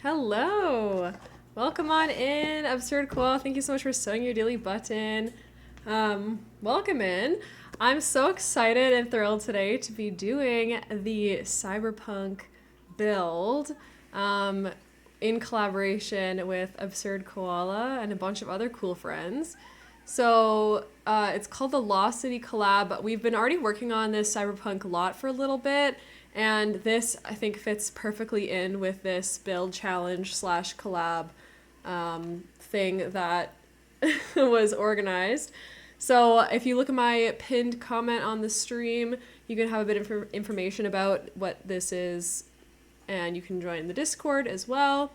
Hello! Welcome on in, Absurd Koala. Thank you so much for sewing your daily button. Welcome in. I'm so excited and thrilled today to be doing the cyberpunk build in collaboration with Absurd Koala and a bunch of other cool friends. So it's called the Lost City Collab. We've been already working on this cyberpunk lot for a little bit, and this I think fits perfectly in with this build challenge slash collab thing that was organized. So if you look at my pinned comment on the stream, you can have a bit of information about what this is, and you can join the Discord as well.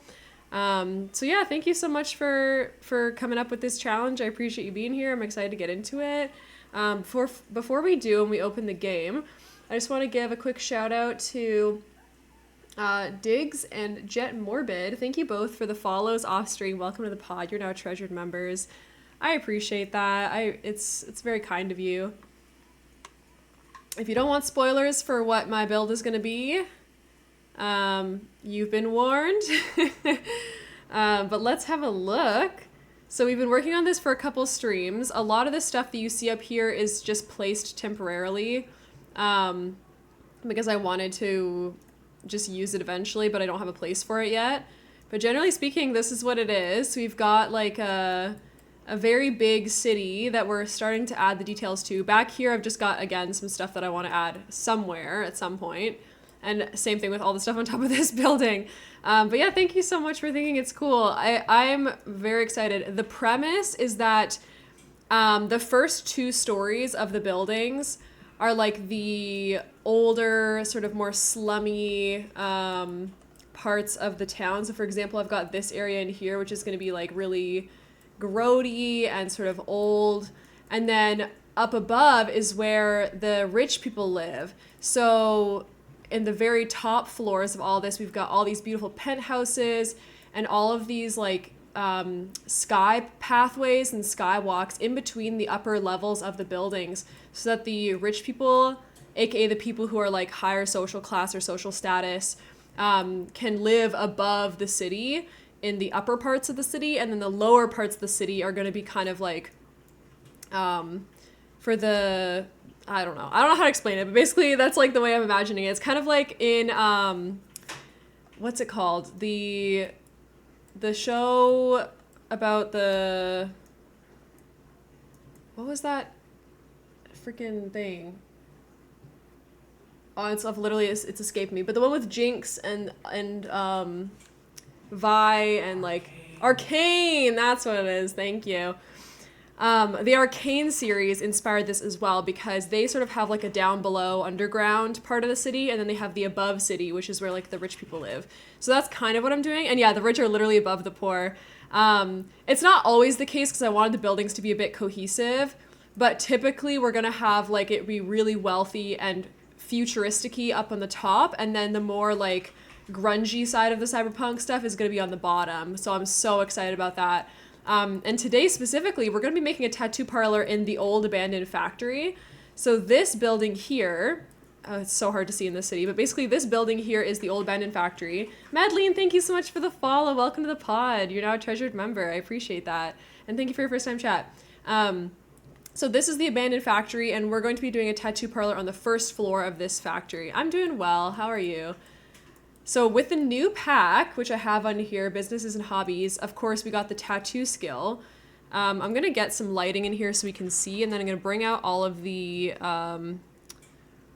So yeah, thank you so much for coming up with this challenge. I appreciate you being here. I'm excited to get into it. Before we do and we open the game, I just want to give a quick shout out to Diggs and Jet Morbid. Thank you both for the follows off stream. Welcome to the pod. You're now treasured members. I appreciate that. It's very kind of you. If you don't want spoilers for what my build is going to be, you've been warned. But let's have a look. So we've been working on this for a couple streams. A lot of the stuff that you see up here is just placed temporarily, because I wanted to just use it eventually, but I don't have a place for it yet. But generally speaking, this is what it is. We've got like a very big city that we're starting to add the details to. Back here, I've just got, again, some stuff that I want to add somewhere at some point. And same thing with all the stuff on top of this building. But yeah, thank you so much for thinking it's cool. I'm very excited. The premise is that the first two stories of the buildings are like the older, sort of more slummy parts of the town. So for example, I've got this area in here, which is going to be like really grody and sort of old. And then up above is where the rich people live. So in the very top floors of all this, we've got all these beautiful penthouses and all of these like sky pathways and skywalks in between the upper levels of the buildings, so that the rich people, aka the people who are like higher social class or social status, can live above the city in the upper parts of the city, and then the lower parts of the city are going to be kind of like for the I don't know how to explain it, but basically that's like the way I'm imagining it. It's kind of like in what's it called, the show about the, what was that freaking thing? Oh, it's escaped me. But the one with Jinx and Vi and like Arcane, that's what it is. Thank you. The Arcane series inspired this as well, because they sort of have like a down below underground part of the city, and then they have the above city, which is where like the rich people live. So that's kind of what I'm doing. And yeah, the rich are literally above the poor. It's not always the case, because I wanted the buildings to be a bit cohesive, but typically we're going to have like it be really wealthy and futuristic-y up on the top, and then the more like grungy side of the cyberpunk stuff is going to be on the bottom. So I'm so excited about that. And today specifically, we're going to be making a tattoo parlor in the old abandoned factory. So this building here, it's so hard to see in this city, but basically this building here is the old abandoned factory. Madeline, thank you so much for the follow. Welcome to the pod. You're now a treasured member. I appreciate that. And thank you for your first time chat. So this is the abandoned factory, and we're going to be doing a tattoo parlor on the first floor of this factory. I'm doing well. How are you? So with the new pack, which I have on here, Businesses and Hobbies, of course, we got the tattoo skill. I'm going to get some lighting in here so we can see, and then I'm going to bring out all of the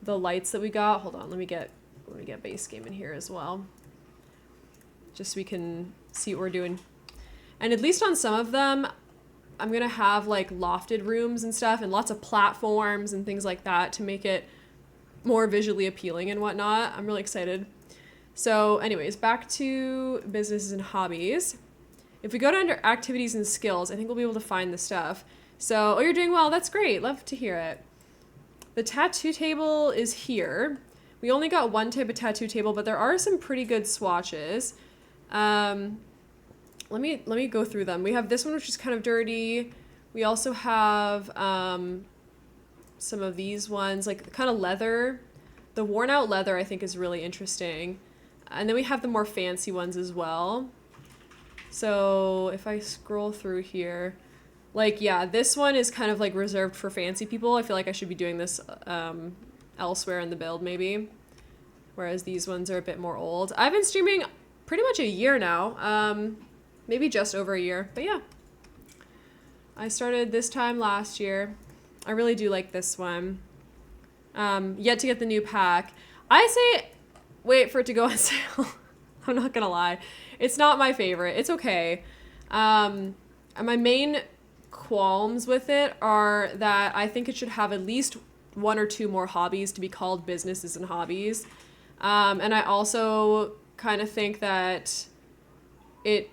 lights that we got. Hold on, let me get base game in here as well, just so we can see what we're doing. And at least on some of them, I'm going to have like lofted rooms and stuff, and lots of platforms and things like that to make it more visually appealing and whatnot. I'm really excited. So anyways, back to Businesses and Hobbies. If we go down to activities and skills, I think we'll be able to find the stuff. So, oh, you're doing well. That's great. Love to hear it. The tattoo table is here. We only got one type of tattoo table, but there are some pretty good swatches. Let me go through them. We have this one, which is kind of dirty. We also have some of these ones, like kind of leather. The worn out leather, I think, is really interesting. And then we have the more fancy ones as well. So if I scroll through here, like, yeah, this one is kind of like reserved for fancy people. I feel like I should be doing this elsewhere in the build maybe. Whereas these ones are a bit more old. I've been streaming pretty much a year now. Maybe just over a year, but yeah. I started this time last year. I really do like this one. Yet to get the new pack. I say wait for it to go on sale. I'm not gonna lie. It's not my favorite. It's okay. And my main qualms with it are that I think it should have at least 1 or 2 more hobbies to be called Businesses and Hobbies. And I also kind of think that it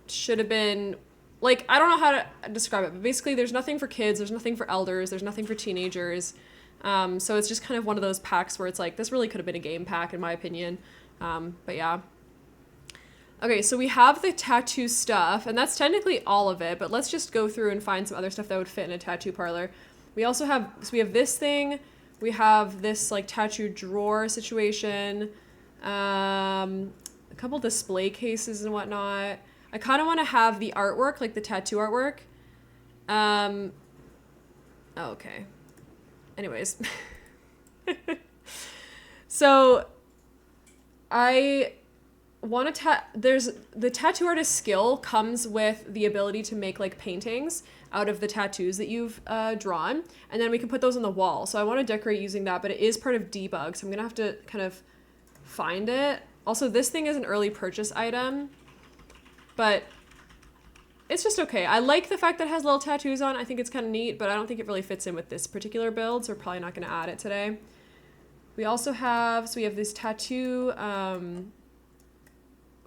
should have been, like, I don't know how to describe it, but basically there's nothing for kids, there's nothing for elders, there's nothing for teenagers. So it's just kind of one of those packs where it's like, this really could have been a game pack in my opinion. But yeah. Okay, so we have the tattoo stuff, and that's technically all of it, but let's just go through and find some other stuff that would fit in a tattoo parlor. We also have, so we have this thing, we have this like tattoo drawer situation, a couple display cases and whatnot. I kind of want to have the artwork, like the tattoo artwork. Oh, okay. Anyways. So I want to there's the tattoo artist skill comes with the ability to make like paintings out of the tattoos that you've drawn, and then we can put those on the wall. So I want to decorate using that, but it is part of debug, so I'm gonna have to kind of find it. Also, this thing is an early purchase item, but it's just okay. I like the fact that it has little tattoos on. I think it's kind of neat, but I don't think it really fits in with this particular build, so we're probably not going to add it today. We also have, so we have this tattoo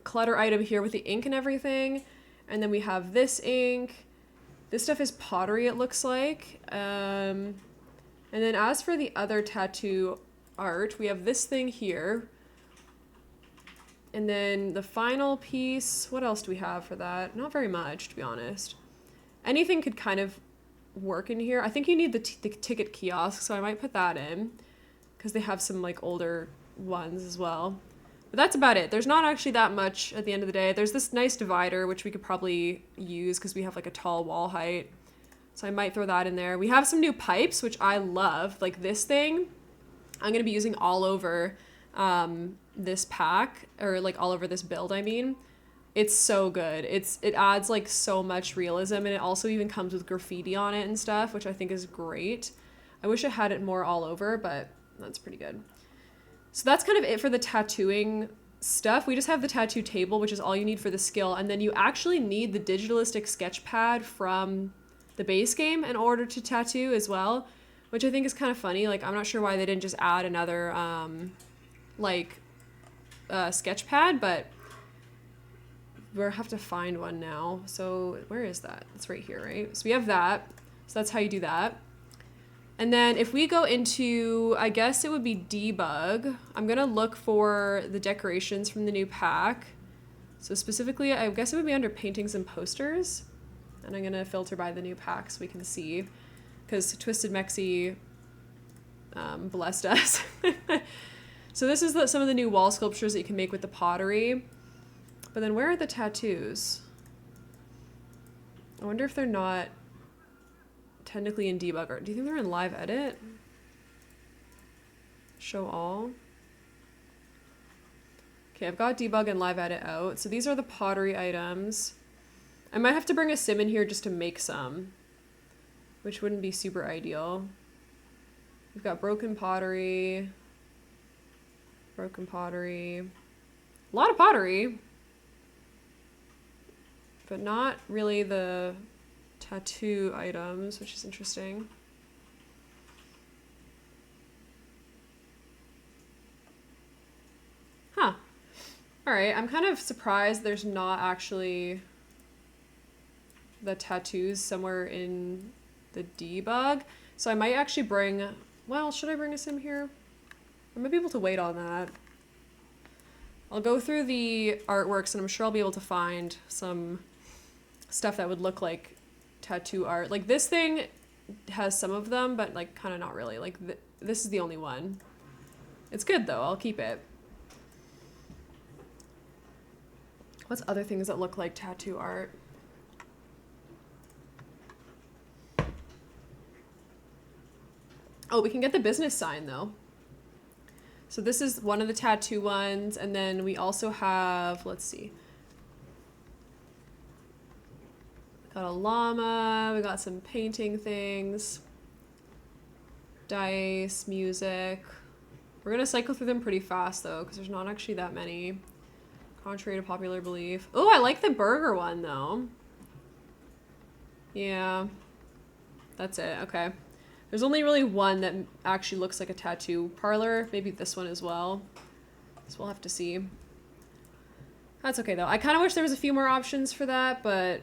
clutter item here with the ink and everything. And then we have this ink. This stuff is pottery, it looks like. And then as for the other tattoo art, we have this thing here. And then the final piece, what else do we have for that? Not very much, to be honest. Anything could kind of work in here. I think you need the ticket kiosk, so I might put that in, because they have some like older ones as well. But that's about it. There's not actually that much at the end of the day. There's this nice divider, which we could probably use because we have like a tall wall height. So I might throw that in there. We have some new pipes, which I love. Like this thing, I'm going to be using all over this pack, or like all over this build, I mean. It's so good. It adds like so much realism, and it also even comes with graffiti on it and stuff, which I think is great. I wish I had it more all over, but that's pretty good. So that's kind of it for the tattooing stuff. We just have the tattoo table, which is all you need for the skill, and then you actually need the digitalistic sketch pad from the base game in order to tattoo as well, which I think is kind of funny. Like, I'm not sure why they didn't just add another sketch pad, but we'll have to find one now. So where is that? It's right here, right? So we have that. So that's how you do that. And then if we go into, I guess it would be debug, I'm going to look for the decorations from the new pack. So specifically, I guess it would be under paintings and posters. And I'm going to filter by the new pack so we can see, because Twisted Mexi blessed us. So this is some of the new wall sculptures that you can make with the pottery. But then where are the tattoos? I wonder if they're not technically in debug. Or do you think they're in live edit? Show all. Okay, I've got debug and live edit out. So these are the pottery items. I might have to bring a sim in here just to make some, which wouldn't be super ideal. We've got broken pottery. Broken pottery. A lot of pottery. But not really the tattoo items, which is interesting. Huh. Alright, I'm kind of surprised there's not actually the tattoos somewhere in the debug. So I might actually bring, well, should I bring a sim here? I might be able to wait on that. I'll go through the artworks and I'm sure I'll be able to find some stuff that would look like tattoo art. Like this thing has some of them, but like kind of not really. Like this is the only one. It's good though, I'll keep it. What's other things that look like tattoo art? Oh, we can get the business sign though. So this is one of the tattoo ones, and then we also have, let's see. Got a llama, we got some painting things, dice, music. We're gonna cycle through them pretty fast though, because there's not actually that many, contrary to popular belief. Oh, I like the burger one though. Yeah, that's it, okay. There's only really one that actually looks like a tattoo parlor. Maybe this one as well. So we'll have to see. That's okay though. I kind of wish there was a few more options for that, but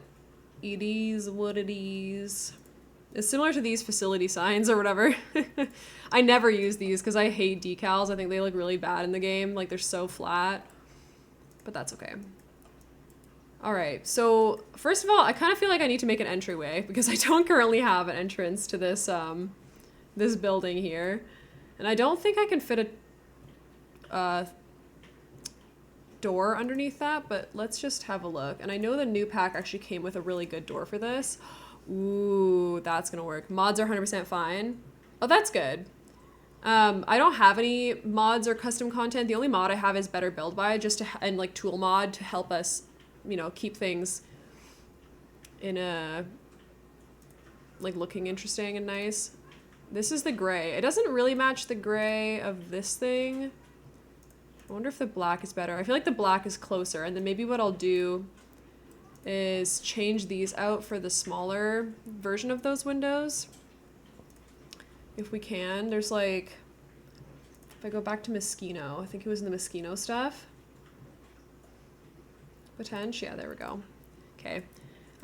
it is what it is. It's similar to these facility signs or whatever. I never use these because I hate decals. I think they look really bad in the game. Like they're so flat, but that's okay. All right, so first of all, I kind of feel like I need to make an entryway because I don't currently have an entrance to this this building here. And I don't think I can fit a door underneath that, but let's just have a look. And I know the new pack actually came with a really good door for this. Ooh, that's gonna work. Mods are 100% fine. Oh, that's good. I don't have any mods or custom content. The only mod I have is Better Build By, just to, and like Tool Mod to help us, you know, keep things in a, like, looking interesting and nice. This is the gray. It doesn't really match the gray of this thing. I wonder if the black is better. I feel like the black is closer, and then maybe what I'll do is change these out for the smaller version of those windows. If we can. There's like, if I go back to Moschino, I think it was in the Moschino stuff. Potential, yeah, there we go. Okay.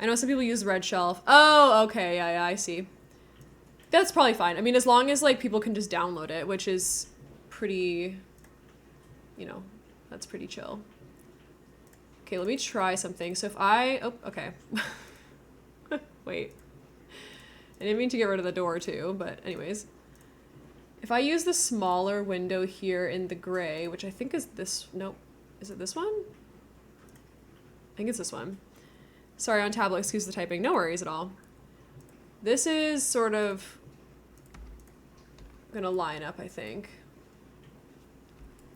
I know some people use red shelf. Oh, okay, yeah, I see. That's probably fine. I mean, as long as like people can just download it, which is pretty, you know, that's pretty chill. Okay, let me try something. So if I, oh, okay. Wait. I didn't mean to get rid of the door too, but anyways. If I use the smaller window here in the gray, which I think is this, nope. Is it this one? I think it's this one. Sorry, on tablet, excuse the typing. No worries at all. This is sort of gonna line up, I think.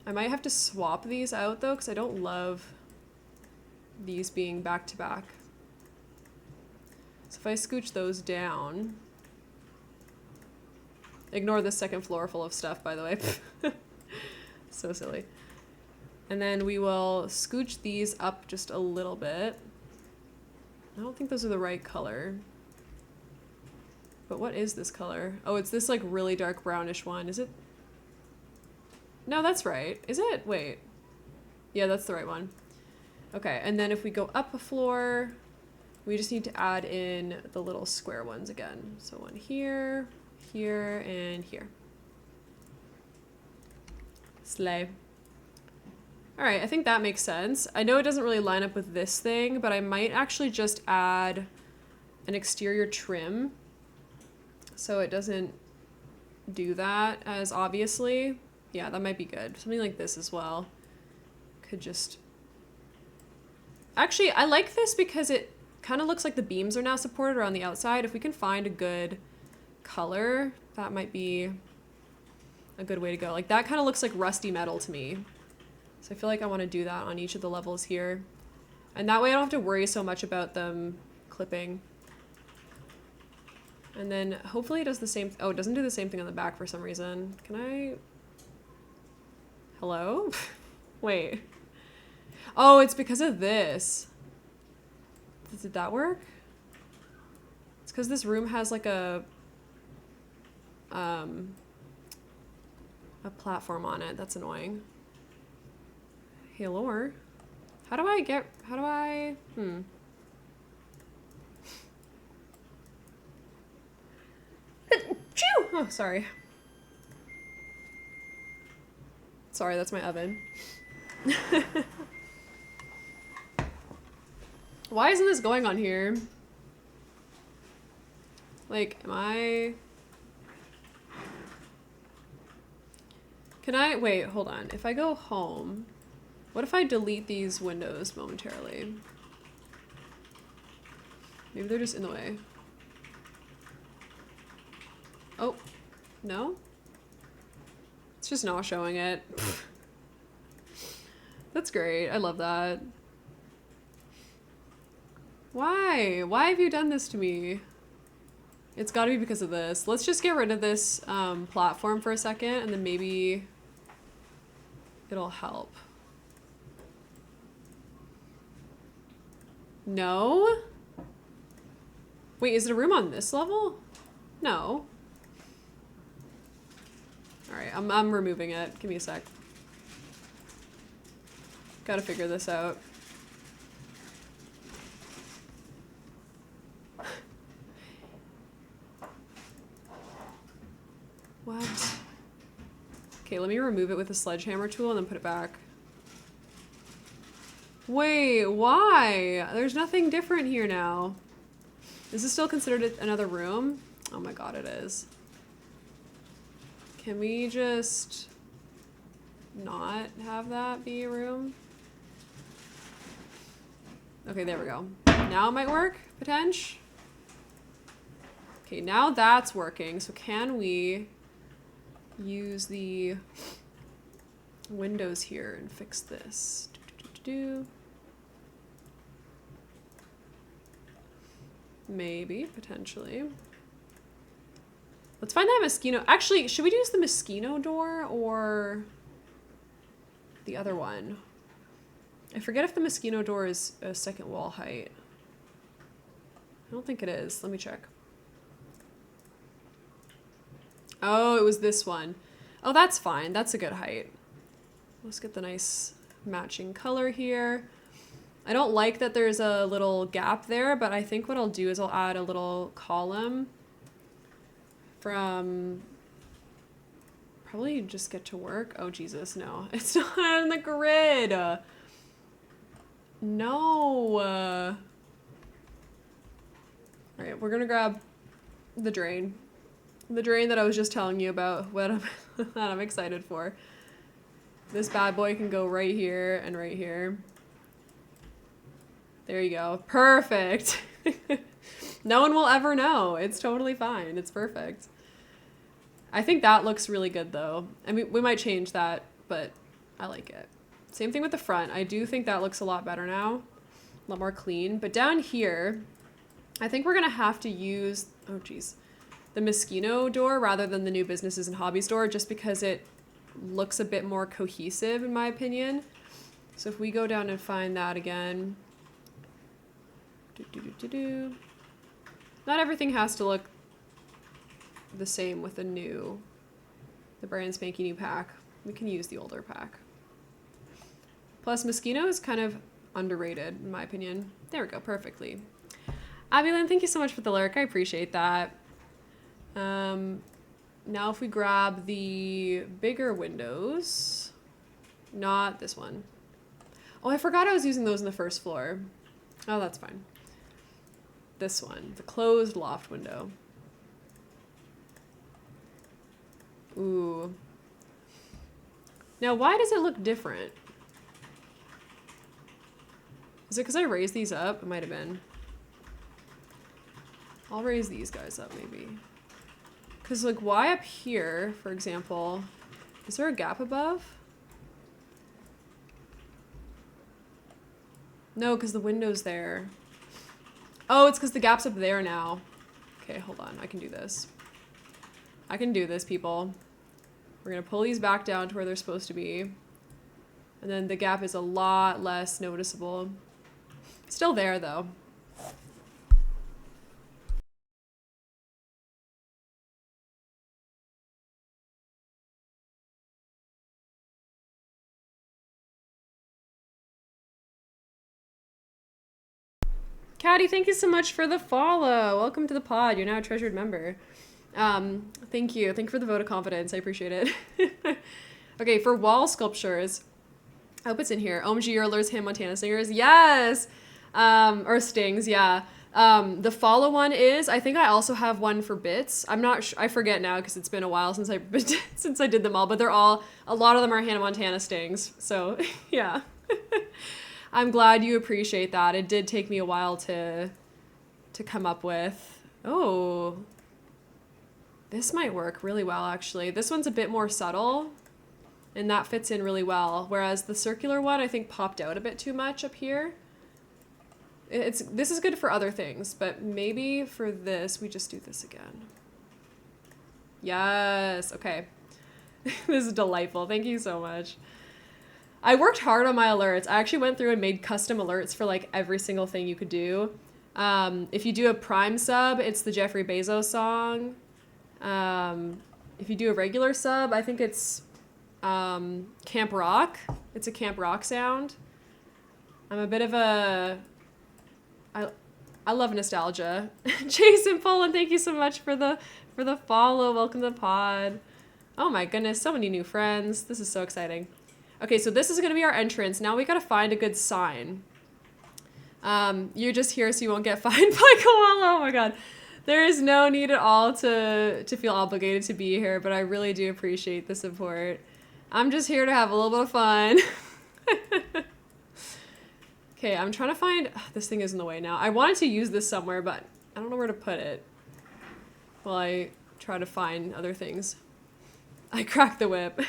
I might have to swap these out though, because I don't love these being back to back. So if I scooch those down, ignore the second floor full of stuff, by the way. So silly. And then we will scooch these up just a little bit. I don't think those are the right color. But what is this color? Oh, it's this like really dark brownish one. Is it? No, that's right. Is it? Wait. Yeah, that's the right one. Okay, and then if we go up a floor, we just need to add in the little square ones again. So one here, here, and here. Slay. All right, I think that makes sense. I know it doesn't really line up with this thing, but I might actually just add an exterior trim so it doesn't do that as obviously. Yeah, that might be good. Something like this as well. Could just... Actually, I like this because it kind of looks like the beams are now supported around the outside. If we can find a good color, that might be a good way to go. Like that kind of looks like rusty metal to me. So I feel like I want to do that on each of the levels here. And that way I don't have to worry so much about them clipping. And then hopefully it does the same... Oh, it doesn't do the same thing on the back for some reason. Can I... Hello? Wait. Oh, it's because of this. Did that work? It's because this room has like a platform on it. That's annoying. Hello. How do I... Oh, sorry. Sorry, that's my oven. Why isn't this going on here? Like, am I... Can I... Wait, hold on. If I go home, What if I delete these windows momentarily? Maybe they're just in the way. Oh, no? It's just not showing it. That's great. I love that. Why? Why have you done this to me? It's gotta be because of this. Let's just get rid of this platform for a second, and then maybe it'll help. No? Wait, is it a room on this level? No. Alright, I'm removing it. Give me a sec. Gotta figure this out. What? Okay, let me remove it with a sledgehammer tool and then put it back. Wait, why? There's nothing different here now. Is this still considered another room? Oh my god, it is. Can we just not have that be a room? Okay, there we go. Now it might work, potential. Okay, now that's working. So can we use the windows here and fix this? Maybe, potentially. Let's find that mosquito. Actually, should we use the mosquito door or the other one? I forget if the mosquito door is a second wall height. I don't think it is. Let me check. Oh, it was this one. Oh, that's fine. That's a good height. Let's get the nice matching color here. I don't like that there's a little gap there, but I think what I'll do is I'll add a little column from probably just get to work. Oh, Jesus, no. It's not on the grid. No. All right, we're gonna grab the drain. The drain that I was just telling you about, what that I'm excited for. This bad boy can go right here and right here. There you go. Perfect. No one will ever know. It's totally fine. It's perfect. I think that looks really good though. I mean, we might change that, but I like it. Same thing with the front. I do think that looks a lot better now. A lot more clean. But down here, I think we're gonna have to use, oh geez, the mosquito door rather than the new Businesses and Hobbies door, just because it looks a bit more cohesive in my opinion. So if we go down and find that again, not everything has to look the same with the brand spanking new pack. We can use the older pack. Plus mosquito is kind of underrated in my opinion. There we go, perfectly. Abby-Lynn, thank you so much for the lurk. I appreciate that. Now if we grab the bigger windows, not this one. Oh, I forgot I was using those in the first floor. Oh, that's fine. This one, the closed loft window. Ooh. Now, why does it look different? Is it because I raised these up? It might have been. I'll raise these guys up, maybe. Because, like, why up here, for example, is there a gap above? No, because the window's there. Oh, it's because the gap's up there now. Okay, hold on. I can do this. I can do this, people. We're going to pull these back down to where they're supposed to be. And then the gap is a lot less noticeable. Still there, though. Caddy, thank you so much for the follow. Welcome to the pod. You're now a treasured member. Thank you. Thank you for the vote of confidence. I appreciate it. Okay, for wall sculptures, I hope it's in here. OMG Yerlers, Hannah Montana Singers. Yes! Or Stings, yeah. The follow one is, I think I also have one for bits. I'm not sure, I forget now because it's been a while since I did them all, but they're all, a lot of them are Hannah Montana Stings. So, yeah. I'm glad you appreciate that. It did take me a while to come up with. Oh, this might work really well, actually. This one's a bit more subtle, and that fits in really well. Whereas the circular one, I think, popped out a bit too much up here. This is good for other things, but maybe for this, we just do this again. Yes, okay. This is delightful. Thank you so much. I worked hard on my alerts. I actually went through and made custom alerts for like every single thing you could do. If you do a Prime sub, it's the Jeffrey Bezos song. If you do a regular sub, I think it's Camp Rock. It's a Camp Rock sound. I'm a bit of a... I love nostalgia. Jason Poland, thank you so much for the follow. Welcome to the pod. Oh my goodness, so many new friends. This is so exciting. Okay, so this is going to be our entrance. Now we got to find a good sign. You're just here so you won't get fined by Koala. Oh my god. There is no need at all to feel obligated to be here, but I really do appreciate the support. I'm just here to have a little bit of fun. Okay, I'm trying to find... this thing is in the way now. I wanted to use this somewhere, but I don't know where to put it while I try to find other things. I cracked the whip.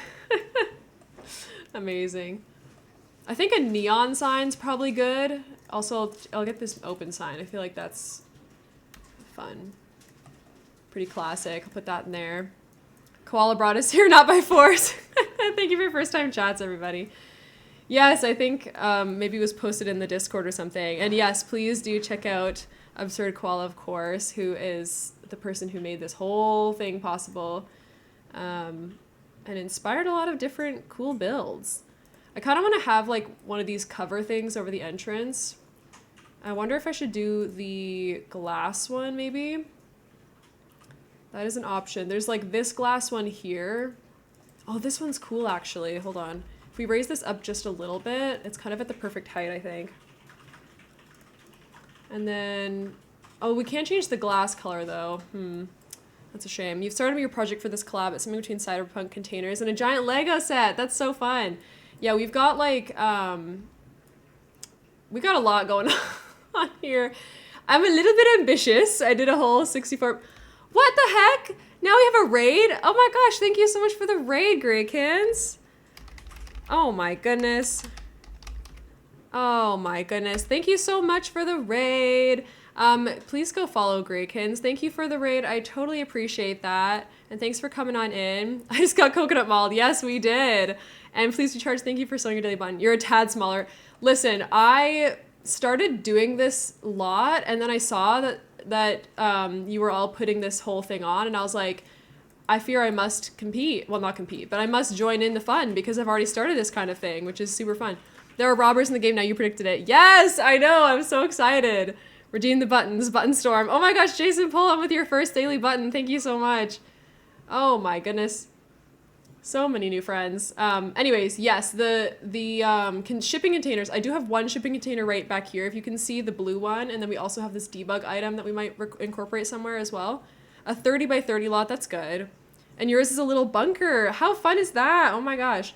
Amazing. I think a neon sign's probably good. Also, I'll get this open sign. I feel like that's fun. Pretty classic. I'll put that in there. Koala brought us here, not by force. Thank you for your first time chats, everybody. Yes, I think maybe it was posted in the Discord or something. And yes, please do check out absurdkoala, of course, who is the person who made this whole thing possible. And inspired a lot of different cool builds. I kind of want to have like one of these cover things over the entrance. I wonder if I should do the glass one, maybe. That is an option. There's like this glass one here. Oh, this one's cool, actually. Hold on. If we raise this up just a little bit, it's kind of at the perfect height, I think. And then, oh, we can't change the glass color though. That's a shame. You've started your project for this collab. It's something between cyberpunk containers and a giant Lego set. That's so fun. Yeah, we've got like, we got a lot going on here. I'm a little bit ambitious. I did a whole 64. What the heck? Now we have a raid? Oh my gosh, thank you so much for the raid, Greykins. Oh my goodness. Oh my goodness. Thank you so much for the raid. Please go follow Greykins. Thank you for the raid. I totally appreciate that. And thanks for coming on in. I just got coconut mauled. Yes, we did. And please be charged. Thank you for sewing your daily button. You're a tad smaller. Listen, I started doing this a lot, and then I saw that you were all putting this whole thing on, and I was like, I fear I must compete. Well, not compete, but I must join in the fun because I've already started this kind of thing, which is super fun. There are robbers in the game now. You predicted it. Yes, I know. I'm so excited. Redeem the buttons. Button storm. Oh my gosh, Jason, pull on with your first daily button. Thank you so much. Oh my goodness. So many new friends. Anyways, yes, the shipping containers. I do have one shipping container right back here. If you can see the blue one, and then we also have this debug item that we might incorporate somewhere as well. A 30 by 30 lot. That's good. And yours is a little bunker. How fun is that? Oh my gosh.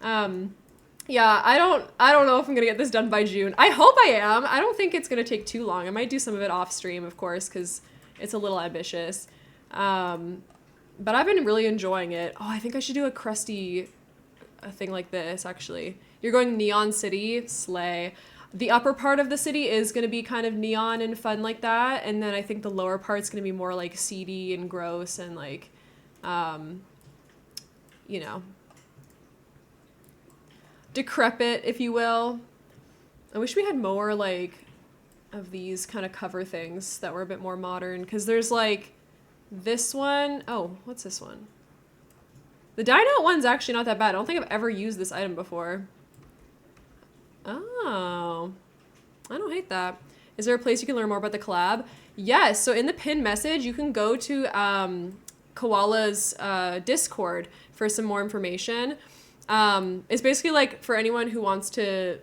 Yeah, I don't know if I'm gonna get this done by June. I hope I am. I don't think it's gonna take too long. I might do some of it off stream, of course, because it's a little ambitious. But I've been really enjoying it. Oh, I think I should do a crusty thing like this, actually. You're going Neon City, slay. The upper part of the city is gonna be kind of neon and fun like that, and then I think the lower part's gonna be more like seedy and gross and like, you know, decrepit, if you will. I wish we had more like of these kind of cover things that were a bit more modern, because there's like this one. Oh, what's this one? The Dino one's actually not that bad. I don't think I've ever used this item before. Oh, I don't hate that. Is there a place you can learn more about the collab? Yes, so in the pinned message, you can go to Koala's Discord for some more information. It's basically like for anyone who wants to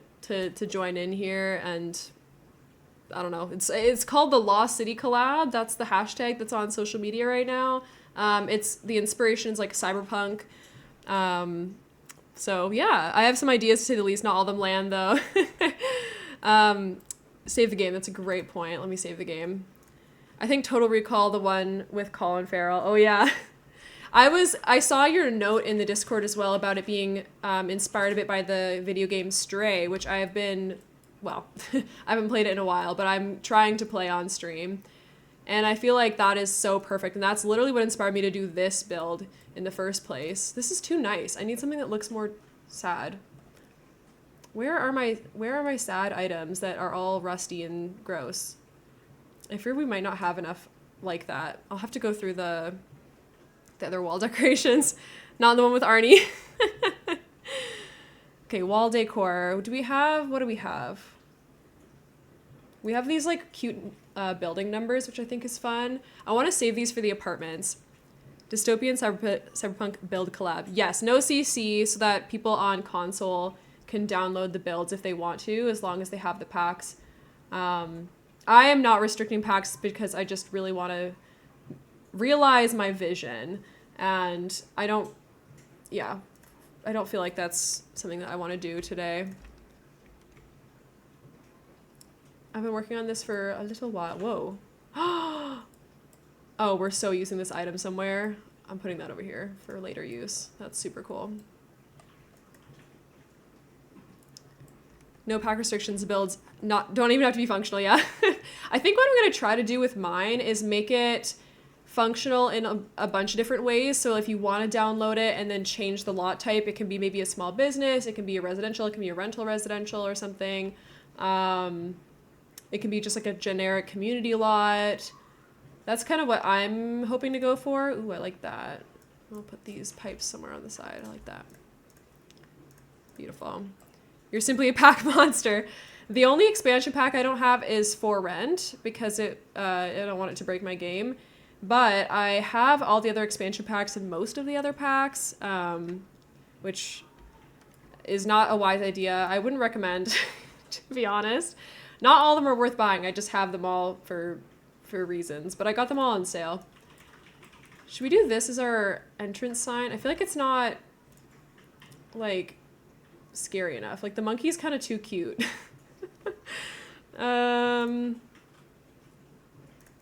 join in here, and I don't know, it's called the Lost City Collab. That's the hashtag that's on social media right now. It's the inspiration is like cyberpunk, So yeah, I have some ideas to say the least. Not all of them land though. Save the game. That's a great point. Let me save the game. I think Total Recall, the one with Colin Farrell. Oh yeah. I saw your note in the Discord as well about it being inspired a bit by the video game Stray, which I have been, well, I haven't played it in a while, but I'm trying to play on stream. And I feel like that is so perfect. And that's literally what inspired me to do this build in the first place. This is too nice. I need something that looks more sad. Where are my sad items that are all rusty and gross? I fear we might not have enough like that. I'll have to go through the other wall decorations. Not the one with Arnie. Okay, wall decor. What do we have? We have these like cute building numbers, which I think is fun. I want to save these for the apartments. Dystopian cyberpunk build collab. Yes, no CC so that people on console can download the builds if they want to, as long as they have the packs. I am not restricting packs because I just really want to realize my vision, and I don't feel like that's something that I want to do today. I've been working on this for a little while. Whoa. Oh, we're so using this item somewhere. I'm putting that over here for later use. That's super cool. No pack restrictions, builds don't even have to be functional, yeah. I think what I'm gonna try to do with mine is make it functional in a bunch of different ways. So if you want to download it and then change the lot type, it can be maybe a small business, it can be a residential, it can be a rental residential or something. It can be just like a generic community lot. That's kind of what I'm hoping to go for. Ooh, I like that. I'll put these pipes somewhere on the side. I like that. Beautiful. You're simply a pack monster. The only expansion pack I don't have is For Rent because I don't want it to break my game. But I have all the other expansion packs and most of the other packs, which is not a wise idea. I wouldn't recommend, to be honest. Not all of them are worth buying. I just have them all for reasons, but I got them all on sale. Should we do this as our entrance sign? I feel like it's not like scary enough. Like the monkey's kind of too cute. Oh,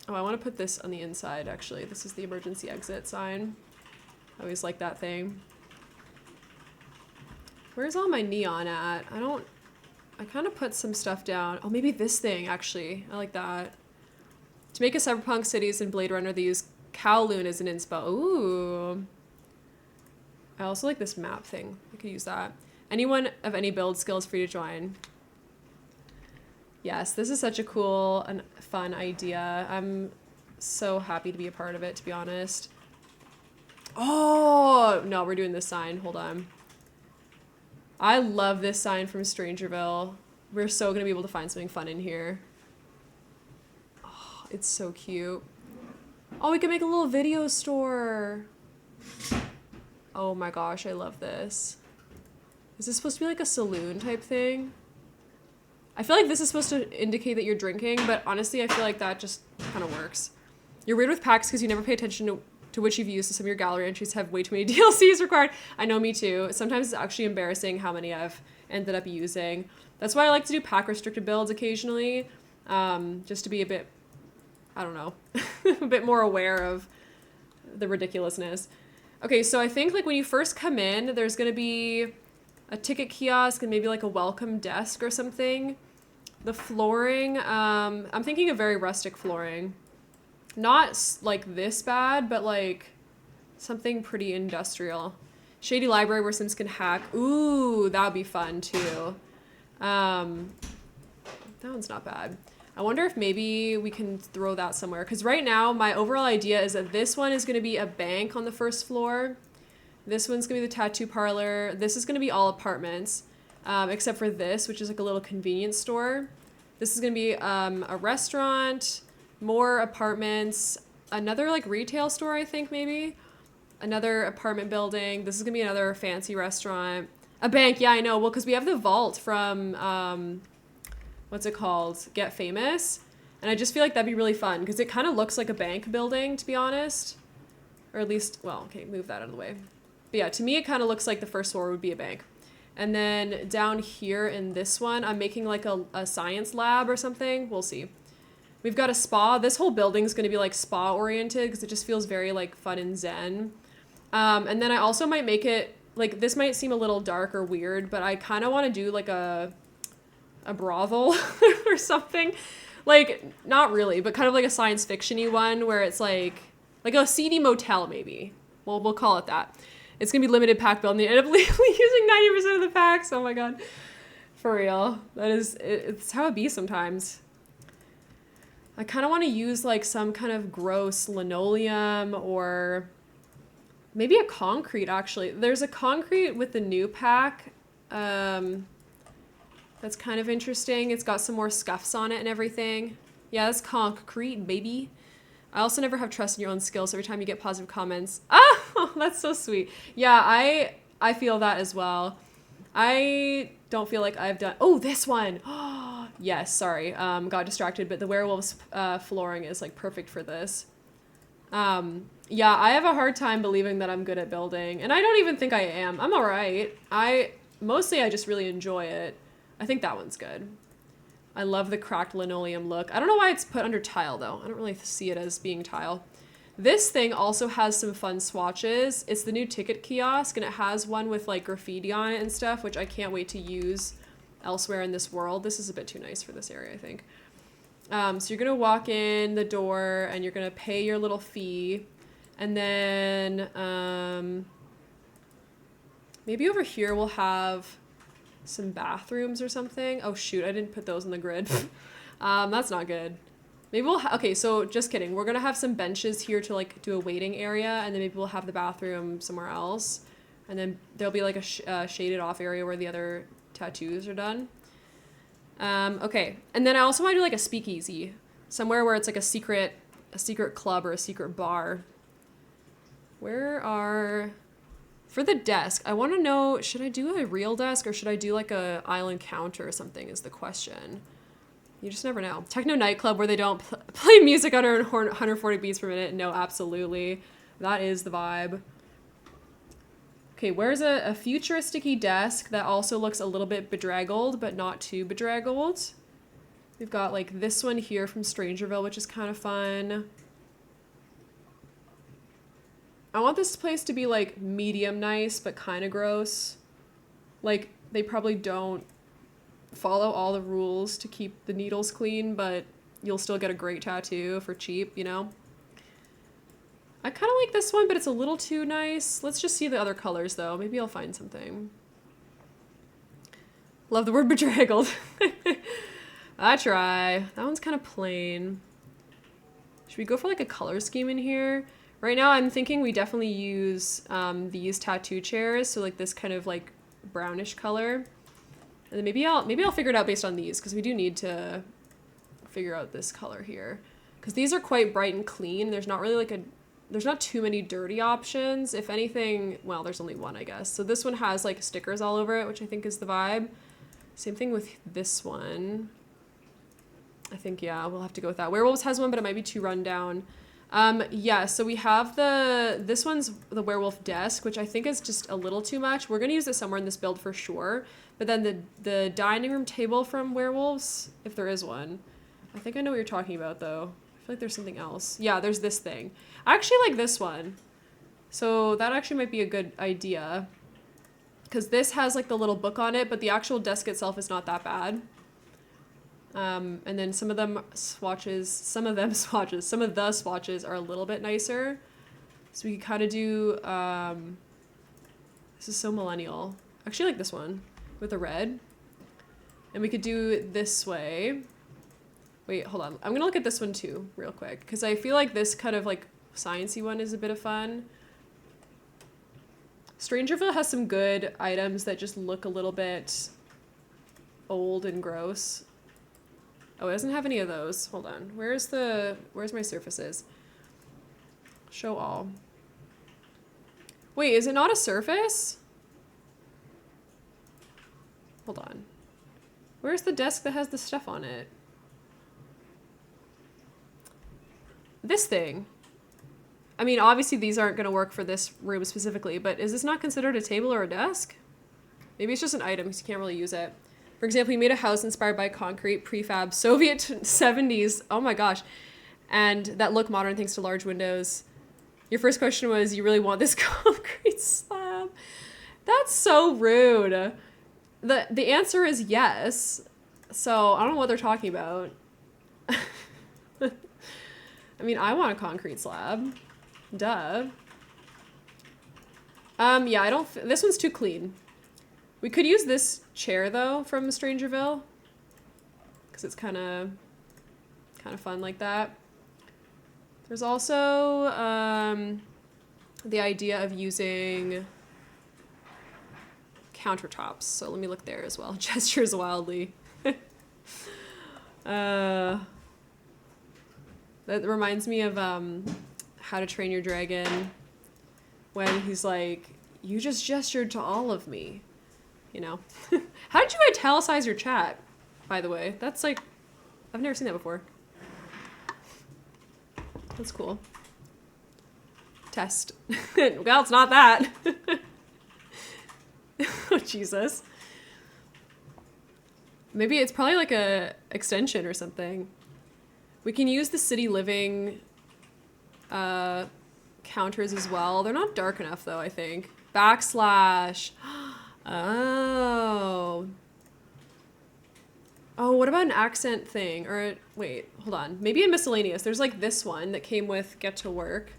I want to put this on the inside, actually. This is the emergency exit sign. I always like that thing. Where's all my neon at? I kind of put some stuff down. Oh, maybe this thing, actually. I like that. To make a cyberpunk cities in Blade Runner, they use Kowloon as an inspo. Ooh. I also like this map thing. I could use that. Anyone of any build skill is free to join. Yes, this is such a cool and fun idea. I'm so happy to be a part of it, to be honest. Oh, no, we're doing this sign. Hold on. I love this sign from Strangerville. We're so going to be able to find something fun in here. Oh, it's so cute. Oh, we can make a little video store. Oh my gosh, I love this. Is this supposed to be like a saloon type thing? I feel like this is supposed to indicate that you're drinking, but honestly, I feel like that just kind of works. You're weird with packs because you never pay attention to which you've used, so some of your gallery entries have way too many DLCs required. I know, me too. Sometimes it's actually embarrassing how many I've ended up using. That's why I like to do pack restricted builds occasionally, just to be a bit, I don't know, a bit more aware of the ridiculousness. Okay, so I think like when you first come in, there's going to be a ticket kiosk and maybe like a welcome desk or something. The flooring, I'm thinking of very rustic flooring. Not like this bad, but like something pretty industrial. Shady library where Sims can hack. Ooh, that would be fun too. That one's not bad. I wonder if maybe we can throw that somewhere. Because right now, my overall idea is that this one is going to be a bank on the first floor. This one's going to be the tattoo parlor. This is going to be all apartments, except for this, which is like a little convenience store. This is going to be a restaurant, more apartments, another like retail store, I think maybe. Another apartment building. This is going to be another fancy restaurant. A bank, yeah, I know. Well, because we have the vault from, what's it called? Get Famous. And I just feel like that'd be really fun because it kind of looks like a bank building, to be honest. Or at least, well, okay, move that out of the way. But yeah, to me, it kind of looks like the first floor would be a bank. And then down here in this one, I'm making like a science lab or something. We'll see. We've got a spa. This whole building's going to be like spa oriented because it just feels very like fun and zen. And then I also might make it, like, this might seem a little dark or weird, but I kind of want to do like a brothel or something. Like, not really, but kind of like a science fiction-y one where it's like a seedy motel maybe. Well, we'll call it that. It's going to be limited pack build, and they end up using 90% of the packs. Oh my god. For real. That is, it's how it be sometimes. I kind of want to use like some kind of gross linoleum or maybe a concrete, actually. There's a concrete with the new pack. That's kind of interesting. It's got some more scuffs on it and everything. Yeah, that's concrete, baby. I also never have trust in your own skills. Every time you get positive comments. Oh, that's so sweet. Yeah, I feel that as well. I don't feel like I've done... Oh, this one! Yes, sorry. Got distracted, but the werewolves flooring is like perfect for this. Yeah, I have a hard time believing that I'm good at building, and I don't even think I am. I'm alright. Mostly I just really enjoy it. I think that one's good. I love the cracked linoleum look. I don't know why it's put under tile though. I don't really see it as being tile. This thing also has some fun swatches. It's the new ticket kiosk, and it has one with like graffiti on it and stuff, which I can't wait to use elsewhere in this world. This is a bit too nice for this area, I think. So you're gonna walk in the door and you're gonna pay your little fee, and then maybe over here we'll have some bathrooms or something. Oh shoot, I didn't put those on the grid. That's not good. Maybe we'll okay, so just kidding. We're gonna have some benches here to like do a waiting area, and then maybe we'll have the bathroom somewhere else, and then there'll be like a shaded off area where the other tattoos are done. Okay, and then I also want to do like a speakeasy, somewhere where it's like a secret club or a secret bar. For the desk, I want to know, should I do a real desk or should I do like a island counter or something is the question. You just never know. Techno nightclub where they don't play music under 140 beats per minute. No, absolutely. That is the vibe. Okay, where's a futuristic-y desk that also looks a little bit bedraggled, but not too bedraggled? We've got like this one here from Strangerville, which is kind of fun. I want this place to be like medium nice, but kind of gross. Like they probably don't follow all the rules to keep the needles clean, but you'll still get a great tattoo for cheap, you know? I kind of like this one, but it's a little too nice. Let's just see the other colors though. Maybe I'll find something. Love the word bedraggled. I try. That one's kind of plain. Should we go for like a color scheme in here? Right now I'm thinking we definitely use these tattoo chairs, so like this kind of like brownish color. And then maybe I'll figure it out based on these, because we do need to figure out this color here. Because these are quite bright and clean. There's not really like there's not too many dirty options. If anything, well, there's only one, I guess. So this one has like stickers all over it, which I think is the vibe. Same thing with this one. I think, yeah, we'll have to go with that. Werewolves has one, but it might be too run down. Yeah, so we have this one's the werewolf desk, which I think is just a little too much. We're going to use it somewhere in this build for sure. But then the dining room table from werewolves, if there is one. I think I know what you're talking about, though. I feel like there's something else. Yeah, there's this thing. I actually like this one. So that actually might be a good idea. Because this has like the little book on it, but the actual desk itself is not that bad. And then some of the swatches are a little bit nicer. So we could kind of do, this is so millennial. Actually, I like this one with the red. And we could do it this way. Wait, hold on. I'm gonna look at this one too, real quick, because I feel like this kind of like sciencey one is a bit of fun. Strangerville has some good items that just look a little bit old and gross. Oh, it doesn't have any of those. Hold on. Where's my surfaces? Show all. Wait, is it not a surface? Hold on. Where's the desk that has the stuff on it? This thing. I mean, obviously these aren't going to work for this room specifically, but is this not considered a table or a desk? Maybe it's just an item because you can't really use it. For example, you made a house inspired by concrete, prefab, Soviet 70s. Oh my gosh. And that look modern thanks to large windows. Your first question was, you really want this concrete slab? That's so rude. The answer is yes. So I don't know what they're talking about. I mean, I want a concrete slab. Duh. Yeah, this one's too clean. We could use this chair though from Strangerville, because it's kind of fun like that. There's also the idea of using countertops. So let me look there as well. Gestures wildly. That reminds me of How to Train Your Dragon, when he's like, you just gestured to all of me. You know. How did you italicize your chat, by the way? That's like, I've never seen that before. That's cool. Test. Well, it's not that. Oh, Jesus. Maybe it's probably like a extension or something. We can use the city living counters as well. They're not dark enough though, I think. Backslash. Oh. Oh, what about an accent thing? Or wait, hold on. Maybe in miscellaneous. There's like this one that came with Get to Work.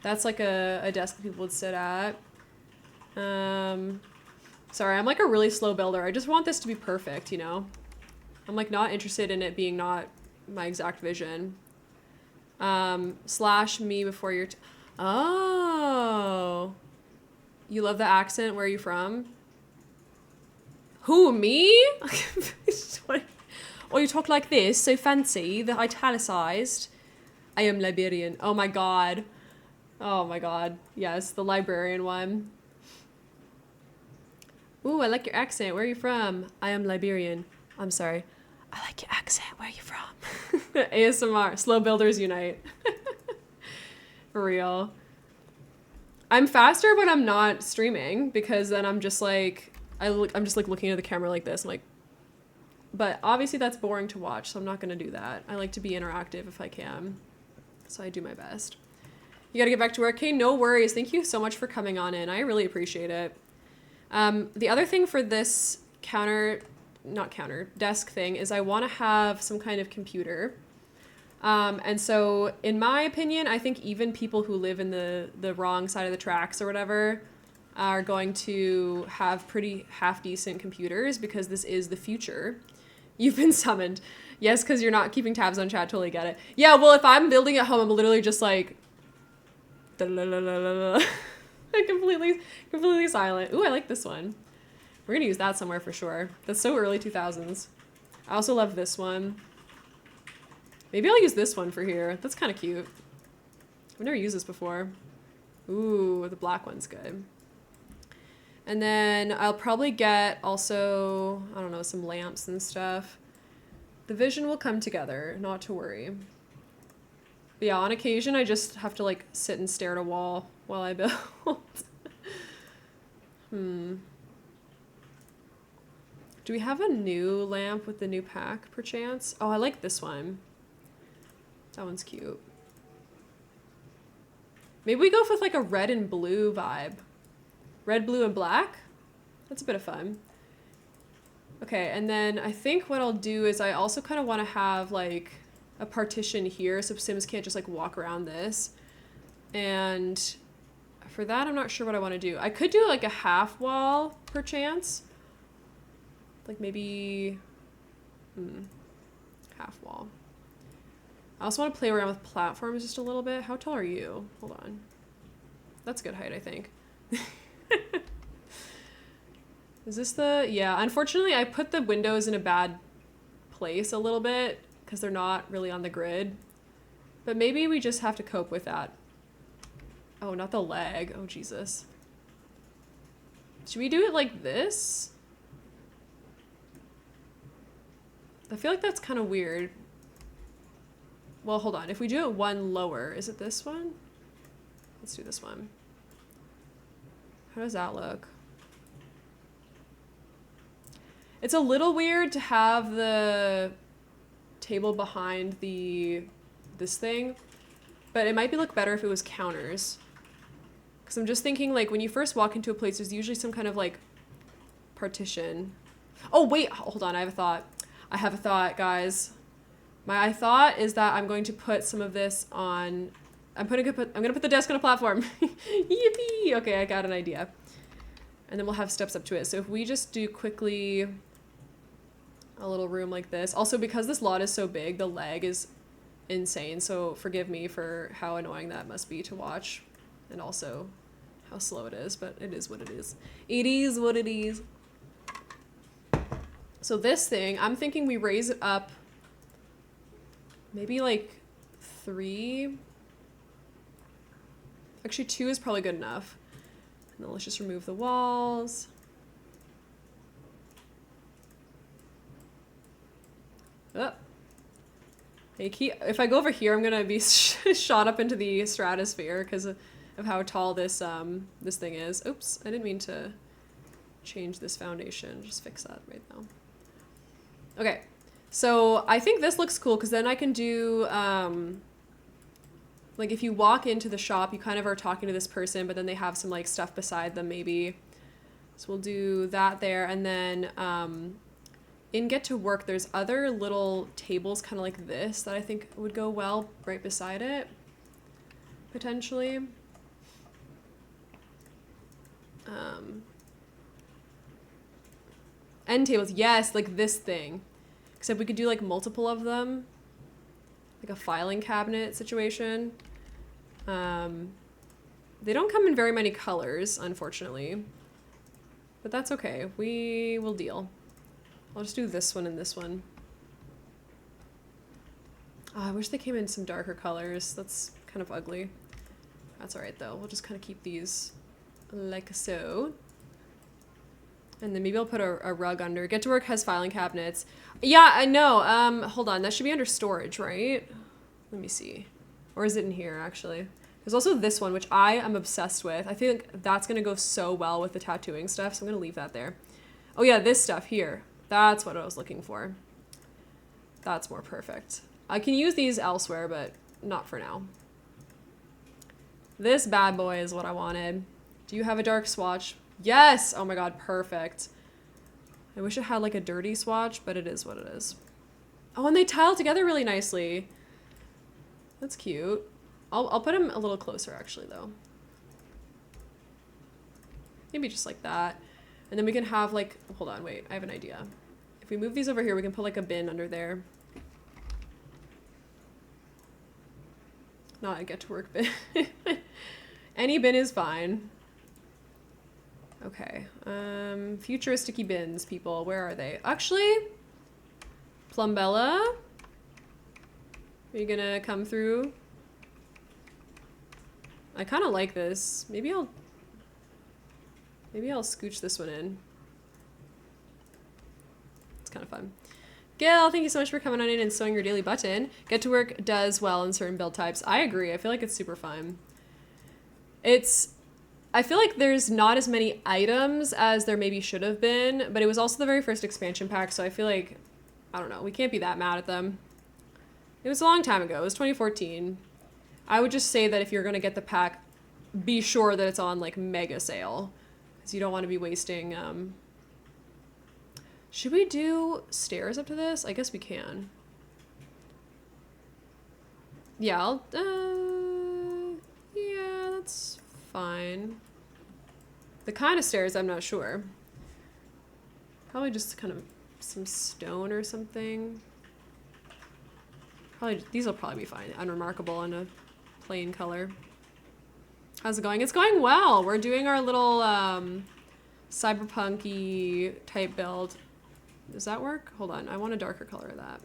That's like a desk that people would sit at. Sorry, I'm like a really slow builder. I just want this to be perfect, you know? I'm like not interested in it being not my exact vision. Slash me before your... Oh. You love the accent? Where are you from? Who, me? Oh, you talk like this, so fancy, the italicized. I am Liberian. Oh my god. Oh my god. Yes, the librarian one. Ooh, I like your accent. Where are you from? I am Liberian. I'm sorry. I like your accent. Where are you from? ASMR. Slow builders unite. For real. I'm faster when I'm not streaming, because then I'm just like, I'm just like looking at the camera like this. I'm like, but obviously that's boring to watch, so I'm not going to do that. I like to be interactive if I can. So I do my best. You got to get back to work. Okay, no worries. Thank you so much for coming on in. I really appreciate it. The other thing for this desk thing is I want to have some kind of computer. And so in my opinion, I think even people who live in the wrong side of the tracks or whatever are going to have pretty half decent computers, because this is the future. You've been summoned. Yes, because you're not keeping tabs on chat. Totally get it. Yeah, well, if I'm building at home, I'm literally just like... completely silent. Ooh, I like this one. We're gonna use that somewhere for sure. That's so early 2000s. I also love this one. Maybe I'll use this one for here. That's kind of cute. I've never used this before. Ooh, the black one's good. And then I'll probably get also, I don't know, some lamps and stuff. The vision will come together, not to worry. But yeah, on occasion, I just have to like sit and stare at a wall while I build. Do we have a new lamp with the new pack, perchance? Oh, I like this one. That one's cute. Maybe we go with like a red and blue vibe. Red, blue, and black? That's a bit of fun. Okay, and then I think what I'll do is I also kind of want to have like a partition here so Sims can't just like walk around this. And for that, I'm not sure what I want to do. I could do like a half wall, perchance. Like maybe... half wall. I also want to play around with platforms just a little bit. How tall are you? Hold on. That's good height, I think. Is this the... Yeah, unfortunately, I put the windows in a bad place a little bit because they're not really on the grid. But maybe we just have to cope with that. Oh, not the leg. Oh, Jesus. Should we do it like this? I feel like that's kind of weird. Well, hold on. If we do it one lower, is it this one? Let's do this one. How does that look? It's a little weird to have the table behind this thing, but it might look better if it was counters. Because I'm just thinking, like, when you first walk into a place, there's usually some kind of, like, partition. Oh, wait, hold on, I have a thought. I have a thought, guys. My thought is that I'm going to put some of this on... I'm gonna put the desk on a platform. Yippee! Okay, I got an idea. And then we'll have steps up to it. So if we just do quickly a little room like this. Also, because this lot is so big, the lag is insane. So forgive me for how annoying that must be to watch. And also how slow it is, but it is what it is. It is what it is. So this thing, I'm thinking we raise it up maybe like 3. Actually, 2 is probably good enough. And then let's just remove the walls. Oh. Hey, if I go over here, I'm gonna be shot up into the stratosphere because of how tall this this thing is. Oops, I didn't mean to change this foundation. Just fix that right now. Okay, so I think this looks cool because then I can do like if you walk into the shop, you kind of are talking to this person, but then they have some like stuff beside them maybe. So we'll do that there, and then in Get to Work, there's other little tables kind of like this that I think would go well right beside it, potentially. End tables, yes, like this thing. Except we could do like multiple of them, like a filing cabinet situation. They don't come in very many colors, unfortunately, but that's okay. We will deal. I'll just do this one and this one. Oh, I wish they came in some darker colors. That's kind of ugly. That's all right though. We'll just kind of keep these like so. And then maybe I'll put a rug under. Get to Work has filing cabinets. Yeah, I know. Hold on. That should be under storage, right? Let me see. Or is it in here, actually? There's also this one, which I am obsessed with. I think that's going to go so well with the tattooing stuff, so I'm going to leave that there. Oh, yeah, this stuff here. That's what I was looking for. That's more perfect. I can use these elsewhere, but not for now. This bad boy is what I wanted. Do you have a dark swatch? Yes! Oh my god, perfect. I wish it had like a dirty swatch, but it is what it is. Oh, and they tile together really nicely. That's cute. I'll put them a little closer actually though. Maybe just like that. And then we can have like, hold on, wait, I have an idea. If we move these over here, we can put like a bin under there. Not a Get to Work bin. Any bin is fine. Okay, futuristic-y bins, people. Where are they? Actually, Plumbella, are you gonna come through? I kind of like this. Maybe I'll scooch this one in. It's kind of fun. Gail, thank you so much for coming on in and sewing your daily button. Get to Work does well in certain build types. I agree. I feel like it's super fun. I feel like there's not as many items as there maybe should have been, but it was also the very first expansion pack, so I feel like, I don't know, we can't be that mad at them. It was a long time ago. It was 2014. I would just say that if you're going to get the pack, be sure that it's on, like, mega sale, because you don't want to be wasting, Should we do stairs up to this? I guess we can. Yeah, yeah, that's fine. The kind of stairs, I'm not sure. Probably just kind of some stone or something. Probably, these will probably be fine. Unremarkable in a plain color. How's it going? It's going well. We're doing our little cyberpunk-y type build. Does that work? Hold on. I want a darker color of that.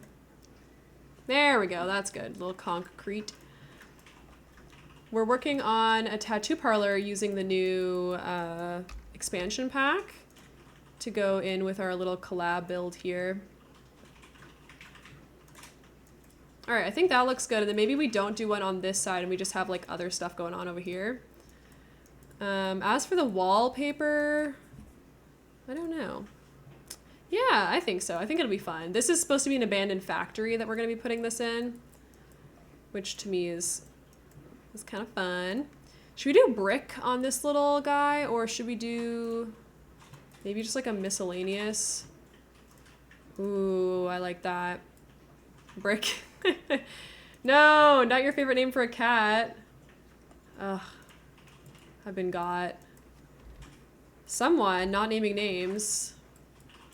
There we go. That's good. A little concrete. We're working on a tattoo parlor using the new expansion pack to go in with our little collab build here. All right, I think that looks good. And then maybe we don't do one on this side and we just have like other stuff going on over here. As for the wallpaper, I don't know. Yeah, I think so. I think it'll be fun. This is supposed to be an abandoned factory that we're going to be putting this in, which to me is kind of fun. Should we do brick on this little guy, or should we do maybe just like a miscellaneous? Ooh, I like that. Brick. No, not your favorite name for a cat. Ugh. I've been got. Someone, not naming names,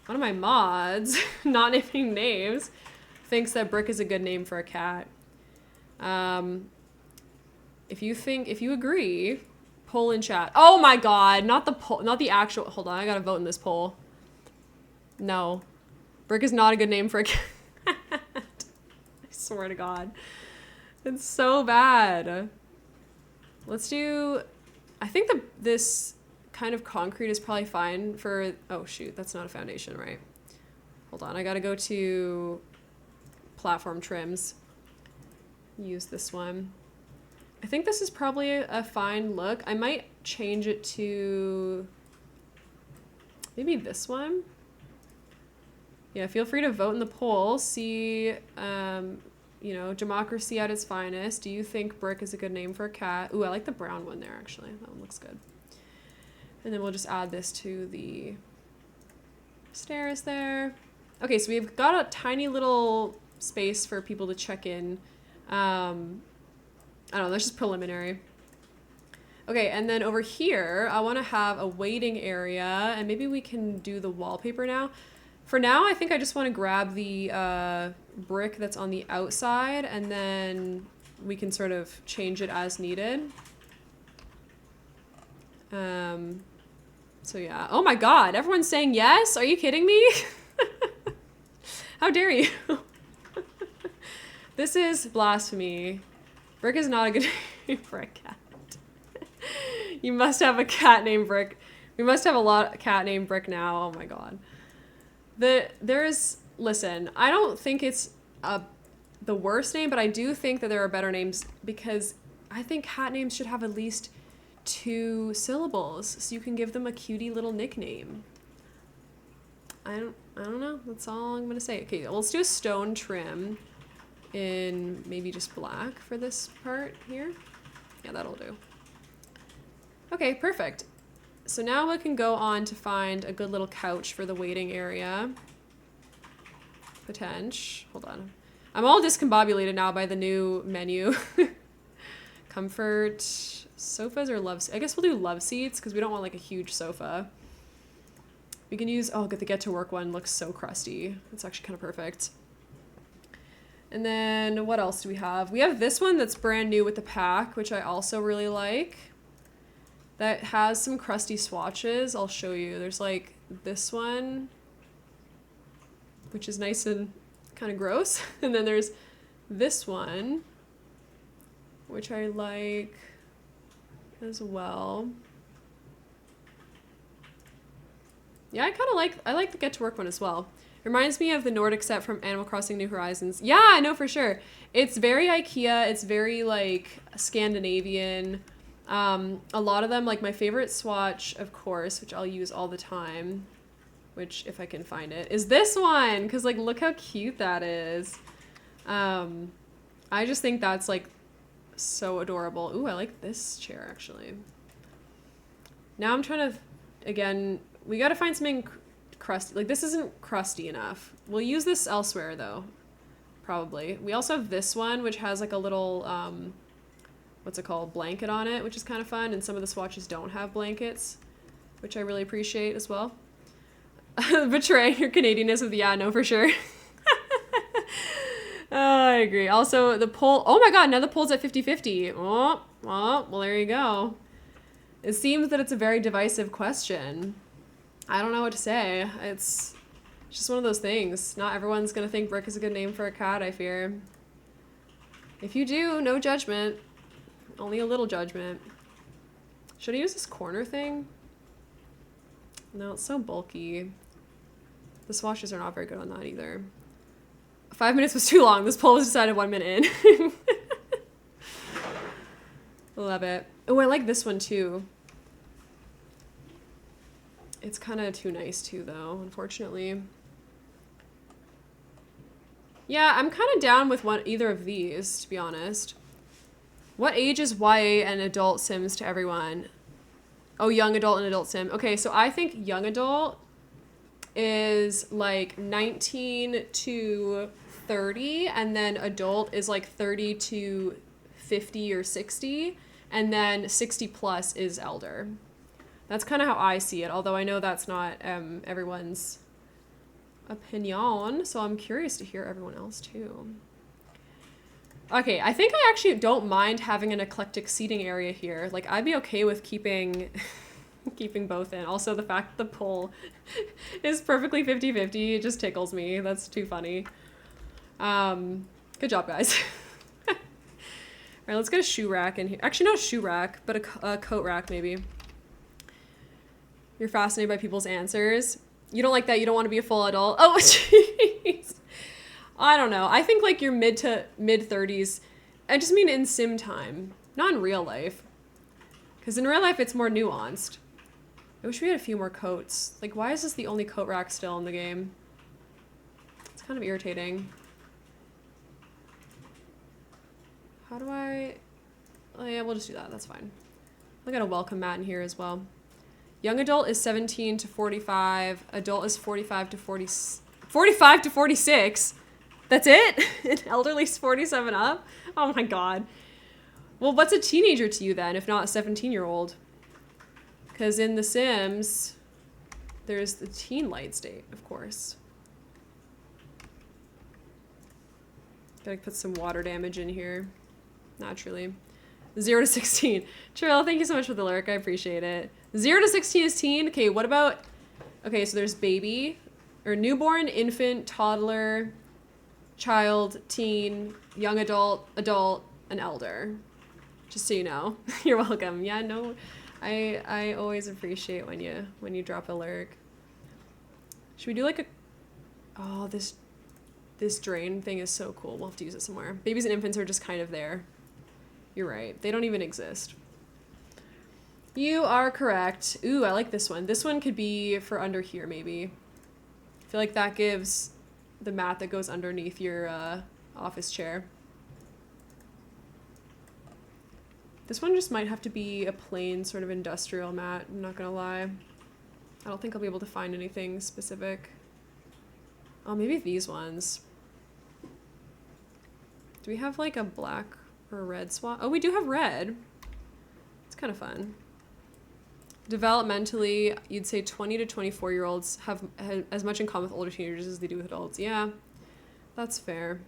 one of my mods, not naming names, thinks that Brick is a good name for a cat. If you agree, poll in chat. Oh my god, not the poll, not the actual, hold on, I gotta vote in this poll. No. Brick is not a good name for a cat. I swear to god. It's so bad. Let's do, I think this kind of concrete is probably fine for, oh shoot, that's not a foundation, right? Hold on, I gotta go to platform trims. Use this one. I think this is probably a fine look. I might change it to maybe this one. Yeah, feel free to vote in the poll. See, you know, democracy at its finest. Do you think Brick is a good name for a cat? Ooh, I like the brown one there, actually. That one looks good. And then we'll just add this to the stairs there. Okay, so we've got a tiny little space for people to check in. I don't know, that's just preliminary. Okay, and then over here, I want to have a waiting area, and maybe we can do the wallpaper now. For now, I think I just want to grab the brick that's on the outside, and then we can sort of change it as needed. So yeah. Oh my god, everyone's saying yes? Are you kidding me? How dare you? This is blasphemy. Brick is not a good name for a cat. You must have a cat named Brick. We must have a lot of cat named Brick now. Oh my god. Listen, I don't think it's the worst name, but I do think that there are better names, because I think cat names should have at least 2 syllables, so you can give them a cutie little nickname. I don't know. That's all I'm gonna say. Okay, well, let's do a stone trim in maybe just black for this part here. Yeah, that'll do. Okay, perfect. So now we can go on to find a good little couch for the waiting area. Potential. Hold on. I'm all discombobulated now by the new menu. Comfort, sofas, or love. I guess we'll do love seats because we don't want like a huge sofa. We can use, oh, the get to work one looks so crusty. It's actually kind of perfect. And then what else do we have? We have this one that's brand new with the pack, which I also really like. That has some crusty swatches. I'll show you. There's like this one, which is nice and kind of gross. And then there's this one, which I like as well. Yeah, I like the Get to Work one as well. It reminds me of the Nordic set from Animal Crossing New Horizons. Yeah, I know for sure. It's very IKEA. It's very like Scandinavian. A lot of them, like my favorite swatch, of course, which I'll use all the time, which if I can find it, is this one. Cause like, look how cute that is. I just think that's like so adorable. Ooh, I like this chair actually. Now I'm trying to, again, we got to find something crusty. Like this isn't crusty enough. We'll use this elsewhere though, probably. We also have this one, which has like a little, what's it called? Blanket on it, which is kind of fun. And some of the swatches don't have blankets, which I really appreciate as well. Betraying your Canadianness with, yeah, no, for sure. Oh, I agree. Also, the poll, oh my god, now the poll's at 50-50. Oh, well, there you go. It seems that it's a very divisive question. I don't know what to say. It's just one of those things. Not everyone's gonna think Brick is a good name for a cat, I fear. If you do, no judgment. Only a little judgment. Should I use this corner thing? No, it's so bulky. The swatches are not very good on that either. 5 minutes was too long. This poll was decided 1 minute in. Love it. Oh, I like this one too. It's kind of too nice too, though, unfortunately. Yeah, I'm kind of down with either of these, to be honest. What age is YA and adult Sims to everyone? Oh, young adult and adult Sim. Okay, so I think young adult is like 19 to 30, and then adult is like 30 to 50 or 60, and then 60 plus is elder. That's kind of how I see it, although I know that's not everyone's opinion, so I'm curious to hear everyone else too. Okay, I think I actually don't mind having an eclectic seating area here. Like, I'd be okay with keeping keeping both in. Also, the fact that the poll is perfectly 50-50, it just tickles me. That's too funny. Good job, guys. All right, let's get a shoe rack in here. Actually, not a shoe rack, but a coat rack, maybe. You're fascinated by people's answers. You don't like that. You don't want to be a full adult. Oh, jeez. I don't know. I think like your mid to mid 30s. I just mean in sim time, not in real life. Because in real life, it's more nuanced. I wish we had a few more coats. Like, why is this the only coat rack still in the game? It's kind of irritating. How do I... Oh, yeah, we'll just do that. That's fine. I got a welcome mat in here as well. Young adult is 17 to 45. Adult is 45 to 46. That's it? And elderly's 47 up? Oh my god. Well, what's a teenager to you then, if not a 17-year-old? Because in The Sims, there's the teen light state, of course. Gotta put some water damage in here, naturally. 0 to 16. Trill, thank you so much for the lurk. I appreciate it. 0 to 16 is teen. Okay, what about... Okay, so there's baby, or newborn, infant, toddler, child, teen, young adult, adult, and elder. Just so you know. You're welcome. Yeah, no, I always appreciate when you drop a lurk. Should we do like a... Oh, this drain thing is so cool. We'll have to use it somewhere. Babies and infants are just kind of there. You're right. They don't even exist. You are correct. Ooh, I like this one. This one could be for under here, maybe. I feel like that gives the mat that goes underneath your office chair. This one just might have to be a plain sort of industrial mat, I'm not gonna lie. I don't think I'll be able to find anything specific. Oh, maybe these ones. Do we have like a black or a red swatch? Oh, we do have red. It's kind of fun. Developmentally, you'd say 20 to 24-year-olds have as much in common with older teenagers as they do with adults. Yeah, that's fair.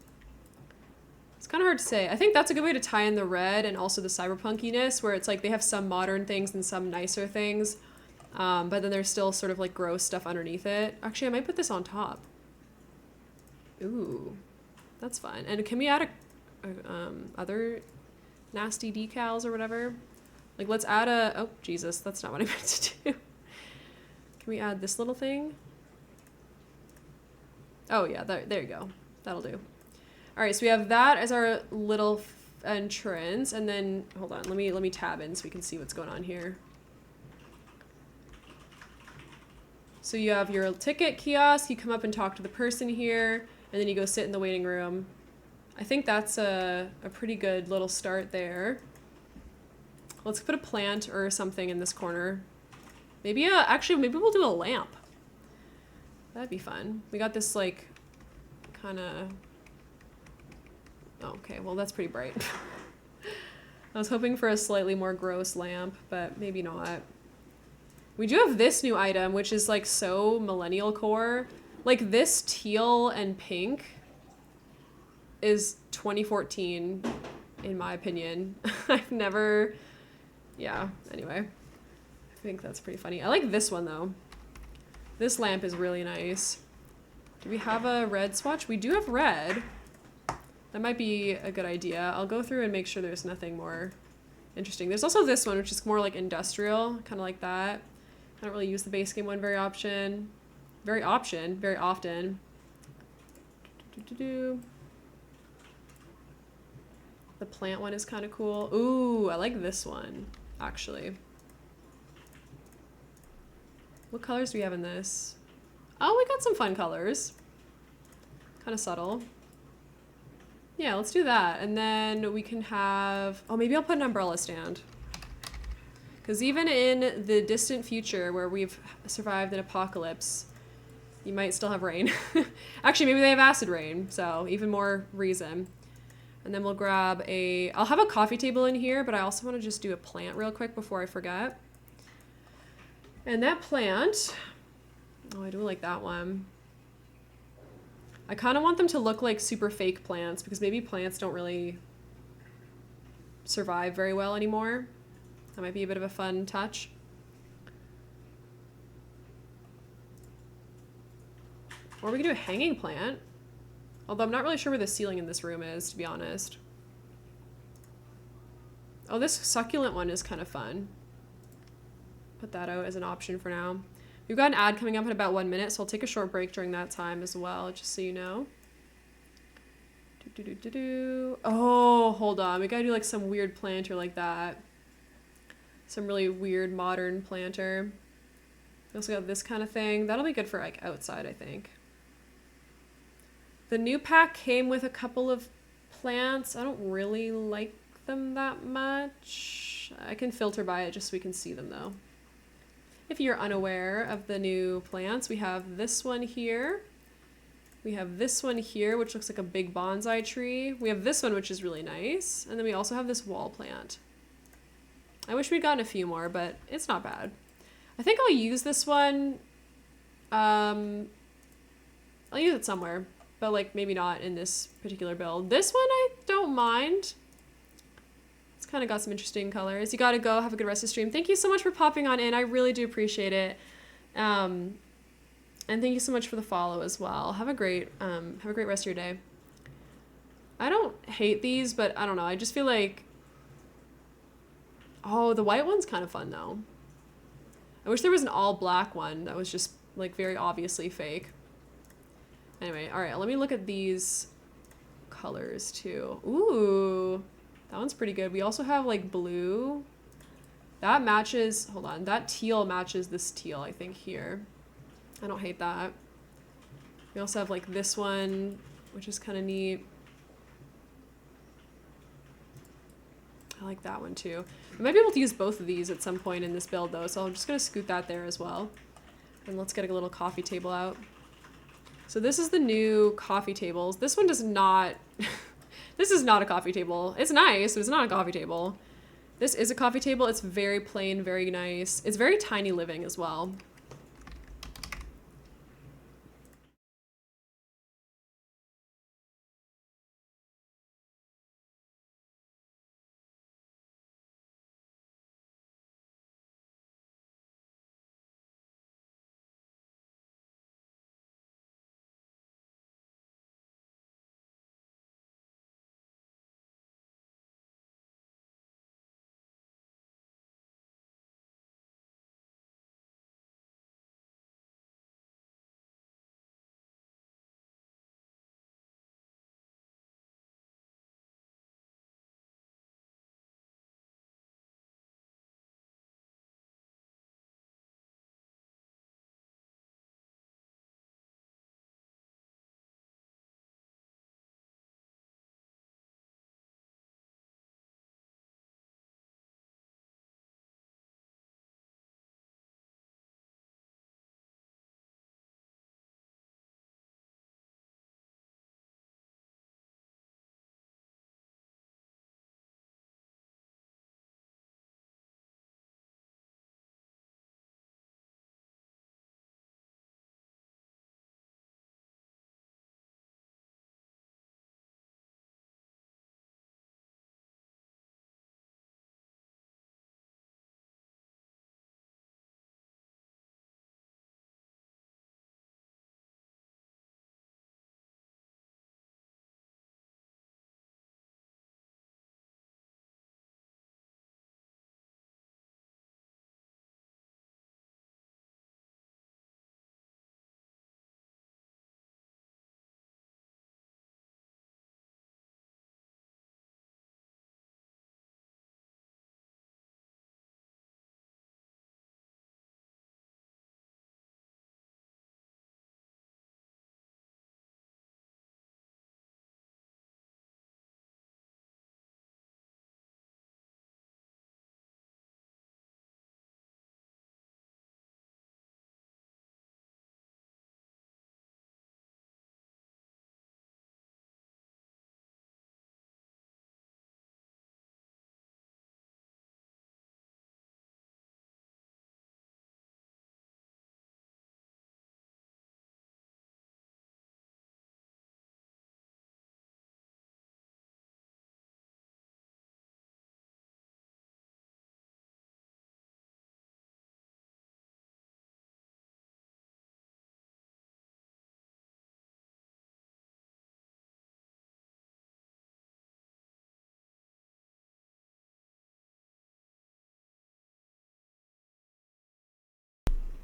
It's kind of hard to say. I think that's a good way to tie in the red and also the cyberpunkiness, where it's like they have some modern things and some nicer things, but then there's still sort of like gross stuff underneath it. Actually, I might put this on top. Ooh, that's fun. And can we add other nasty decals or whatever? Like, let's add a... Oh, Jesus, that's not what I meant to do. Can we add this little thing? Oh, yeah, there you go. That'll do. All right, so we have that as our little entrance, and then... Hold on, let me tab in so we can see what's going on here. So you have your ticket kiosk, you come up and talk to the person here, and then you go sit in the waiting room. I think that's a pretty good little start there. Let's put a plant or something in this corner. Maybe actually, maybe we'll do a lamp. That'd be fun. We got this like kind of... Oh, okay, well that's pretty bright. I was hoping for a slightly more gross lamp, but maybe not. We do have this new item, which is like so millennial core. Like this teal and pink is 2014, in my opinion. I've never... Yeah, anyway. I think that's pretty funny. I like this one, though. This lamp is really nice. Do we have a red swatch? We do have red. That might be a good idea. I'll go through and make sure there's nothing more interesting. There's also this one, which is more like industrial, kind of like that. I don't really use the base game one very often. Very often. The plant one is kind of cool. Ooh, I like this one, actually. What colors do we have in this? Oh, we got some fun colors. Kind of subtle. Yeah, let's do that. And then we can have, oh, maybe I'll put an umbrella stand. Because even in the distant future where we've survived an apocalypse, you might still have rain. Actually, maybe they have acid rain, so even more reason. And then we'll grab I'll have a coffee table in here, but I also want to just do a plant real quick before I forget. And that plant, oh, I do like that one. I kind of want them to look like super fake plants because maybe plants don't really survive very well anymore. That might be a bit of a fun touch. Or we could do a hanging plant. Although I'm not really sure where the ceiling in this room is, to be honest. Oh, this succulent one is kind of fun. Put that out as an option for now. We've got an ad coming up in about 1 minute, so I'll take a short break during that time as well, just so you know. Oh, hold on. We gotta do like some weird planter like that. Some really weird modern planter. We also got this kind of thing. That'll be good for like outside, I think. The new pack came with a couple of plants. I don't really like them that much. I can filter by it just so we can see them though. If you're unaware of the new plants, we have this one here. We have this one here, which looks like a big bonsai tree. We have this one, which is really nice. And then we also have this wall plant. I wish we'd gotten a few more, but it's not bad. I think I'll use this one. I'll use it somewhere, but like maybe not in this particular build. This one I don't mind. It's kind of got some interesting colors. You gotta go. Have a good rest of the stream. Thank you so much for popping on in. I really do appreciate it. And thank you so much for the follow as well. Have a great rest of your day. I don't hate these, but I don't know. I just feel like, oh, the white one's kind of fun though. I wish there was an all black one that was just like very obviously fake. Anyway, all right, let me look at these colors too. Ooh, that one's pretty good. We also have like blue. That matches, hold on, that teal matches this teal, I think, here. I don't hate that. We also have like this one, which is kind of neat. I like that one too. I might be able to use both of these at some point in this build though, so I'm just gonna scoot that there as well. And let's get a little coffee table out. So this is the new coffee tables. This one does not, this is not a coffee table. It's nice, but it's not a coffee table. This is a coffee table. It's very plain, very nice. It's very tiny living as well.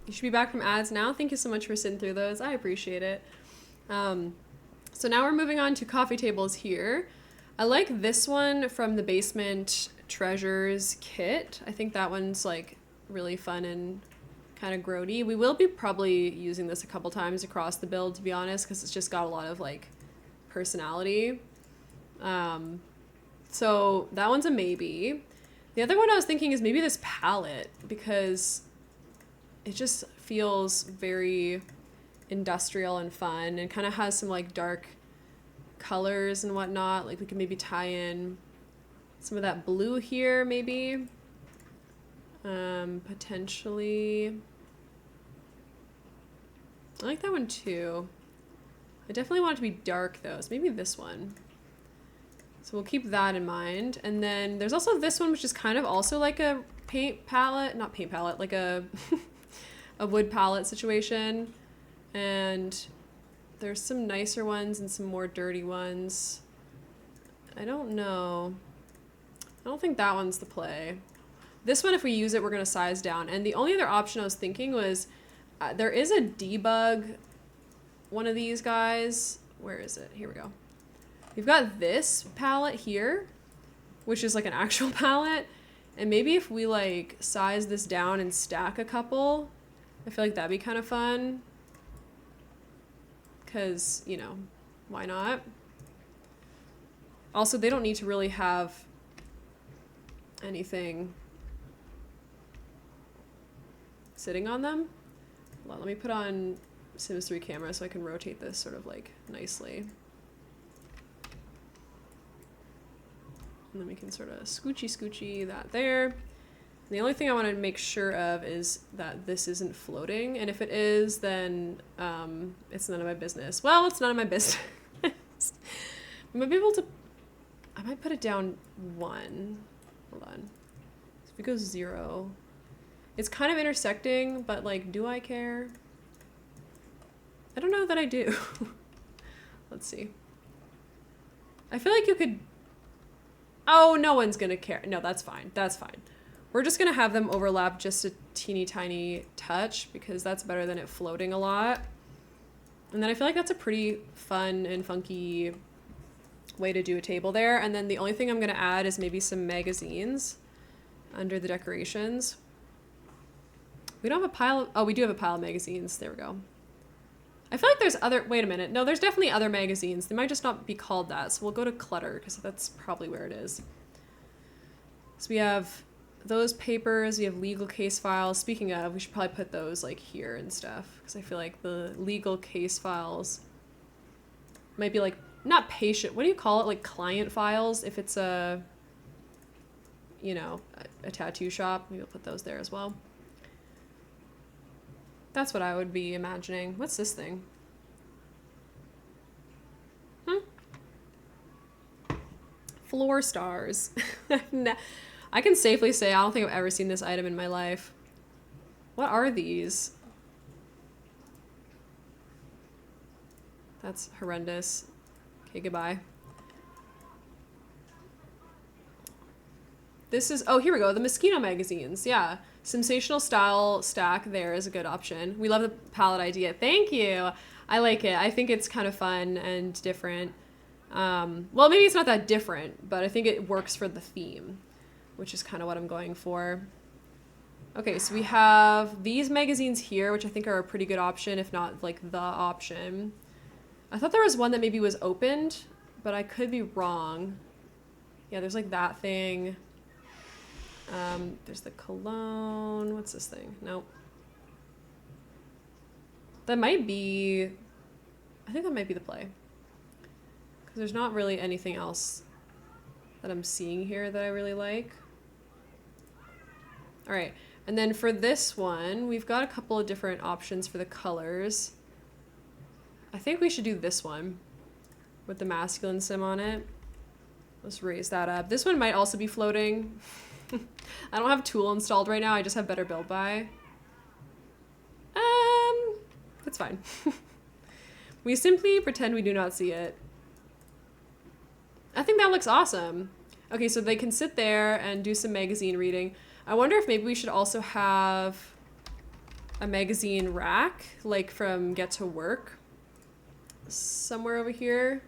You should be back from ads now. Thank you so much for sitting through those. I appreciate it. So now we're moving on to coffee tables here. I like this one from the Basement Treasures kit. I think that one's like really fun and kind of grody. We will be probably using this a couple times across the build, to be honest, because it's just got a lot of like personality. So that one's a maybe. The other one I was thinking is maybe this palette, because it just feels very industrial and fun and kind of has some like dark colors and whatnot. Like we could maybe tie in some of that blue here, maybe. Potentially. I like that one too. I definitely want it to be dark though, so maybe this one. So we'll keep that in mind. And then there's also this one, which is kind of also like a paint palette, not paint palette, like a a wood palette situation. And there's some nicer ones and some more dirty ones. I don't know. I don't think that one's the play. This one, if we use it, we're going to size down. And the only other option I was thinking was there is a debug one of these guys. Where is it? Here we go. We've got this palette here, which is like an actual palette. And maybe if we like size this down and stack a couple, I feel like that'd be kind of fun. Because, you know, why not? Also, they don't need to really have anything sitting on them. Hold on, let me put on Sims 3 camera so I can rotate this sort of like nicely. And then we can sort of scoochy that there. And the only thing I want to make sure of is that this isn't floating. And if it is, then it's none of my business. Well, it's none of my business. I might be able to... I might put it down 1. Hold on. So if it goes 0... It's kind of intersecting, but like, do I care? I don't know that I do. Let's see. I feel like you could... Oh, no one's gonna care. No, that's fine. That's fine. We're just gonna have them overlap just a teeny tiny touch because that's better than it floating a lot. And then I feel like that's a pretty fun and funky way to do a table there. And then the only thing I'm gonna add is maybe some magazines under the decorations. We don't have a pile of... Oh, we do have a pile of magazines. There we go. I feel like there's other... Wait a minute. No, there's definitely other magazines. They might just not be called that. So we'll go to clutter because that's probably where it is. So we have those papers. We have legal case files. Speaking of, we should probably put those like here and stuff because I feel like the legal case files might be like... Not patient. What do you call it? Like client files if it's a... You know, a tattoo shop. Maybe we'll put those there as well. That's what I would be imagining. What's this thing? Floor stars. I can safely say I don't think I've ever seen this item in my life. What are these? That's horrendous. Okay, goodbye. This is... Oh, here we go. The Mosquito magazines. Yeah. Sensational style stack there is a good option. We love the palette idea. Thank you. I like it. I think it's kind of fun and different. Well, maybe it's not that different, but I think it works for the theme, which is kind of what I'm going for. Okay, so we have these magazines here, which I think are a pretty good option, if not like the option. I thought there was one that maybe was opened, but I could be wrong. Yeah, there's like that thing. There's the cologne. What's this thing? Nope. That might be... I think that might be the play. Because there's not really anything else that I'm seeing here that I really like. All right. And then for this one, we've got a couple of different options for the colors. I think we should do this one with the masculine sim on it. Let's raise that up. This one might also be floating. I don't have Tool installed right now. I just have Better Build By. That's fine. We simply pretend we do not see it. I think that looks awesome. Okay, so they can sit there and do some magazine reading. I wonder if maybe we should also have a magazine rack, like from Get to Work, somewhere over here.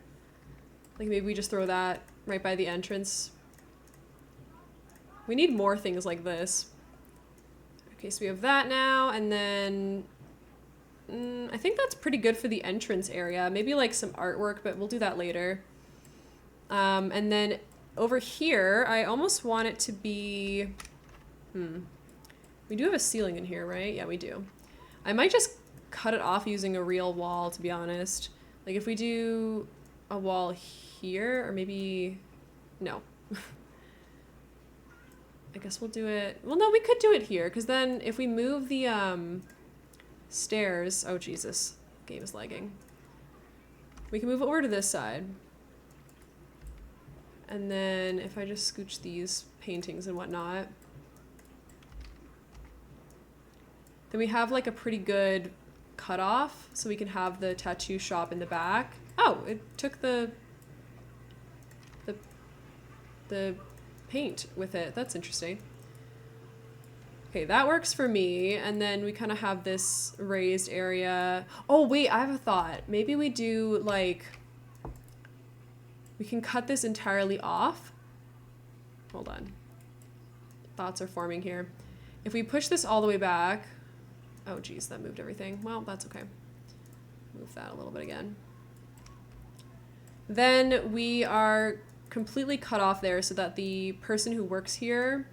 Like maybe we just throw that right by the entrance. We need more things like this. Okay, so we have that now, and then I think that's pretty good for the entrance area. Maybe like some artwork, but we'll do that later. And then over here, I almost want it to be, we do have a ceiling in here, right? Yeah, we do. I might just cut it off using a real wall, to be honest. Like if we do a wall here, or maybe, no. I guess we'll do it, well, no, we could do it here, because then if we move the stairs, oh Jesus, game is lagging. We can move over to this side. And then if I just scooch these paintings and whatnot, then we have like a pretty good cutoff, so we can have the tattoo shop in the back. Oh, it took the paint with it. That's interesting. Okay, that works for me. And then we kind of have this raised area. Oh, wait, I have a thought. Maybe we do like, we can cut this entirely off. Hold on. Thoughts are forming here. If we push this all the way back, oh geez, that moved everything. Well, that's okay. Move that a little bit again. Then we are completely cut off there so that the person who works here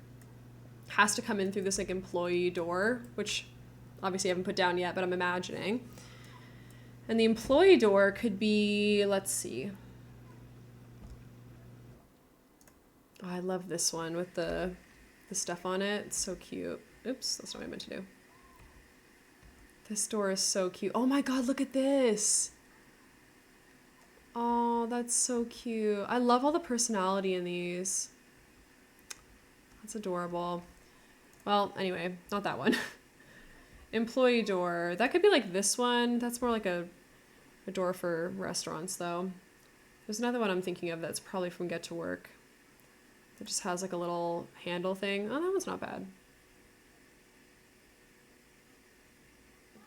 has to come in through this like employee door, which obviously I haven't put down yet, but I'm imagining. And the employee door could be, let's see. Oh, I love this one with the stuff on it. It's so cute. Oops, that's not what I meant to do. This door is so cute. Oh my God, look at this. Oh, that's so cute. I love all the personality in these. That's adorable. Well, anyway, not that one. Employee door. That could be like this one. That's more like a door for restaurants though. There's another one I'm thinking of that's probably from Get to Work. That just has like a little handle thing. Oh, that one's not bad.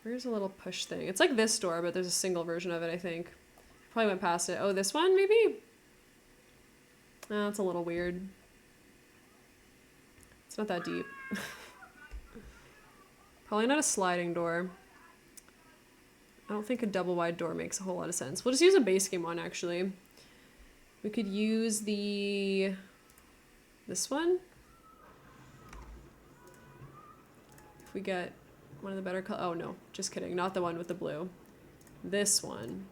Where's a little push thing? It's like this door, but there's a single version of it, I think. Probably went past it. Oh, this one, maybe? Oh, it's a little weird. It's not that deep. Probably not a sliding door. I don't think a double wide door makes a whole lot of sense. We'll just use a base game one, actually. We could use this one. If we get one of the better color. Oh no, just kidding. Not the one with the blue. This one.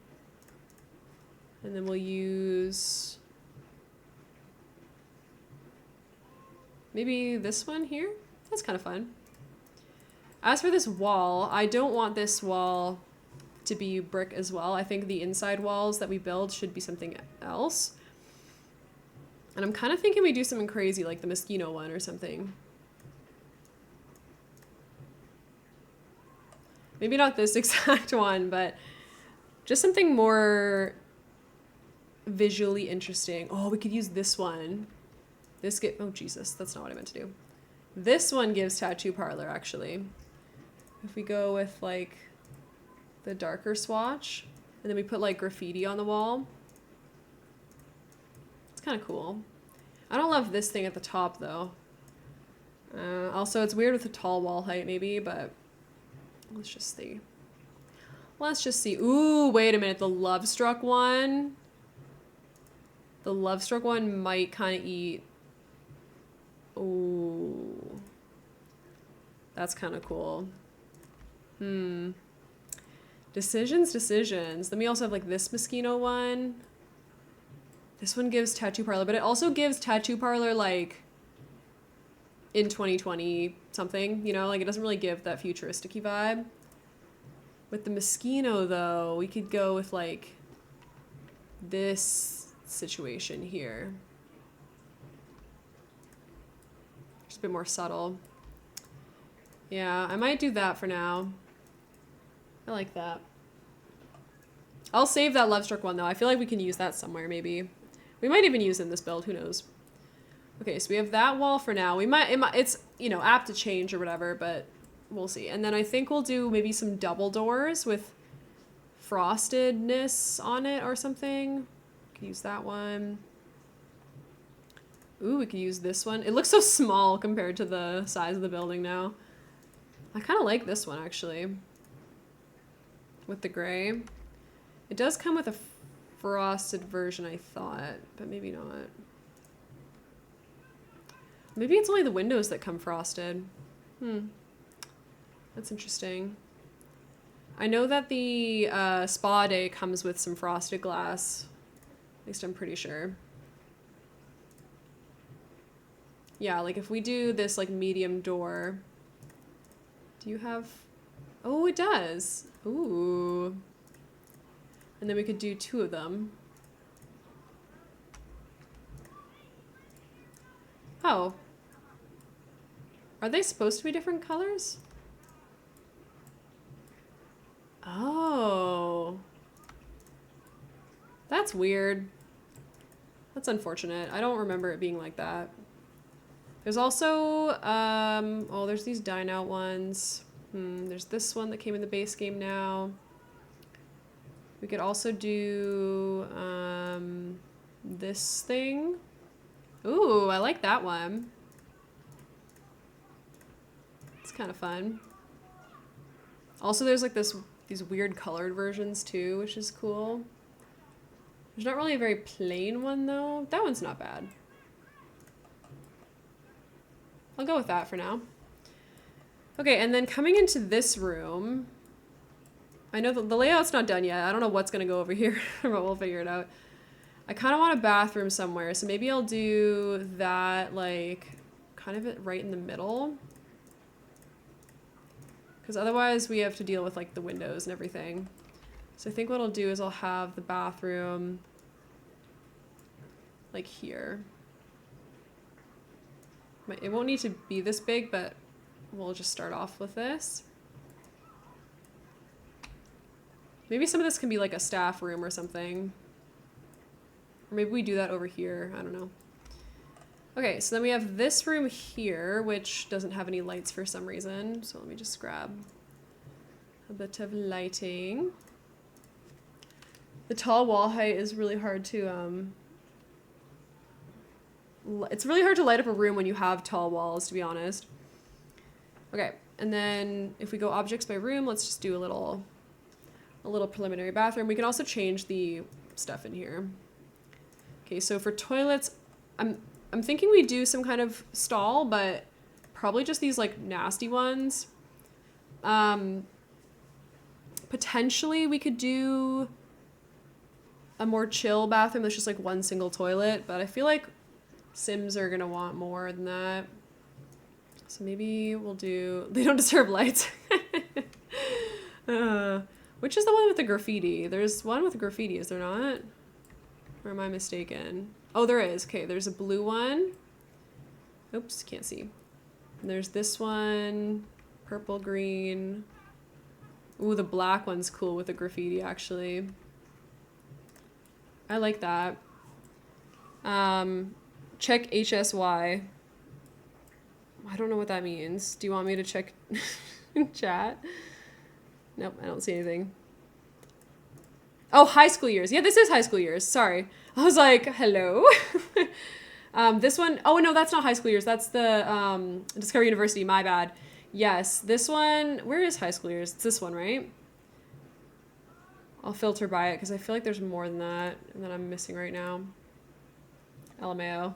And then we'll use maybe this one here. That's kind of fun. As for this wall, I don't want this wall to be brick as well. I think the inside walls that we build should be something else. And I'm kind of thinking we do something crazy like the mosquito one or something. Maybe not this exact one, but just something more visually interesting. Oh, we could use this one. Oh Jesus, that's not what I meant to do. This one gives Tattoo Parlor, actually. If we go with like the darker swatch, and then we put like graffiti on the wall. It's kind of cool. I don't love this thing at the top though. Also, it's weird with the tall wall height maybe, but let's just see. Let's just see. Ooh, wait a minute. The Love Struck one. The Love Struck one might kind of eat. Ooh. That's kind of cool. Decisions. Then we also have like this mosquito one. This one gives Tattoo Parlor, but it also gives Tattoo Parlor like in 2020 something, you know, like it doesn't really give that futuristic-y vibe. With the mosquito though, we could go with like this situation here. Just a bit more subtle. Yeah, I might do that for now. I like that. I'll save that Love Struck one though. I feel like we can use that somewhere maybe. We might even use it in this build, who knows. Okay, so we have that wall for now. It's, you know, apt to change or whatever, but we'll see. And then I think we'll do maybe some double doors with frostedness on it or something. Could use that one. Ooh, we could use this one. It looks so small compared to the size of the building now. I kind of like this one, actually. With the gray. It does come with a frosted version, I thought, but maybe not. Maybe it's only the windows that come frosted. That's interesting. I know that the spa day comes with some frosted glass. At least I'm pretty sure. Yeah, like if we do this like medium door, do you have, oh, it does. Ooh. And then we could do 2 of them. Oh. Are they supposed to be different colors? Oh. That's weird. That's unfortunate. I don't remember it being like that. There's also, oh, there's these dine out ones. There's this one that came in the base game now. We could also do, this thing. Ooh, I like that one. It's kind of fun. Also, there's like these weird colored versions too, which is cool. There's not really a very plain one though. That one's not bad. I'll go with that for now. Okay, and then coming into this room, I know the layout's not done yet. I don't know what's gonna go over here, but we'll figure it out. I kind of want a bathroom somewhere, so maybe I'll do that, like, kind of right in the middle. Because otherwise we have to deal with, like, the windows and everything. So I think what I'll do is I'll have the bathroom, like, here. It won't need to be this big, but we'll just start off with this. Maybe some of this can be, like, a staff room or something. Or maybe we do that over here. I don't know. Okay, so then we have this room here, which doesn't have any lights for some reason. So let me just grab a bit of lighting. The tall wall height is really hard to, it's really hard to light up a room when you have tall walls, to be honest. Okay, and then if we go objects by room, let's just do a little preliminary bathroom. We can also change the stuff in here. Okay, so for toilets, I'm thinking we do some kind of stall, but probably just these like nasty ones. Potentially we could do a more chill bathroom that's just like one single toilet, but I feel like Sims are gonna want more than that. So maybe we'll do, they don't disturb lights. Which is the one with the graffiti? There's one with graffiti, is there not? Or am I mistaken? Oh, there is. Okay, there's a blue one. Oops, can't see. And there's this one, purple, green. Ooh, the black one's cool with the graffiti, actually. I like that. Check HSY. I don't know what that means. Do you want me to check in chat? Nope, I don't see anything. Oh, high school years. Yeah, this is high school years. Sorry. I was like, hello? This one, oh no, that's not high school years. That's the Discovery University, my bad. Yes, this one, where is high school years? It's this one, right? I'll filter by it because I feel like there's more than that and that I'm missing right now. LMAO.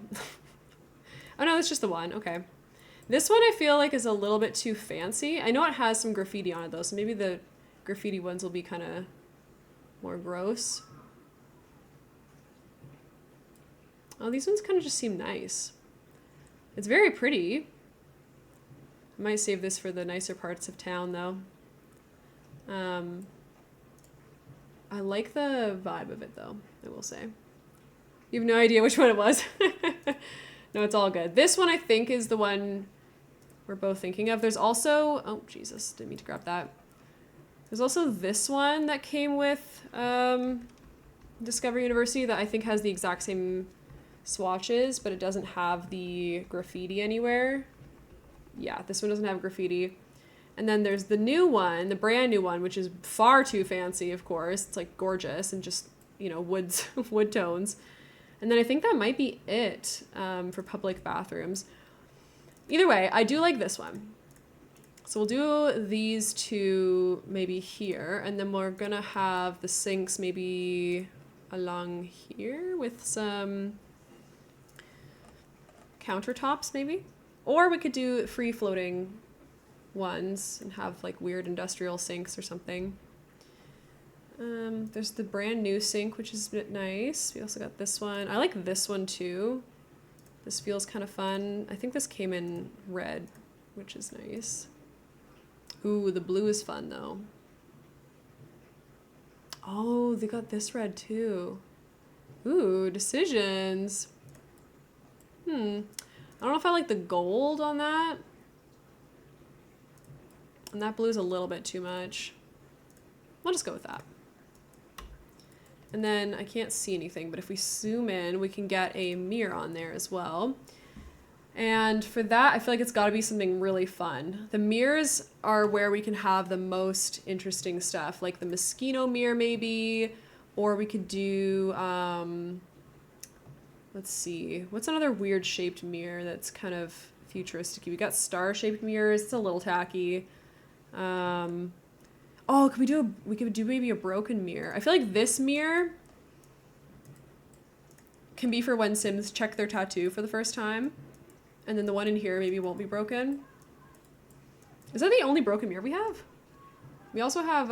Oh no, that's just the one. Okay. This one I feel like is a little bit too fancy. I know it has some graffiti on it though, so maybe the graffiti ones will be kind of more gross. Oh, these ones kind of just seem nice. It's very pretty. I might save this for the nicer parts of town though. I like the vibe of it though, I will say. You have no idea which one it was. No, it's all good. This one I think is the one we're both thinking of. There's also, oh Jesus, didn't mean to grab that. There's also this one that came with Discovery University that I think has the exact same swatches, but it doesn't have the graffiti anywhere. Yeah, this one doesn't have graffiti. And then there's the new one, the brand new one, which is far too fancy, of course. It's like gorgeous and just, you know, wood tones. And then I think that might be it for public bathrooms. Either way, I do like this one. So we'll do these two maybe here, and then we're gonna have the sinks maybe along here with some countertops maybe. Or we could do free floating ones and have like weird industrial sinks or something. There's the brand new sink, which is a bit nice. We also got this one. I like this one too. This feels kind of fun. I think this came in red, which is nice. Ooh, the blue is fun though. Oh, they got this red too. Ooh, decisions. I don't know if I like the gold on that. And that blue is a little bit too much. We'll just go with that. And then I can't see anything, but if we zoom in, we can get a mirror on there as well. And for that, I feel like it's got to be something really fun. The mirrors are where we can have the most interesting stuff, like the mosquito mirror maybe, or we could do, let's see, what's another weird shaped mirror that's kind of futuristic? We got star shaped mirrors. It's a little tacky. Oh, we could do maybe a broken mirror. I feel like this mirror can be for when Sims check their tattoo for the first time. And then the one in here maybe won't be broken. Is that the only broken mirror we have? We also have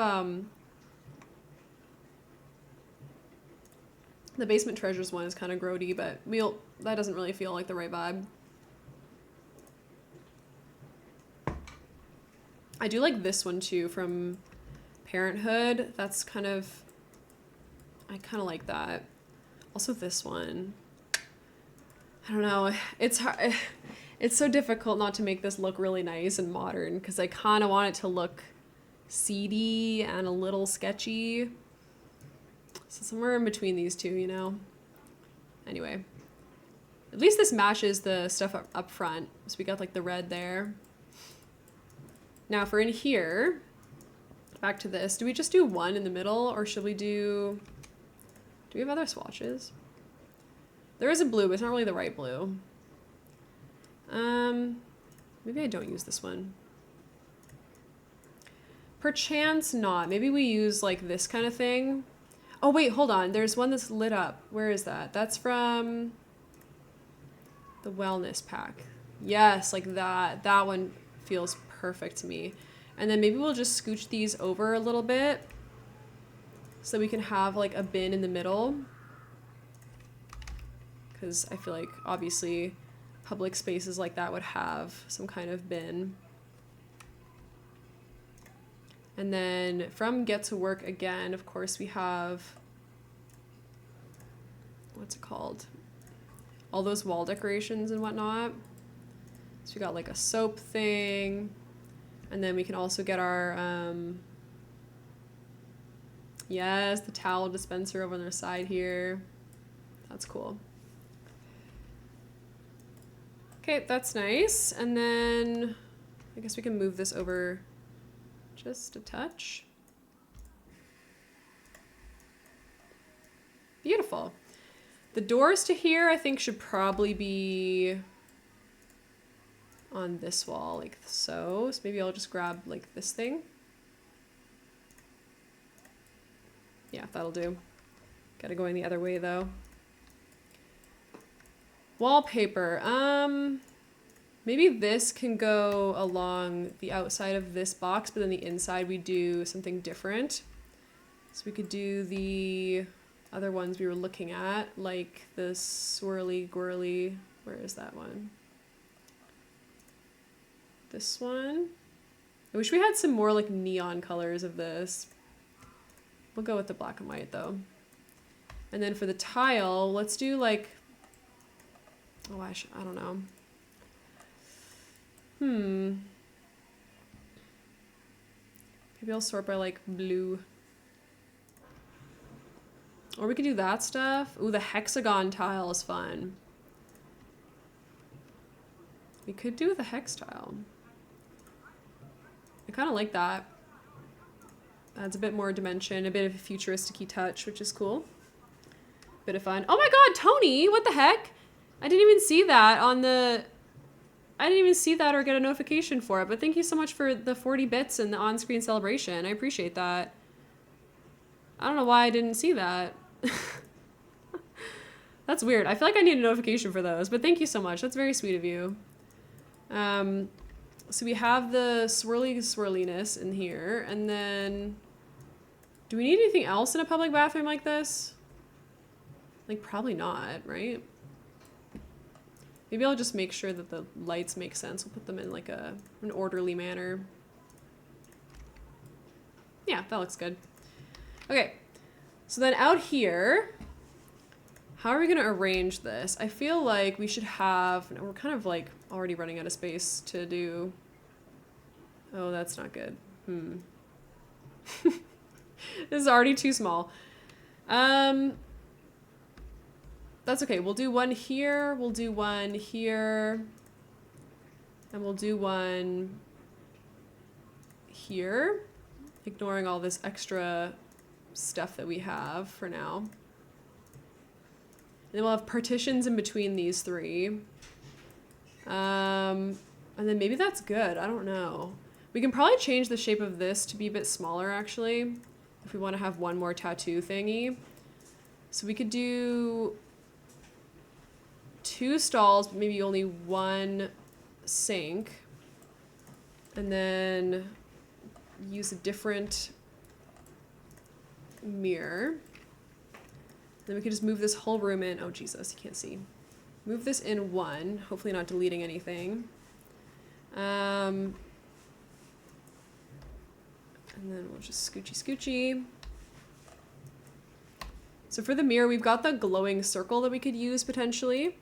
the Basement Treasures one is kind of grody, but that doesn't really feel like the right vibe. I do like this one too from Parenthood. That's I kind of like that. Also this one. I don't know. It's hard. It's so difficult not to make this look really nice and modern because I kind of want it to look seedy and a little sketchy. So somewhere in between these two, you know? Anyway. At least this matches the stuff up front. So we got like the red there. Now for in here, back to this. Do we just do one in the middle or should we do we have other swatches? There is a blue, but it's not really the right blue. Maybe I don't use this one. Perchance not. Maybe we use like this kind of thing. Oh wait, hold on. There's one that's lit up. Where is that? That's from the wellness pack. Yes, like that. That one feels perfect to me. And then maybe we'll just scooch these over a little bit so we can have like a bin in the middle. Because I feel like obviously public spaces like that would have some kind of bin. And then from Get to Work again, of course, we have, what's it called? All those wall decorations and whatnot. So we got like a soap thing. And then we can also get our, yes, the towel dispenser over on their side here. That's cool. Okay, that's nice. And then I guess we can move this over just a touch. Beautiful. The doors to here I think should probably be on this wall like so. So maybe I'll just grab like this thing. Yeah, that'll do. Gotta go in the other way though. Wallpaper. Maybe this can go along the outside of this box, but then the inside we do something different. So we could do the other ones we were looking at, like the swirly gwirly. Where is that one? This one. I wish we had some more like neon colors of this. We'll go with the black and white though. And then for the tile, let's do like, oh, I don't know. Maybe I'll sort by like blue. Or we could do that stuff. Ooh, the hexagon tile is fun. We could do the hex tile. I kind of like that. Adds a bit more dimension, a bit of a futuristic-y touch, which is cool. Bit of fun. Oh my god, Tony! What the heck? I didn't even see that on the... I didn't even see that or get a notification for it, but thank you so much for the 40 bits and the on-screen celebration. I appreciate that. I don't know why I didn't see that. That's weird. I feel like I need a notification for those, but thank you so much. That's very sweet of you. So we have the swirliness in here, and then... Do we need anything else in a public bathroom like this? Like, probably not, right? Maybe I'll just make sure that the lights make sense. We'll put them in like an orderly manner. Yeah, that looks good. Okay, so then out here, how are we gonna arrange this? I feel like we should have, we're kind of like already running out of space to do. Oh, that's not good. This is already too small. That's okay. We'll do one here. We'll do one here. And we'll do one here. Ignoring all this extra stuff that we have for now. And then we'll have partitions in between these three. And then maybe that's good. I don't know. We can probably change the shape of this to be a bit smaller, actually, if we want to have one more tattoo thingy. So we could do 2 stalls, but maybe only 1 sink. And then use a different mirror. Then we could just move this whole room in. Oh, Jesus, you can't see. Move this in 1, hopefully not deleting anything. And then we'll just scoochy. So for the mirror, we've got the glowing circle that we could use potentially.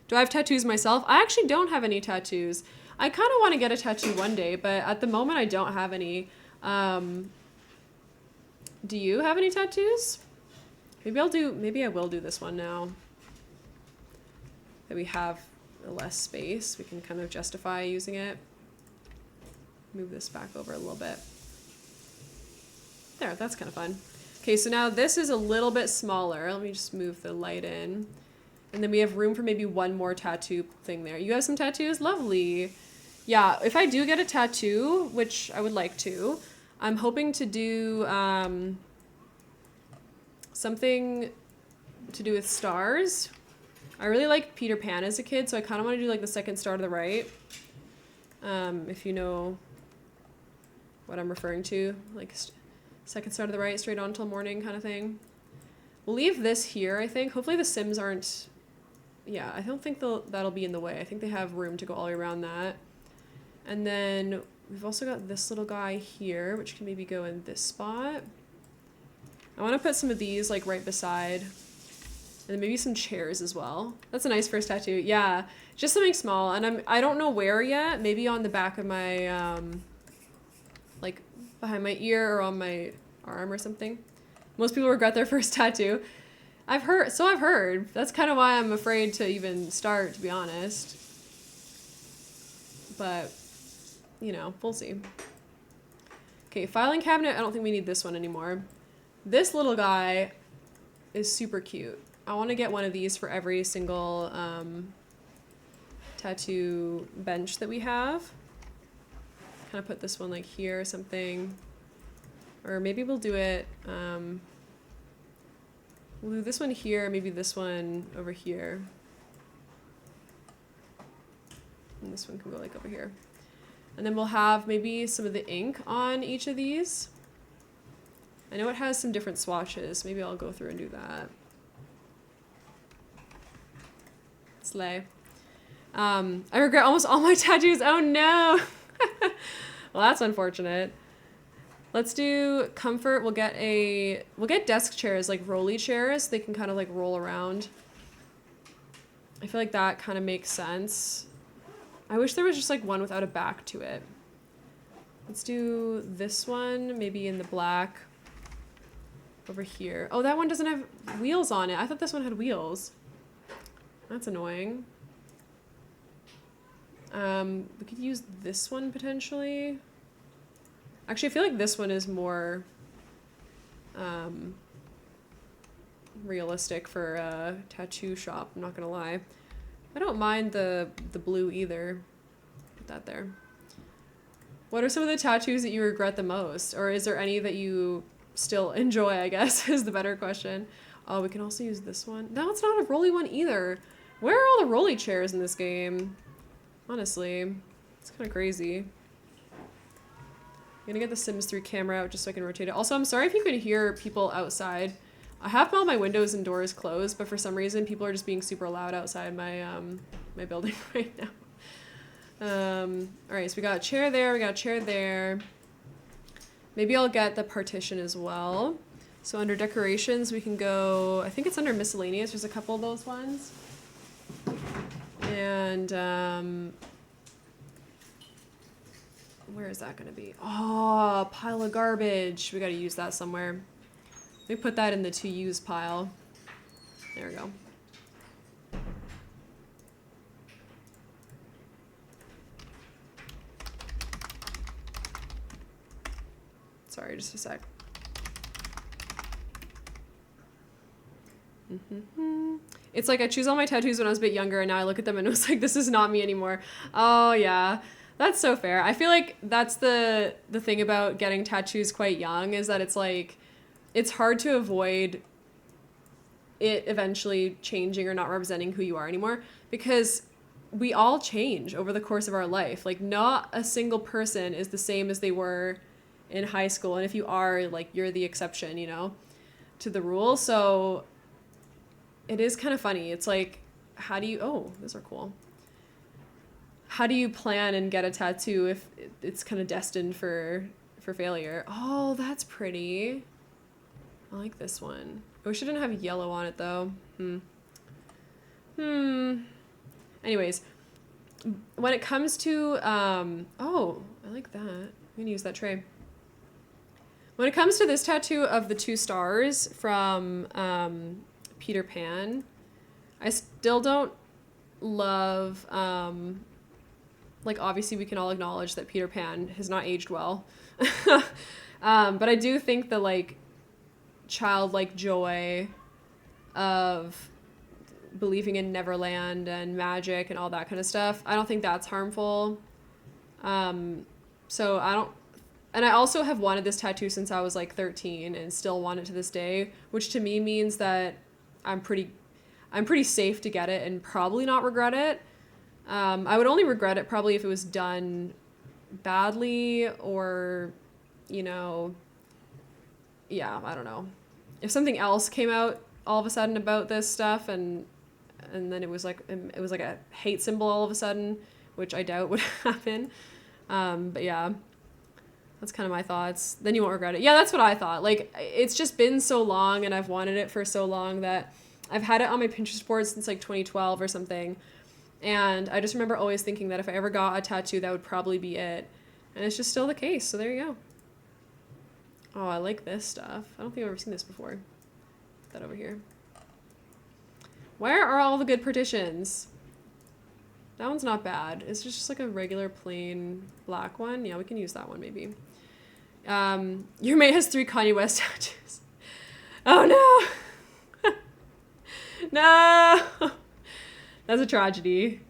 Do I have tattoos myself? I actually don't have any tattoos. I kind of want to get a tattoo one day, but at the moment I don't have any. Do you have any tattoos? Maybe I will do this one now that we have less space. We can kind of justify using it. Move this back over a little bit. There, that's kind of fun. Okay, so now this is a little bit smaller. Let me just move the light in. And then we have room for maybe 1 more tattoo thing there. You have some tattoos? Lovely. Yeah, if I do get a tattoo, which I would like to, I'm hoping to do something to do with stars. I really liked Peter Pan as a kid, so I kind of want to do like the second star to the right. If you know what I'm referring to, like second star to the right, straight on till morning kind of thing. We'll leave this here, I think. Hopefully the Sims aren't... Yeah, I don't think that'll be in the way. I think they have room to go all the way around that. And then we've also got this little guy here, which can maybe go in this spot. I want to put some of these like right beside. And then maybe some chairs as well. That's a nice first tattoo. Yeah, just something small. And I don't know where yet. Maybe on the back of my, like behind my ear or on my arm or something. Most people regret their first tattoo. I've heard. That's kind of why I'm afraid to even start, to be honest. But, you know, we'll see. Okay, filing cabinet. I don't think we need this one anymore. This little guy is super cute. I want to get one of these for every single tattoo bench that we have. Kind of put this one like here or something. Or maybe we'll do it... we'll do this one here, maybe this one over here. And this one can go like over here. And then we'll have maybe some of the ink on each of these. I know it has some different swatches. Maybe I'll go through and do that. Slay. I regret almost all my tattoos. Oh no! Well, that's unfortunate. Let's do comfort. We'll get desk chairs, like rolly chairs. They can kind of like roll around. I feel like that kind of makes sense. I wish there was just like one without a back to it. Let's do this one, maybe in the black over here. Oh, that one doesn't have wheels on it. I thought this one had wheels. That's annoying. We could use this one potentially. Actually, I feel like this one is more realistic for a tattoo shop, I'm not gonna lie. I don't mind the blue either. Put that there. What are some of the tattoos that you regret the most? Or is there any that you still enjoy, I guess, is the better question. Oh, we can also use this one. No, it's not a rolly one either. Where are all the rolly chairs in this game? Honestly, it's kind of crazy. I'm gonna get the Sims 3 camera out just so I can rotate it. Also, I'm sorry if you could hear people outside. I have all my windows and doors closed, but for some reason people are just being super loud outside my my building right now. All right, so we got a chair there, we got a chair there. Maybe I'll get the partition as well. So under decorations, we can go, I think it's under miscellaneous. There's a couple of those ones. And where is that gonna be? Oh, pile of garbage. We gotta use that somewhere. Let me put that in the to use pile. There we go. Sorry, just a sec. It's like I choose all my tattoos when I was a bit younger, and now I look at them and it was like, this is not me anymore. Oh yeah, that's so fair. I feel like that's the thing about getting tattoos quite young, is that it's like, it's hard to avoid it eventually changing or not representing who you are anymore, because we all change over the course of our life. Like, not a single person is the same as they were in high school, and if you are, like, you're the exception, you know, to the rule. So it is kind of funny. It's like, how do you, oh, those are cool. How do you plan and get a tattoo if it's kind of destined for failure? Oh, that's pretty. I like this one. I wish it didn't have yellow on it though. Anyways, when it comes to, oh, I like that. I'm gonna use that tray. When it comes to this tattoo of the 2 stars from Peter Pan, I still don't love, like, obviously we can all acknowledge that Peter Pan has not aged well. But I do think the, like, childlike joy of believing in Neverland and magic and all that kind of stuff, I don't think that's harmful. So I don't, and I also have wanted this tattoo since I was like 13 and still want it to this day, which to me means that I'm pretty safe to get it and probably not regret it. I would only regret it probably if it was done badly, or, you know, yeah, I don't know. If something else came out all of a sudden about this stuff and then it was like a hate symbol all of a sudden, which I doubt would happen. But yeah, that's kind of my thoughts. Then you won't regret it. Yeah, that's what I thought. Like, it's just been so long and I've wanted it for so long that I've had it on my Pinterest board since like 2012 or something. And I just remember always thinking that if I ever got a tattoo, that would probably be it. And it's just still the case. So there you go. Oh, I like this stuff. I don't think I've ever seen this before. Put that over here. Where are all the good partitions? That one's not bad. It's just like a regular plain black one. Yeah, we can use that one maybe. Your mate has 3 Kanye West tattoos. Oh no! No! That's a tragedy.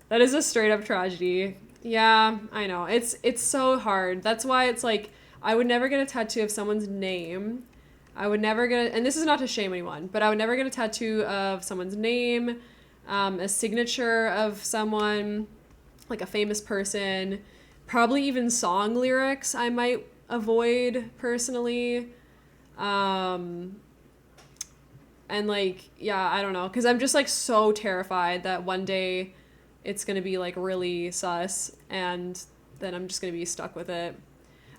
That is a straight up tragedy. Yeah, I know. It's so hard. That's why it's like, I would never get a tattoo of someone's name. I would never get, and this is not to shame anyone, but I would never get a tattoo of someone's name, a signature of someone, like a famous person, probably even song lyrics I might avoid personally. And like, yeah, I don't know, because I'm just like so terrified that one day it's going to be like really sus and then I'm just going to be stuck with it.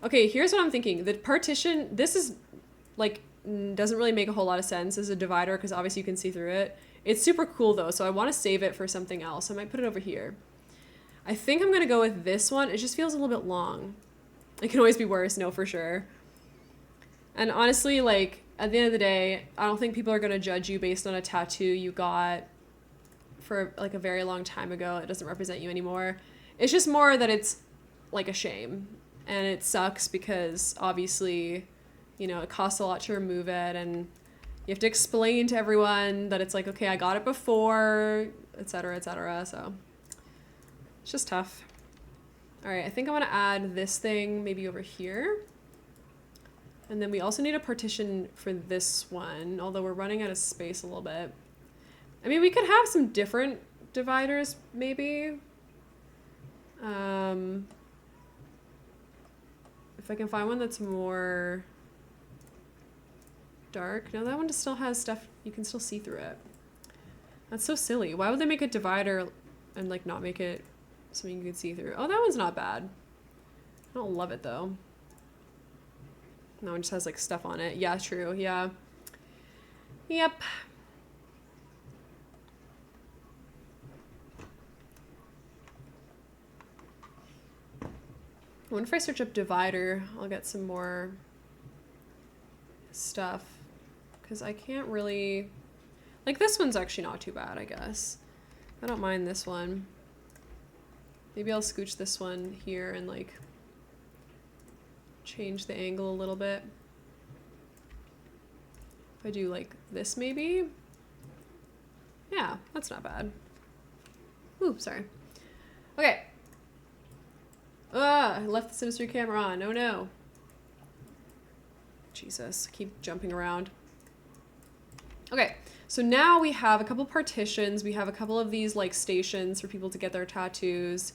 Okay, here's what I'm thinking. The partition, this is like, doesn't really make a whole lot of sense as a divider because obviously you can see through it. It's super cool though, so I want to save it for something else. I might put it over here. I think I'm going to go with this one. It just feels a little bit long. It can always be worse, no, for sure. And honestly, like, at the end of the day, I don't think people are going to judge you based on a tattoo you got for like a very long time ago. It doesn't represent you anymore. It's just more that it's like a shame. And it sucks because obviously, you know, it costs a lot to remove it, and you have to explain to everyone that it's like, okay, I got it before, etc., etc. So it's just tough. All right, I think I want to add this thing maybe over here. And then we also need a partition for this one, although we're running out of space a little bit. I mean, we could have some different dividers, maybe. If I can find one that's more dark. No, that one just still has stuff, you can still see through it. That's so silly. Why would they make a divider and like not make it something you could see through? Oh, that one's not bad. I don't love it though. That one just has like stuff on it. Yeah, true. Yeah. Yep. I wonder if I search up divider, I'll get some more stuff. Because I can't really... Like, this one's actually not too bad, I guess. I don't mind this one. Maybe I'll scooch this one here and, like, change the angle a little bit. If I do, like, this, maybe? Yeah, that's not bad. Ooh, sorry. Okay. I left the Sinister camera on. Oh no. Jesus, I keep jumping around. Okay, so now we have a couple partitions. We have a couple of these like stations for people to get their tattoos.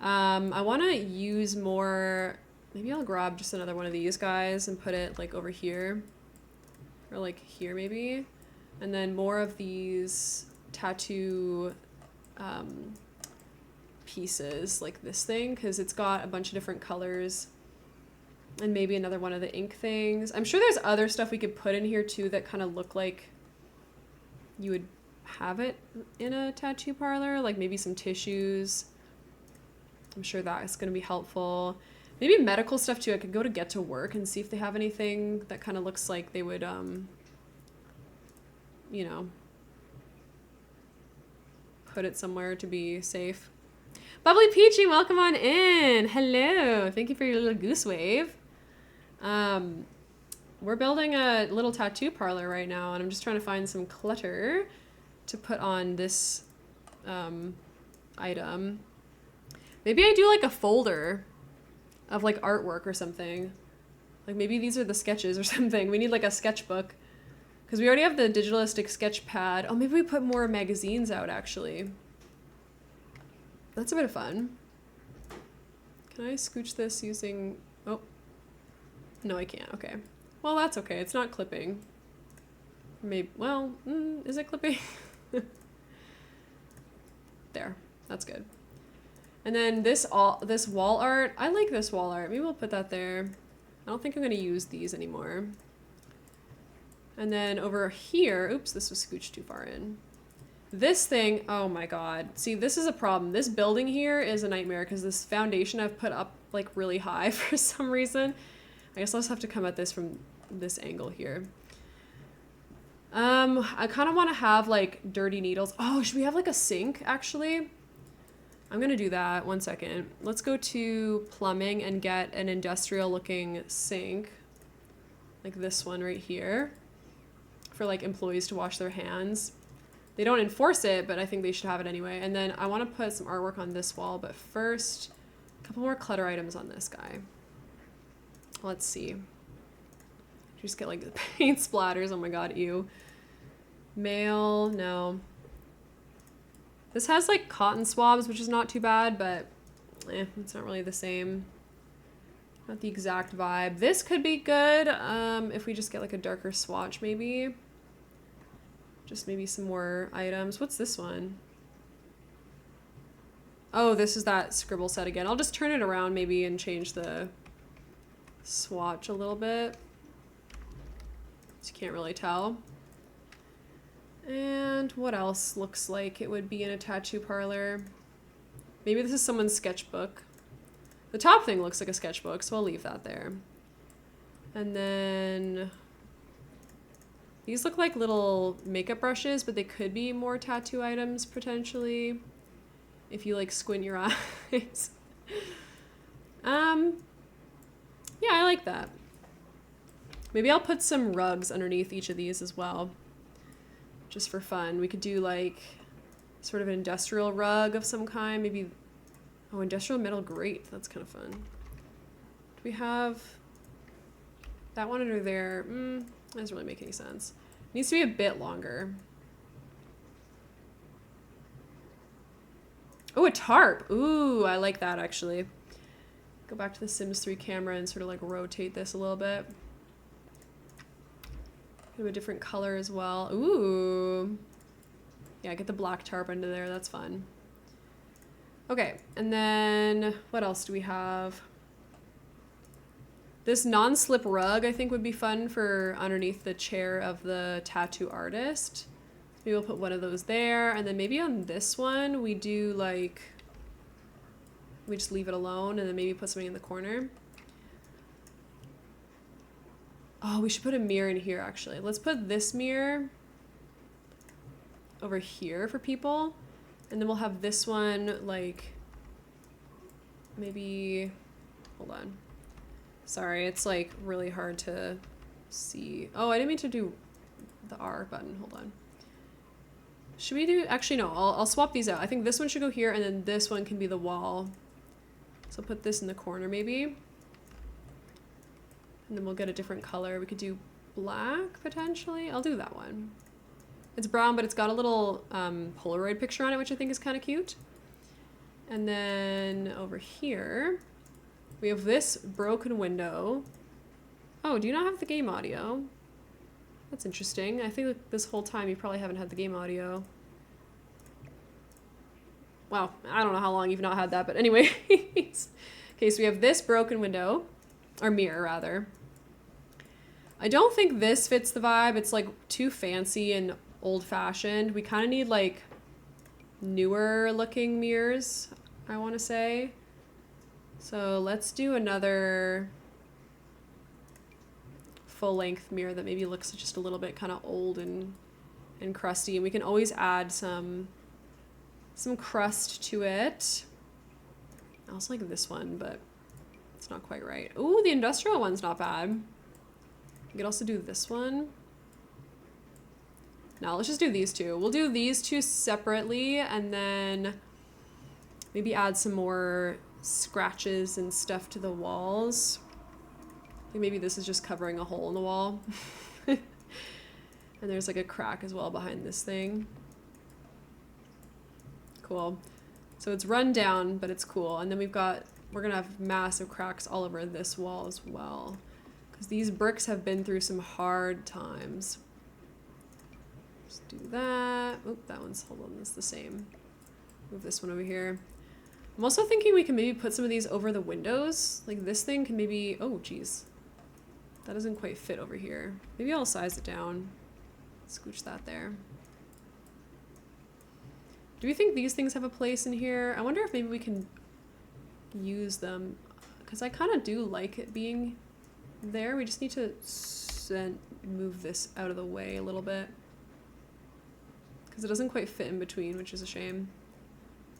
I want to use more, maybe I'll grab just another one of these guys and put it like over here. Or like here maybe. And then more of these tattoo pieces like this thing, because it's got a bunch of different colors, and maybe another one of the ink things. I'm sure there's other stuff we could put in here too that kind of look like you would have it in a tattoo parlor, like maybe some tissues. I'm sure that's going to be helpful. Maybe medical stuff too. I could go to Get to Work and see if they have anything that kind of looks like they would you know, put it somewhere to be safe. Bubbly Peachy, welcome on in. Hello. Thank you for your little goose wave. We're building a little tattoo parlor right now, and I'm just trying to find some clutter to put on this item. Maybe I do like a folder of like artwork or something. Like maybe these are the sketches or something. We need like a sketchbook because we already have the digitalistic sketch pad. Oh, maybe we put more magazines out actually. That's a bit of fun. Can I scooch this using... Oh. No, I can't. Okay. Well, that's okay. It's not clipping. Maybe... Well, is it clipping? There. That's good. And then this wall art. I like this wall art. Maybe we'll put that there. I don't think I'm going to use these anymore. And then over here... Oops, this was scooched too far in. This thing, oh my god. See, this is a problem. This building here is a nightmare because this foundation I've put up like really high for some reason. I guess I'll just have to come at this from this angle here. I kind of want to have like dirty needles. Oh, should we have like a sink actually? I'm gonna do that. 1 second. Let's go to plumbing and get an industrial looking sink. Like this one right here. For like employees to wash their hands. They don't enforce it, but I think they should have it anyway. And then I want to put some artwork on this wall, but first, a couple more clutter items on this guy. Let's see. Just get like paint splatters. Oh my god, ew. Mail, no. This has like cotton swabs, which is not too bad, but it's not really the same. Not the exact vibe. This could be good if we just get like a darker swatch maybe. Just maybe some more items. What's this one? Oh, this is that scribble set again. I'll just turn it around maybe and change the swatch a little bit. So you can't really tell. And what else looks like it would be in a tattoo parlor? Maybe this is someone's sketchbook. The top thing looks like a sketchbook, so I'll leave that there. And then... These look like little makeup brushes, but they could be more tattoo items, potentially. If you, like, squint your eyes. like that. Maybe I'll put some rugs underneath each of these as well, just for fun. We could do like sort of an industrial rug of some kind. Maybe, oh, industrial metal grate. That's kind of fun. Do we have that one under there? That doesn't really make any sense. It needs to be a bit longer. Oh, a tarp. Ooh, I like that actually. Go back to the Sims 3 camera and sort of like rotate this a little bit. Do a different color as well. Ooh. Yeah, get the black tarp under there. That's fun. Okay, and then what else do we have? This non-slip rug I think would be fun for underneath the chair of the tattoo artist. Maybe we'll put one of those there, and then maybe on this one we do like, we just leave it alone and then maybe put something in the corner. Oh, we should put a mirror in here actually. Let's put this mirror over here for people, and then we'll have this one like, maybe, hold on. Sorry, it's like really hard to see. Oh, I didn't mean to do the R button, hold on. Should we do, actually no, I'll swap these out. I think this one should go here and then this one can be the wall. So put this in the corner maybe. And then we'll get a different color. We could do black potentially. I'll do that one. It's brown, but it's got a little Polaroid picture on it, which I think is kind of cute. And then over here, we have this broken window. Oh, do you not have the game audio? That's interesting. I think that this whole time you probably haven't had the game audio. Wow, I don't know how long you've not had that, but anyways. Okay, so we have this broken window, or mirror rather. I don't think this fits the vibe. It's like too fancy and old-fashioned. We kind of need like newer looking mirrors, I want to say. So let's do another full-length mirror that maybe looks just a little bit kind of old and crusty, and we can always add some crust to it. I also like this one, but it's not quite right. Ooh, the industrial one's not bad. We could also do this one. Now let's just do these two. We'll do these two separately, and then maybe add some more scratches and stuff to the walls. I think maybe this is just covering a hole in the wall. And there's like a crack as well behind this thing. Cool. So it's run down, but it's cool. And then we're gonna have massive cracks all over this wall as well, because these bricks have been through some hard times. Let's do that. Oop, that one's, hold on, that's the same. Move this one over here. I'm also thinking we can maybe put some of these over the windows. Like this thing can maybe, oh geez. That doesn't quite fit over here. Maybe I'll size it down. Scooch that there. Do we think these things have a place in here? I wonder if maybe we can use them, because I kind of do like it being there. We just need to move this out of the way a little bit, because it doesn't quite fit in between, which is a shame.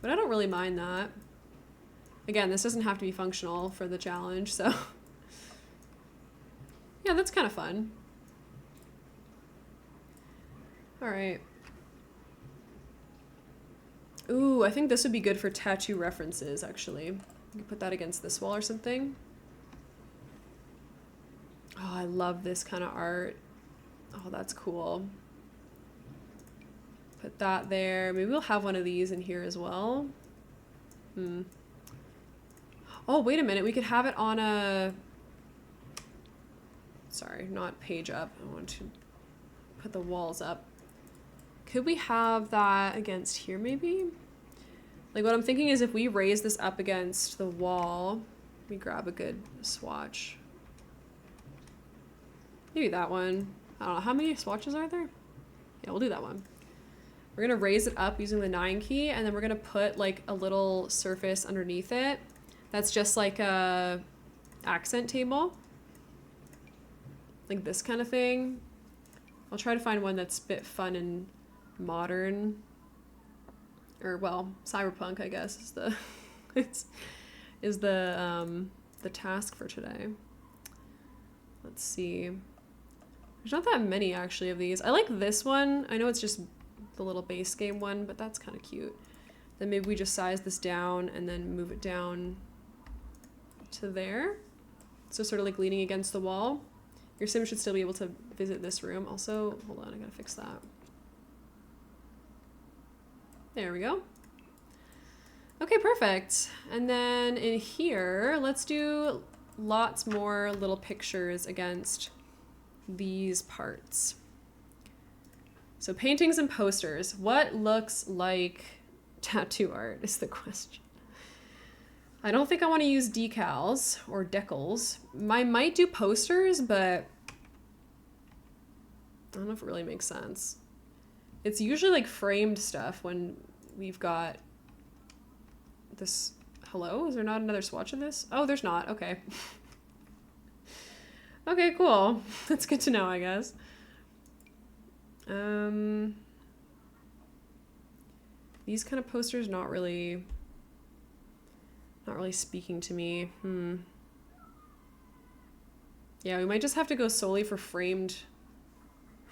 But I don't really mind that. Again, this doesn't have to be functional for the challenge, so yeah, that's kind of fun. All right. Ooh, I think this would be good for tattoo references, actually. You could put that against this wall or something. Oh, I love this kind of art. Oh, that's cool. Put that there. Maybe we'll have one of these in here as well. Oh, wait a minute. We could have it on a... Sorry, not page up. I want to put the walls up. Could we have that against here maybe? Like what I'm thinking is if we raise this up against the wall, we grab a good swatch. Maybe that one. I don't know. How many swatches are there? Yeah, we'll do that one. We're going to raise it up using the 9 key, and then we're going to put like a little surface underneath it. That's just like a accent table. Like this kind of thing. I'll try to find one that's a bit fun and modern, or well, cyberpunk, I guess, is the the task for today. Let's see. There's not that many actually of these. I like this one. I know it's just the little base game one, but that's kind of cute. Then maybe we just size this down and then move it down to there. So sort of like leaning against the wall. Your sim should still be able to visit this room. Also, hold on, I gotta fix that. There we go. Okay, perfect. And then in here, let's do lots more little pictures against these parts. So paintings and posters. What looks like tattoo art is the question. I don't think I want to use decals or decals. I might do posters, but I don't know if it really makes sense. It's usually like framed stuff when we've got this. Hello? Is there not another swatch in this? Oh, there's not. Okay. Okay, cool. That's good to know, I guess. These kind of posters not really speaking to me. Yeah, we might just have to go solely for framed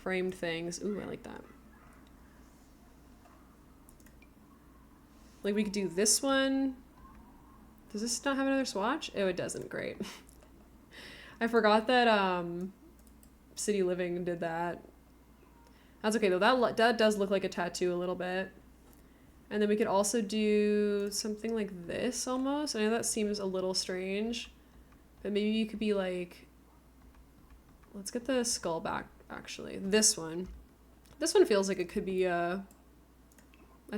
things. Ooh, I like that. Like we could do this one. Does this not have another swatch? Oh, it doesn't. Great. I forgot that City Living did that. That's okay though. That does look like a tattoo a little bit. And then we could also do something like this almost. I know that seems a little strange, but maybe you could be like, let's get the skull back actually. This one feels like it could be a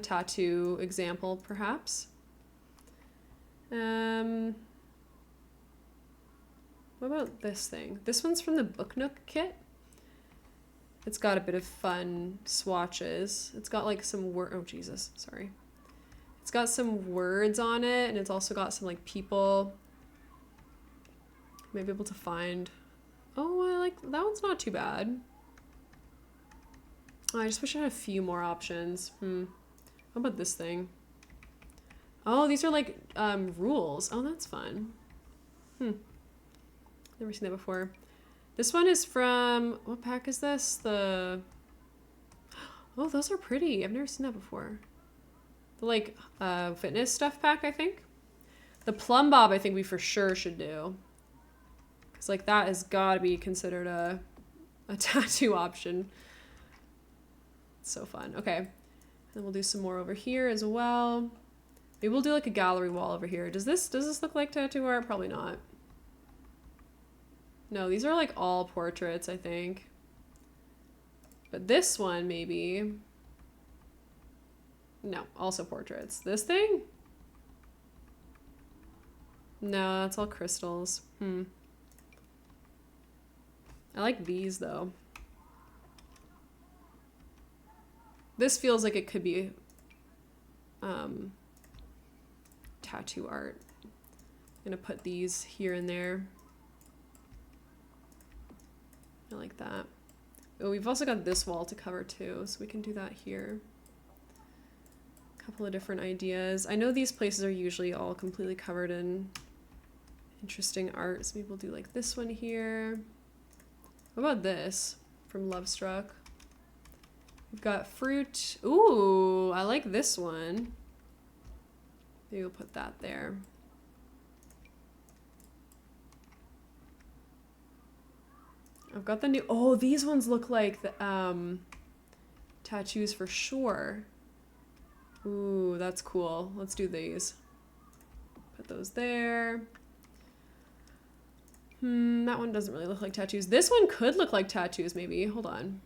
tattoo example perhaps. What about this thing? This one's from the Book Nook kit. It's got a bit of fun swatches. It's got like some oh Jesus, sorry. It's got some words on it, and it's also got some like people. Maybe able to find. Oh, I like that one's not too bad. Oh, I just wish I had a few more options. How about this thing? Oh, these are like rules. Oh, that's fun. Never seen that before. This one is from, what pack is this? Oh, those are pretty. I've never seen that before. The like fitness stuff pack, I think. The plumb bob, I think we for sure should do. Because like that has got to be considered a tattoo option. It's so fun. Okay. And we'll do some more over here as well. Maybe we'll do like a gallery wall over here. Does this look like tattoo art? Probably not. No, these are like all portraits, I think. But this one, maybe. No, also portraits. This thing? No, it's all crystals. I like these, though. This feels like it could be tattoo art. I'm gonna put these here and there. I like that. Oh, we've also got this wall to cover too, so we can do that here. A couple of different ideas. I know these places are usually all completely covered in interesting art, so maybe we'll do like this one here. What about this from Love Struck? We've got fruit. Ooh, I like this one. Maybe we'll put that there. I've got the new, oh, these ones look like the tattoos for sure. Ooh, that's cool. Let's do these. Put those there. That one doesn't really look like tattoos. This one could look like tattoos, maybe. Hold on.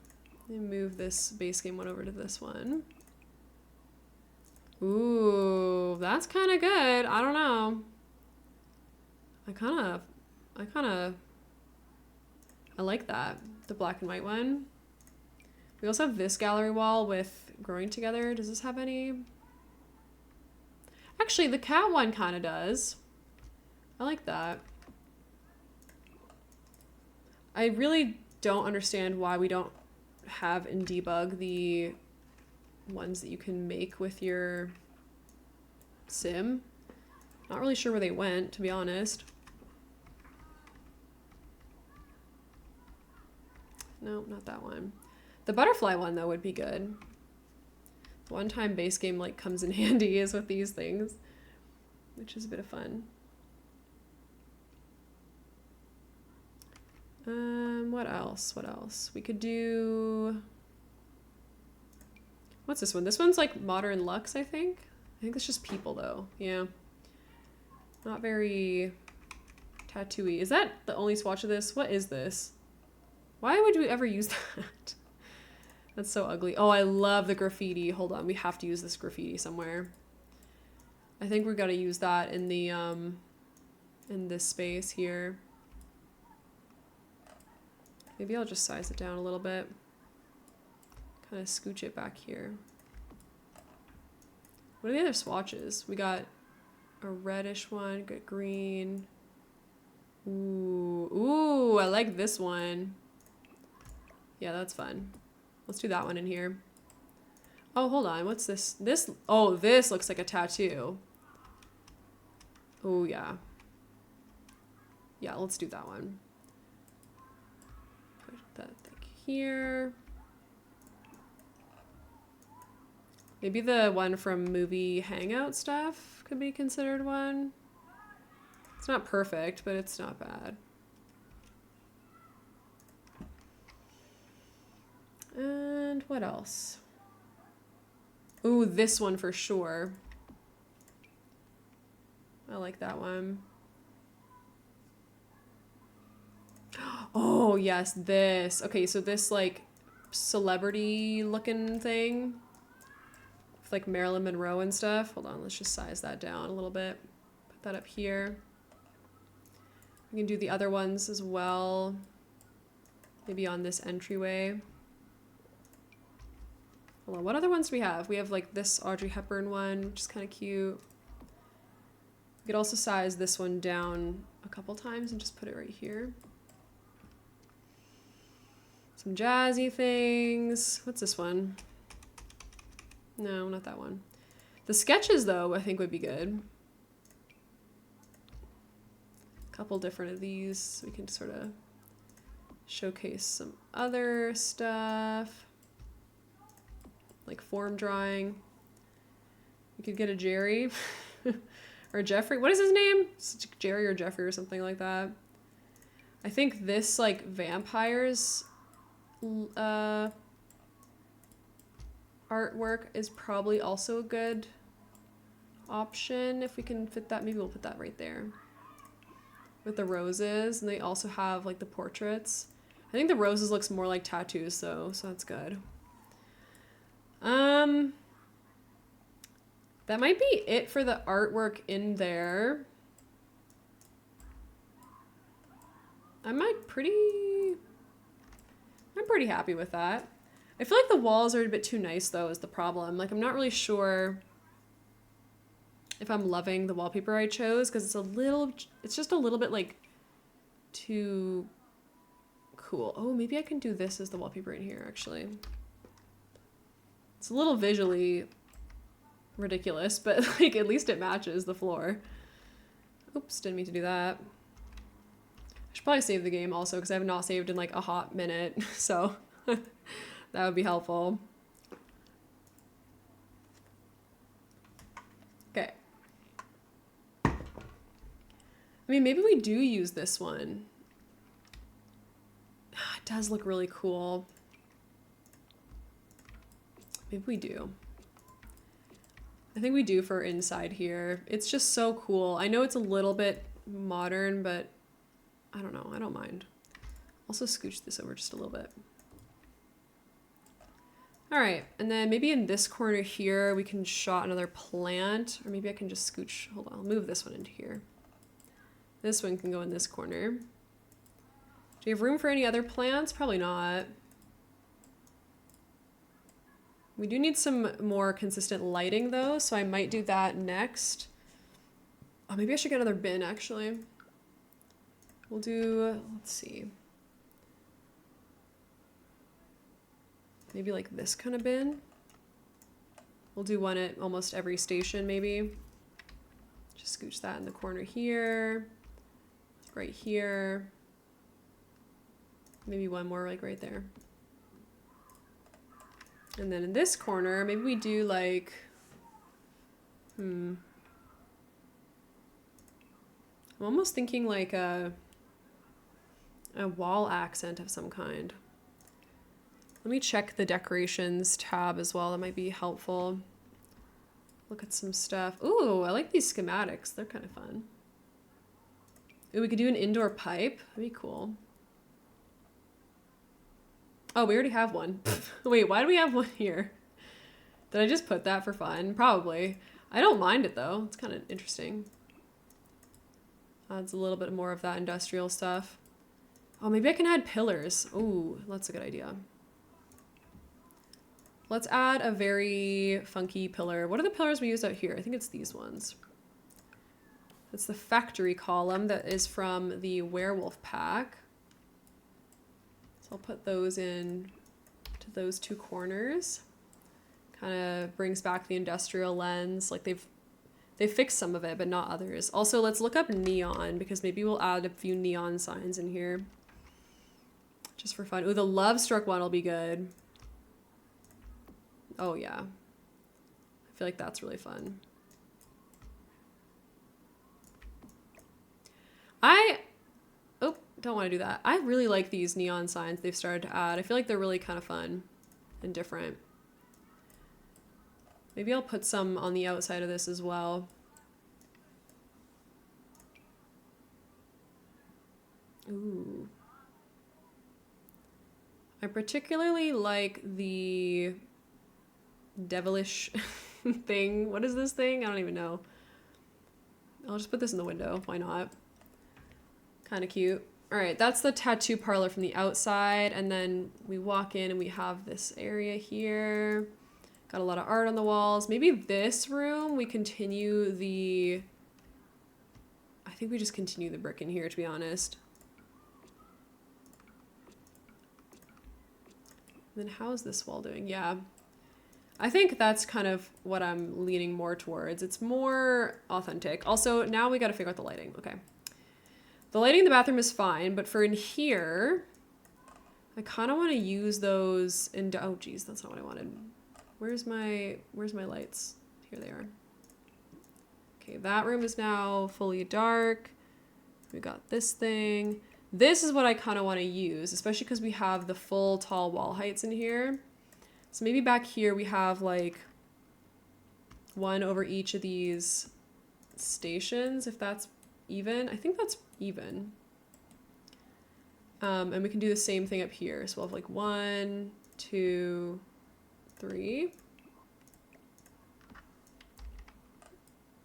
Let me move this base game one over to this one. Ooh, that's kind of good. I don't know. I like that. The black and white one. We also have this gallery wall with growing together. Does this have any? Actually, the cat one kind of does. I like that. I really don't understand why we don't have in debug the ones that you can make with your sim. Not really sure where they went, to be honest. No, not that one. The butterfly one, though, would be good. One-time base game, like, comes in handy is with these things, which is a bit of fun. What else? What else? We could do... What's this one? This one's like Modern Lux, I think. I think it's just people, though. Yeah. Not very tattooy. Is that the only swatch of this? What is this? Why would we ever use that? That's so ugly. Oh, I love the graffiti. Hold on, we have to use this graffiti somewhere. I think we're gonna use that in the in this space here. Maybe I'll just size it down a little bit. Kind of scooch it back here. What are the other swatches? We got a reddish one, got green. Ooh, I like this one. Yeah, that's fun. Let's do that one in here. Oh, hold on. What's this? Oh, this looks like a tattoo. Oh, yeah. Yeah, let's do that one. Put that thing here. Maybe the one from movie Hangout stuff could be considered one. It's not perfect, but it's not bad. And what else? Ooh, this one for sure. I like that one. Oh, yes, this. Okay, so this, like, celebrity-looking thing. With, like, Marilyn Monroe and stuff. Hold on, let's just size that down a little bit. Put that up here. We can do the other ones as well. Maybe on this entryway. Hold on, what other ones do we have? We have, like, this Audrey Hepburn one, which is kind of cute. We could also size this one down a couple times and just put it right here. Some jazzy things. What's this one? No, not that one. The sketches, though, I think would be good. A couple different of these. We can sort of showcase some other stuff. Like form drawing. We could get a Jerry. Or Jeffrey. What is his name? It's Jerry or Jeffrey or something like that. I think this, like, vampires artwork is probably also a good option if we can fit that. Maybe we'll put that right there with the roses, and they also have, like, the portraits. I think the roses looks more like tattoos though, so that's good. That might be it for the artwork in there. I'm pretty happy with that. I feel like the walls are a bit too nice, though, is the problem. Like, I'm not really sure if I'm loving the wallpaper I chose, because it's just a little bit, like, too cool. Oh, maybe I can do this as the wallpaper in here, actually. It's a little visually ridiculous, but, like, at least it matches the floor. Oops, didn't mean to do that. I should probably save the game also, because I have not saved in, like, a hot minute, so that would be helpful. Okay. I mean, maybe we do use this one. It does look really cool. Maybe we do. I think we do for inside here. It's just so cool. I know it's a little bit modern, but I don't know. I don't mind. Also scooch this over just a little bit. All right, and then maybe in this corner here, we can shot another plant, or maybe I can just scooch. Hold on, I'll move this one into here. This one can go in this corner. Do you have room for any other plants? Probably not. We do need some more consistent lighting though, so I might do that next. Oh, maybe I should get another bin actually. We'll do, let's see. Maybe like this kind of bin. We'll do one at almost every station maybe. Just scooch that in the corner here. Right here. Maybe one more like right there. And then in this corner, maybe we do like, I'm almost thinking like a wall accent of some kind. Let me check the decorations tab as well. That might be helpful. Look at some stuff. Ooh, I like these schematics. They're kind of fun. Ooh, we could do an indoor pipe. That'd be cool. Oh, we already have one. Wait, why do we have one here? Did I just put that for fun? Probably. I don't mind it though. It's kind of interesting. Adds a little bit more of that industrial stuff. Oh, maybe I can add pillars. Ooh, that's a good idea. Let's add a very funky pillar. What are the pillars we use out here? I think it's these ones. It's the factory column that is from the werewolf pack. So I'll put those in to those two corners. Kind of brings back the industrial lens. Like they've fixed some of it, but not others. Also, let's look up neon because maybe we'll add a few neon signs in here. Just for fun. Ooh, the love struck one will be good. Oh yeah. I feel like that's really fun. Don't want to do that. I really like these neon signs they've started to add. I feel like they're really kind of fun and different. Maybe I'll put some on the outside of this as well. Ooh. I particularly like the devilish thing. What is this thing? I don't even know. I'll just put this in the window. Why not? Kind of cute. All right, that's the tattoo parlor from the outside. And then we walk in and we have this area here. Got a lot of art on the walls. Maybe this room, we continue the... I think we just continue the brick in here, to be honest. Then how's this wall doing? Yeah. I think that's kind of what I'm leaning more towards. It's more authentic. Also, now we got to figure out the lighting. Okay. The lighting in the bathroom is fine, but for in here, I kind of want to use those in... Oh, geez, that's not what I wanted. Where's my lights? Here they are. Okay, that room is now fully dark. We got this thing. This is what I kind of want to use, especially because we have the full tall wall heights in here. So maybe back here we have like one over each of these stations, if that's even. I think that's even. And we can do the same thing up here. So we'll have like 1, 2, 3.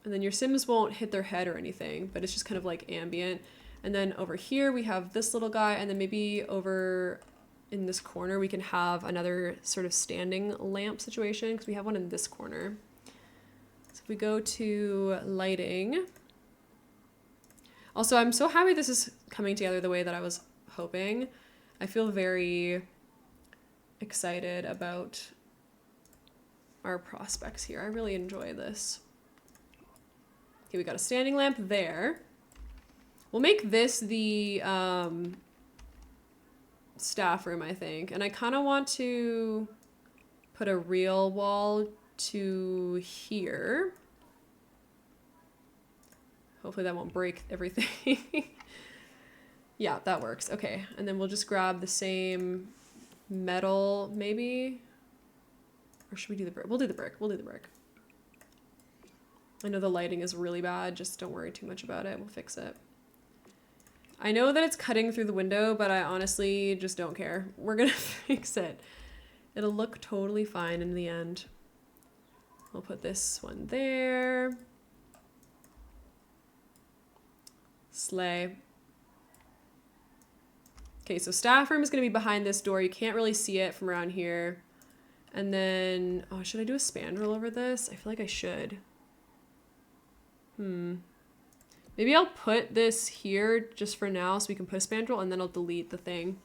And then your Sims won't hit their head or anything, but it's just kind of like ambient. And then over here we have this little guy, and then maybe over in this corner we can have another sort of standing lamp situation because we have one in this corner. So if we go to lighting. Also, I'm so happy this is coming together the way that I was hoping. I feel very excited about our prospects here. I really enjoy this. Okay, we got a standing lamp there. We'll make this the staff room, I think. And I kind of want to put a real wall to here. Hopefully that won't break everything. Yeah, that works. Okay, and then we'll just grab the same metal, maybe? Or should we do the brick? We'll do the brick. We'll do the brick. I know the lighting is really bad. Just don't worry too much about it. We'll fix it. I know that it's cutting through the window, but I honestly just don't care. We're gonna fix it. It'll look totally fine in the end. We'll put this one there. Slay. Okay, so staff room is going to be behind this door. You can't really see it from around here. And then, oh, should I do a spandrel over this? I feel like I should. Maybe I'll put this here just for now so we can put a spandrel, and then I'll delete the thing.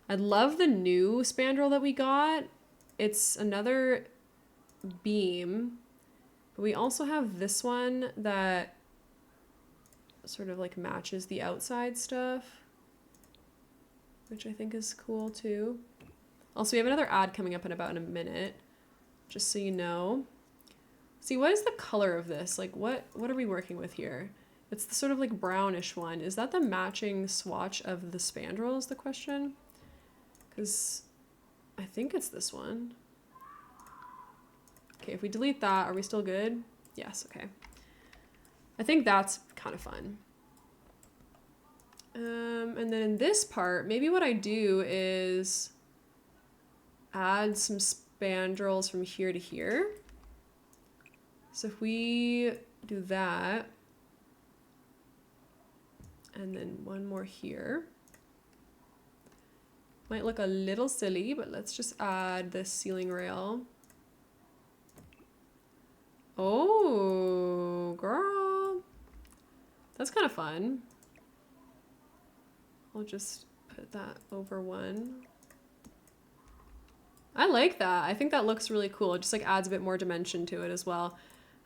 I love the new spandrel that we got. It's another beam, but we also have this one that sort of like matches the outside stuff. which I think is cool too. Also, we have another ad coming up in about a minute, just so you know. See, what is the color of this? Like, what are we working with here? It's the sort of like brownish one. Is that the matching swatch of the spandrel is the question? Because I think it's this one. Okay, if we delete that, are we still good? Yes, okay. I think that's kind of fun. And then in this part, maybe what I do is add some spandrels from here to here. So if we do that, and then one more here. Might look a little silly, but let's just add this ceiling rail. Oh, girl. That's kind of fun. I'll just put that over one. I like that. I think that looks really cool. It just like adds a bit more dimension to it as well.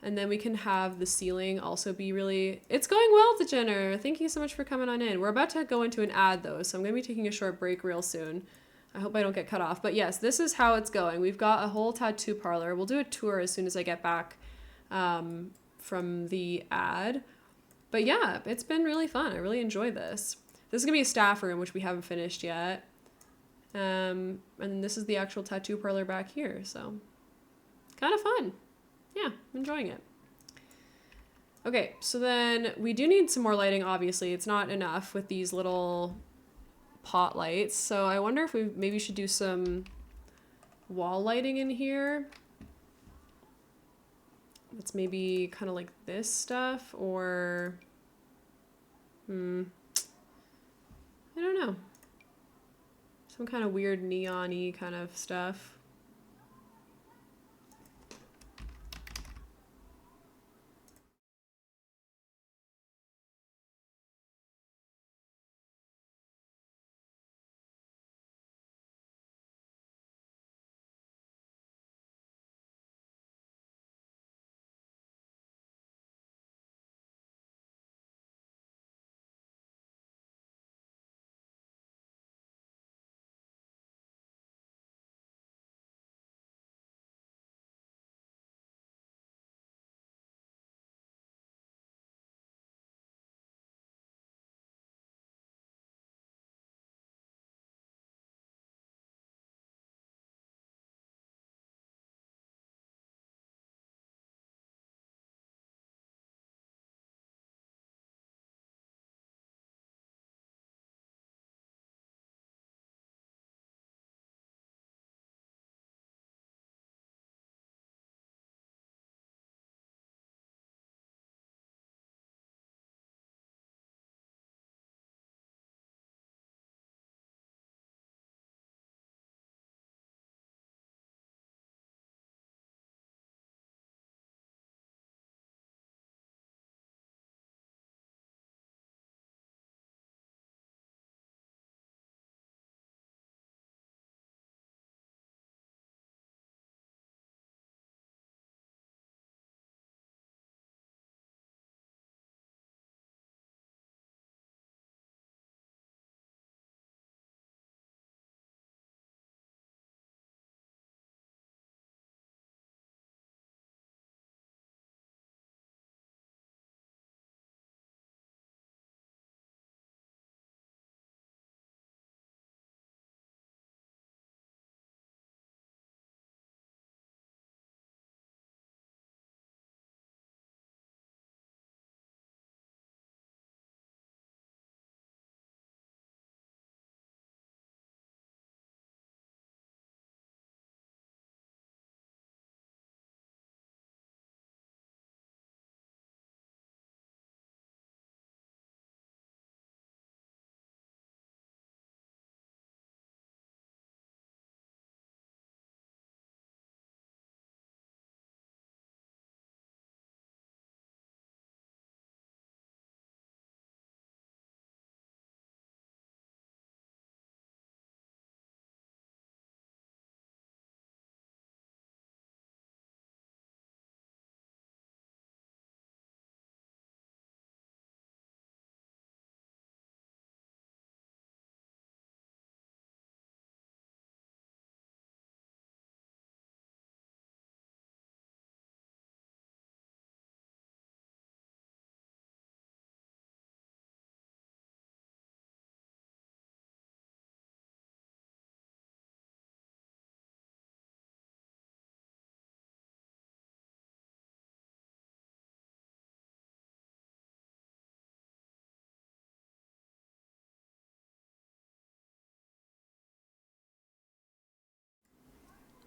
And then we can have the ceiling also be really... It's going well, Degener. Thank you so much for coming on in. We're about to go into an ad though, so I'm going to be taking a short break real soon. I hope I don't get cut off. But yes, this is how it's going. We've got a whole tattoo parlor. We'll do a tour as soon as I get back from the ad. But yeah, it's been really fun. I really enjoyed this. This is going to be a staff room, which we haven't finished yet. And this is the actual tattoo parlor back here, so kind of fun. Yeah, I'm enjoying it. Okay, so then we do need some more lighting, obviously. It's not enough with these little pot lights, so I wonder if we maybe should do some wall lighting in here. It's maybe kind of like this stuff, or... I don't know. Some kind of weird neon-y kind of stuff.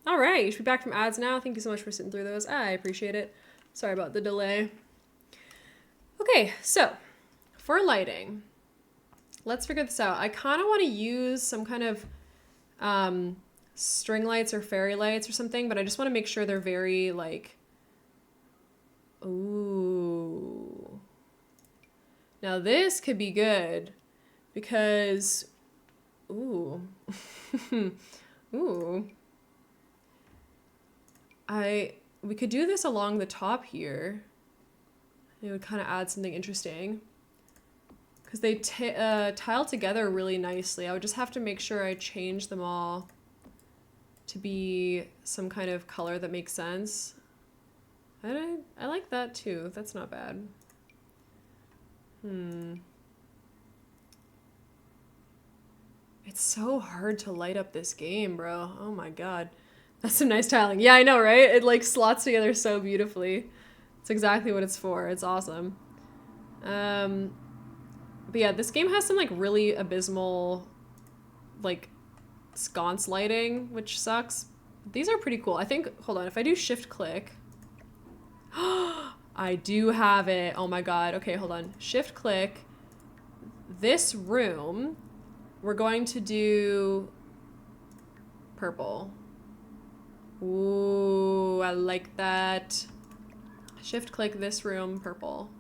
All right, you should be back from ads now. Thank you so much for sitting through those. I appreciate it. Sorry about the delay. Okay, so for lighting, let's figure this out. I kind of want to use some kind of string lights or fairy lights or something, but I just want to make sure they're very like, ooh. Now this could be good because, ooh, ooh. We could do this along the top here. It would kind of add something interesting because they tile together really nicely. I would just have to make sure I change them all to be some kind of color that makes sense. I like that too. That's not bad. It's so hard to light up this game, bro. Oh my god. That's some nice tiling. Yeah, I know, right? It like slots together so beautifully. It's exactly what it's for. It's awesome. But yeah, this game has some like really abysmal like sconce lighting, which sucks. These are pretty cool. I think, hold on, if I do shift click, I do have it. Oh my god. Okay, hold on. Shift click. This room, we're going to do purple. Ooh, I like that. Shift click this room, purple.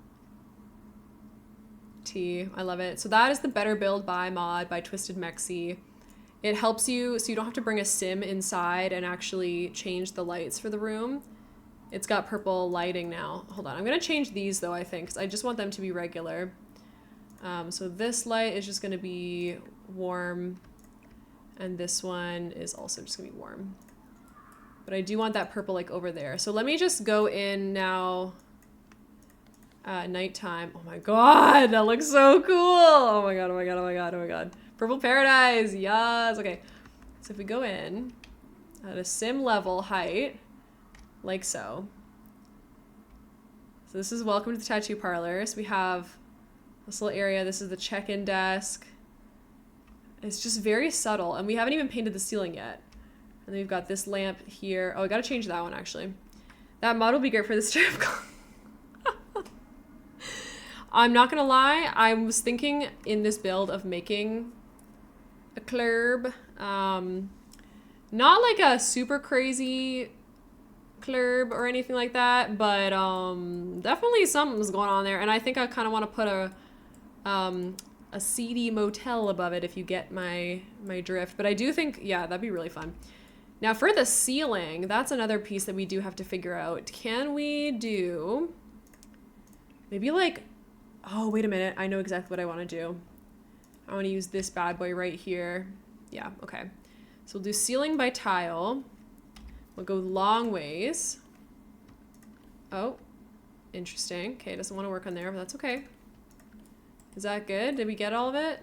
T, I love it. So that is the Better Build by mod by Twisted Mexi. It helps you so you don't have to bring a sim inside and actually change the lights for the room. It's got purple lighting now. Hold on, I'm gonna change these though, I think, because I just want them to be regular. So this light is just gonna be warm, and this one is also just gonna be warm. But I do want that purple like over there. So let me just go in now. Nighttime. Oh my god, that looks so cool. Oh my god, oh my god, oh my god, oh my god. Purple paradise, yes. Okay, so if we go in at a sim level height, like so. So this is welcome to the tattoo parlor. So we have this little area. This is the check-in desk. It's just very subtle, and we haven't even painted the ceiling yet. And then we've got this lamp here. Oh, I gotta change that one actually. That mod will be great for this type of I'm not gonna lie, I was thinking in this build of making a club. Not like a super crazy club or anything like that, but definitely something's going on there. And I think I kind of want to put a seedy motel above it, if you get my drift. But I do think, yeah, that'd be really fun. Now for the ceiling, that's another piece that we do have to figure out. Can we do maybe like, oh, wait a minute. I know exactly what I want to do. I want to use this bad boy right here. Yeah, okay. So we'll do ceiling by tile. We'll go long ways. Oh, interesting. Okay, it doesn't want to work on there, but that's okay. Is that good? Did we get all of it?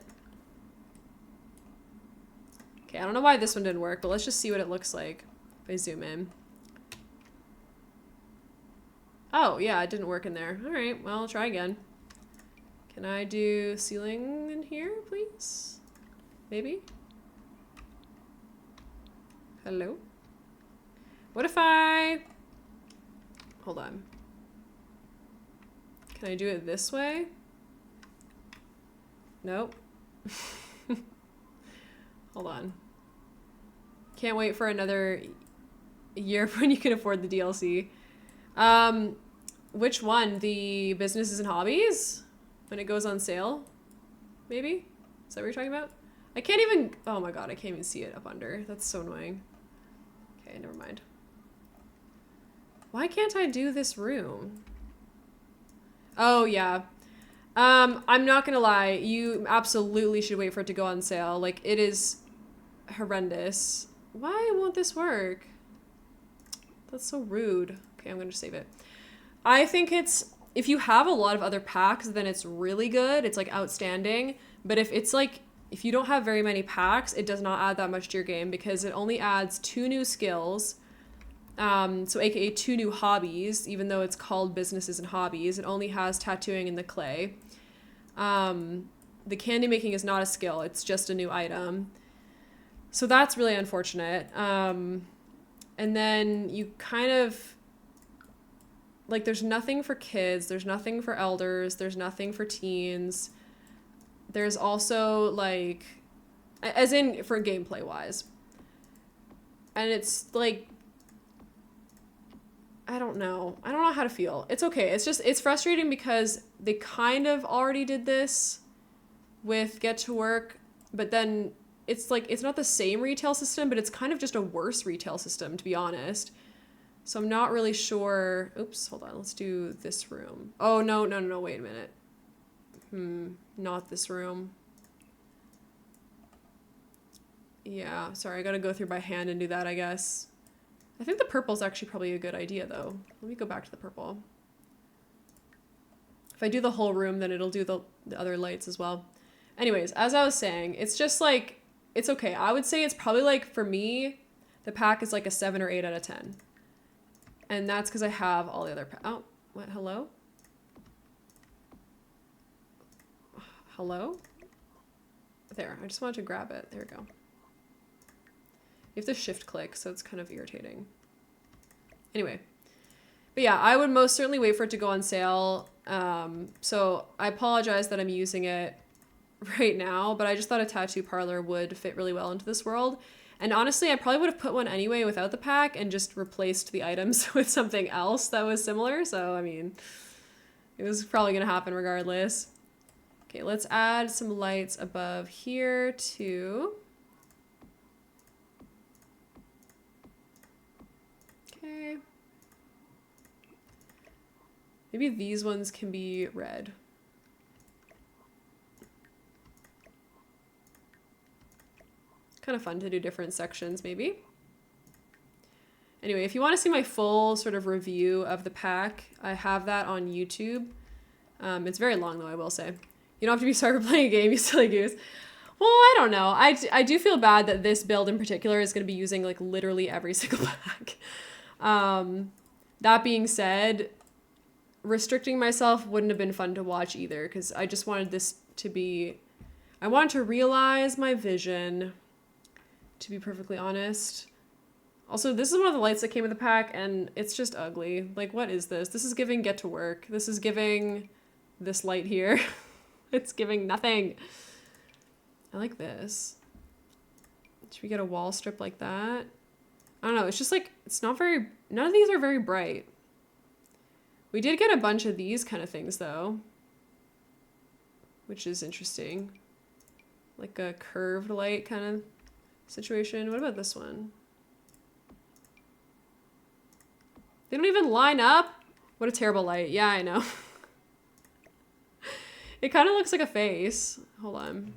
Okay, I don't know why this one didn't work, but let's just see what it looks like if I zoom in. Oh, yeah, it didn't work in there. All right, well, I'll try again. Can I do ceiling in here, please? Maybe? Hello? What if I... Hold on. Can I do it this way? Nope. Hold on. Can't wait for another year when you can afford the DLC. Which one? The Businesses and Hobbies? When it goes on sale? Maybe? Is that what you're talking about? I can't even... Oh my god, I can't even see it up under. That's so annoying. Okay, never mind. Why can't I do this room? Oh, yeah. I'm not gonna lie. You absolutely should wait for it to go on sale. Like, it is horrendous. Why won't this work? That's so rude. Okay, I'm gonna save it. I think it's... If you have a lot of other packs, then it's really good. It's, like, outstanding. But if it's, like... If you don't have very many packs, it does not add that much to your game because it only adds 2 new skills. So aka 2 new hobbies, even though it's called Businesses and Hobbies. It only has tattooing and the clay. The candy making is not a skill. It's just a new item. So that's really unfortunate. And then you kind of, like, there's nothing for kids, there's nothing for elders, there's nothing for teens. There's also, like, as in for gameplay wise. And it's like, I don't know how to feel. It's okay. It's just, it's frustrating because they kind of already did this with Get to Work, but then it's like, it's not the same retail system, but it's kind of just a worse retail system, to be honest. So I'm not really sure. Oops, hold on. Let's do this room. Oh, no, wait a minute. Not this room. Yeah, sorry, I gotta go through by hand and do that, I guess. I think the purple's actually probably a good idea, though. Let me go back to the purple. If I do the whole room, then it'll do the other lights as well. Anyways, as I was saying, it's just like, it's okay. I would say it's probably like, for me, the pack is like a 7 or 8 out of 10. And that's because I have all the other oh, what, hello? Hello? There, I just wanted to grab it. There we go. You have to shift click, so it's kind of irritating. Anyway. But yeah, I would most certainly wait for it to go on sale. So I apologize that I'm using it right now, but I just thought a tattoo parlor would fit really well into this world. And honestly, I probably would have put one anyway without the pack and just replaced the items with something else that was similar. So, I mean, it was probably going to happen regardless. Okay, let's add some lights above here too. Okay. Maybe these ones can be red. Kind of fun to do different sections, maybe. Anyway, if you want to see my full sort of review of the pack, I have that on YouTube. It's very long, though, I will say. You don't have to be sorry for playing a game, you silly goose. Well, I don't know. I do feel bad that this build in particular is going to be using, like, literally every single pack. That being said, restricting myself wouldn't have been fun to watch either, because I just wanted this to be... I wanted to realize my vision, to be perfectly honest. Also, this is one of the lights that came with the pack, and it's just ugly. Like, what is this? This is giving Get to Work. This is giving this light here. It's giving nothing. I like this. Should we get a wall strip like that? I don't know. It's just like, it's not very, none of these are very bright. We did get a bunch of these kind of things though, which is interesting. Like a curved light kind of situation. What about this one? They don't even line up. What a terrible light. Yeah, I know. It kind of looks like a face. Hold on.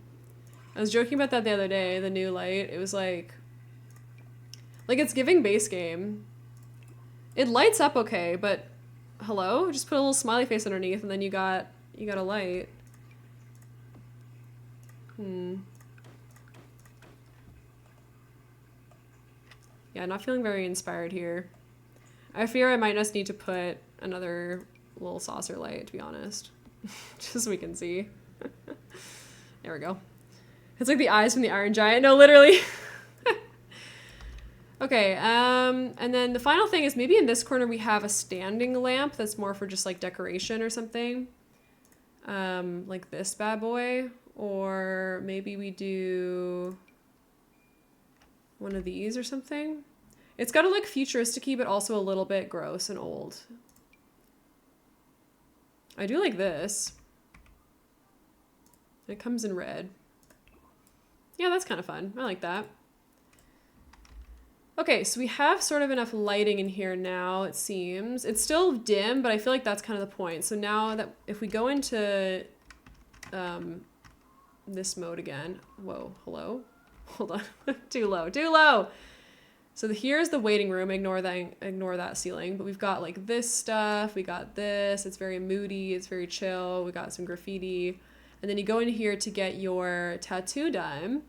I was joking about that the other day, the new light. It was like it's giving base game. It lights up okay, but hello? Just put a little smiley face underneath and then you got a light. Yeah, not feeling very inspired here. I fear I might just need to put another little saucer light, to be honest. Just so we can see. There we go. It's like the eyes from the Iron Giant. No, literally. Okay, and then the final thing is maybe in this corner we have a standing lamp that's more for just like decoration or something. Like this bad boy. Or maybe we do one of these or something. It's got to look futuristic-y, but also a little bit gross and old. I do like this. It comes in red. Yeah, that's kind of fun. I like that. Okay, so we have sort of enough lighting in here now, it seems. It's still dim, but I feel like that's kind of the point. So now that if we go into this mode again. Whoa, hello? Hold on. Too low, too low! So here's the waiting room. Ignore that ceiling. But we've got like this stuff. We got this. It's very moody. It's very chill. We got some graffiti. And then you go in here to get your tattoo dime.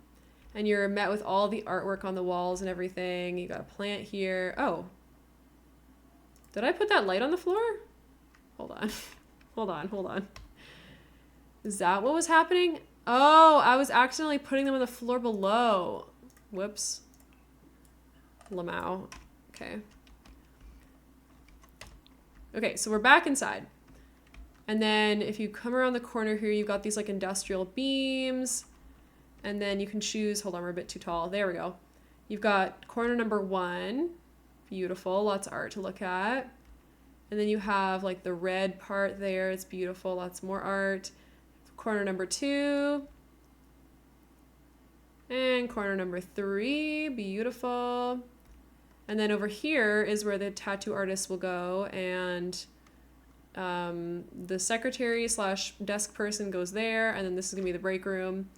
And you're met with all the artwork on the walls and everything. You got a plant here. Oh. Did I put that light on the floor? Hold on. Hold on, hold on. Is that what was happening? Oh, I was accidentally putting them on the floor below. Whoops. Lamau. Okay. Okay, so we're back inside. And then if you come around the corner here, you've got these like industrial beams. And then you can choose, hold on, we're a bit too tall. There we go. You've got corner number 1. Beautiful, lots of art to look at. And then you have like the red part there. It's beautiful, lots more art. Corner number 2. And corner number 3, beautiful. And then over here is where the tattoo artist will go, and the secretary / desk person goes there, and then this is gonna be the break room.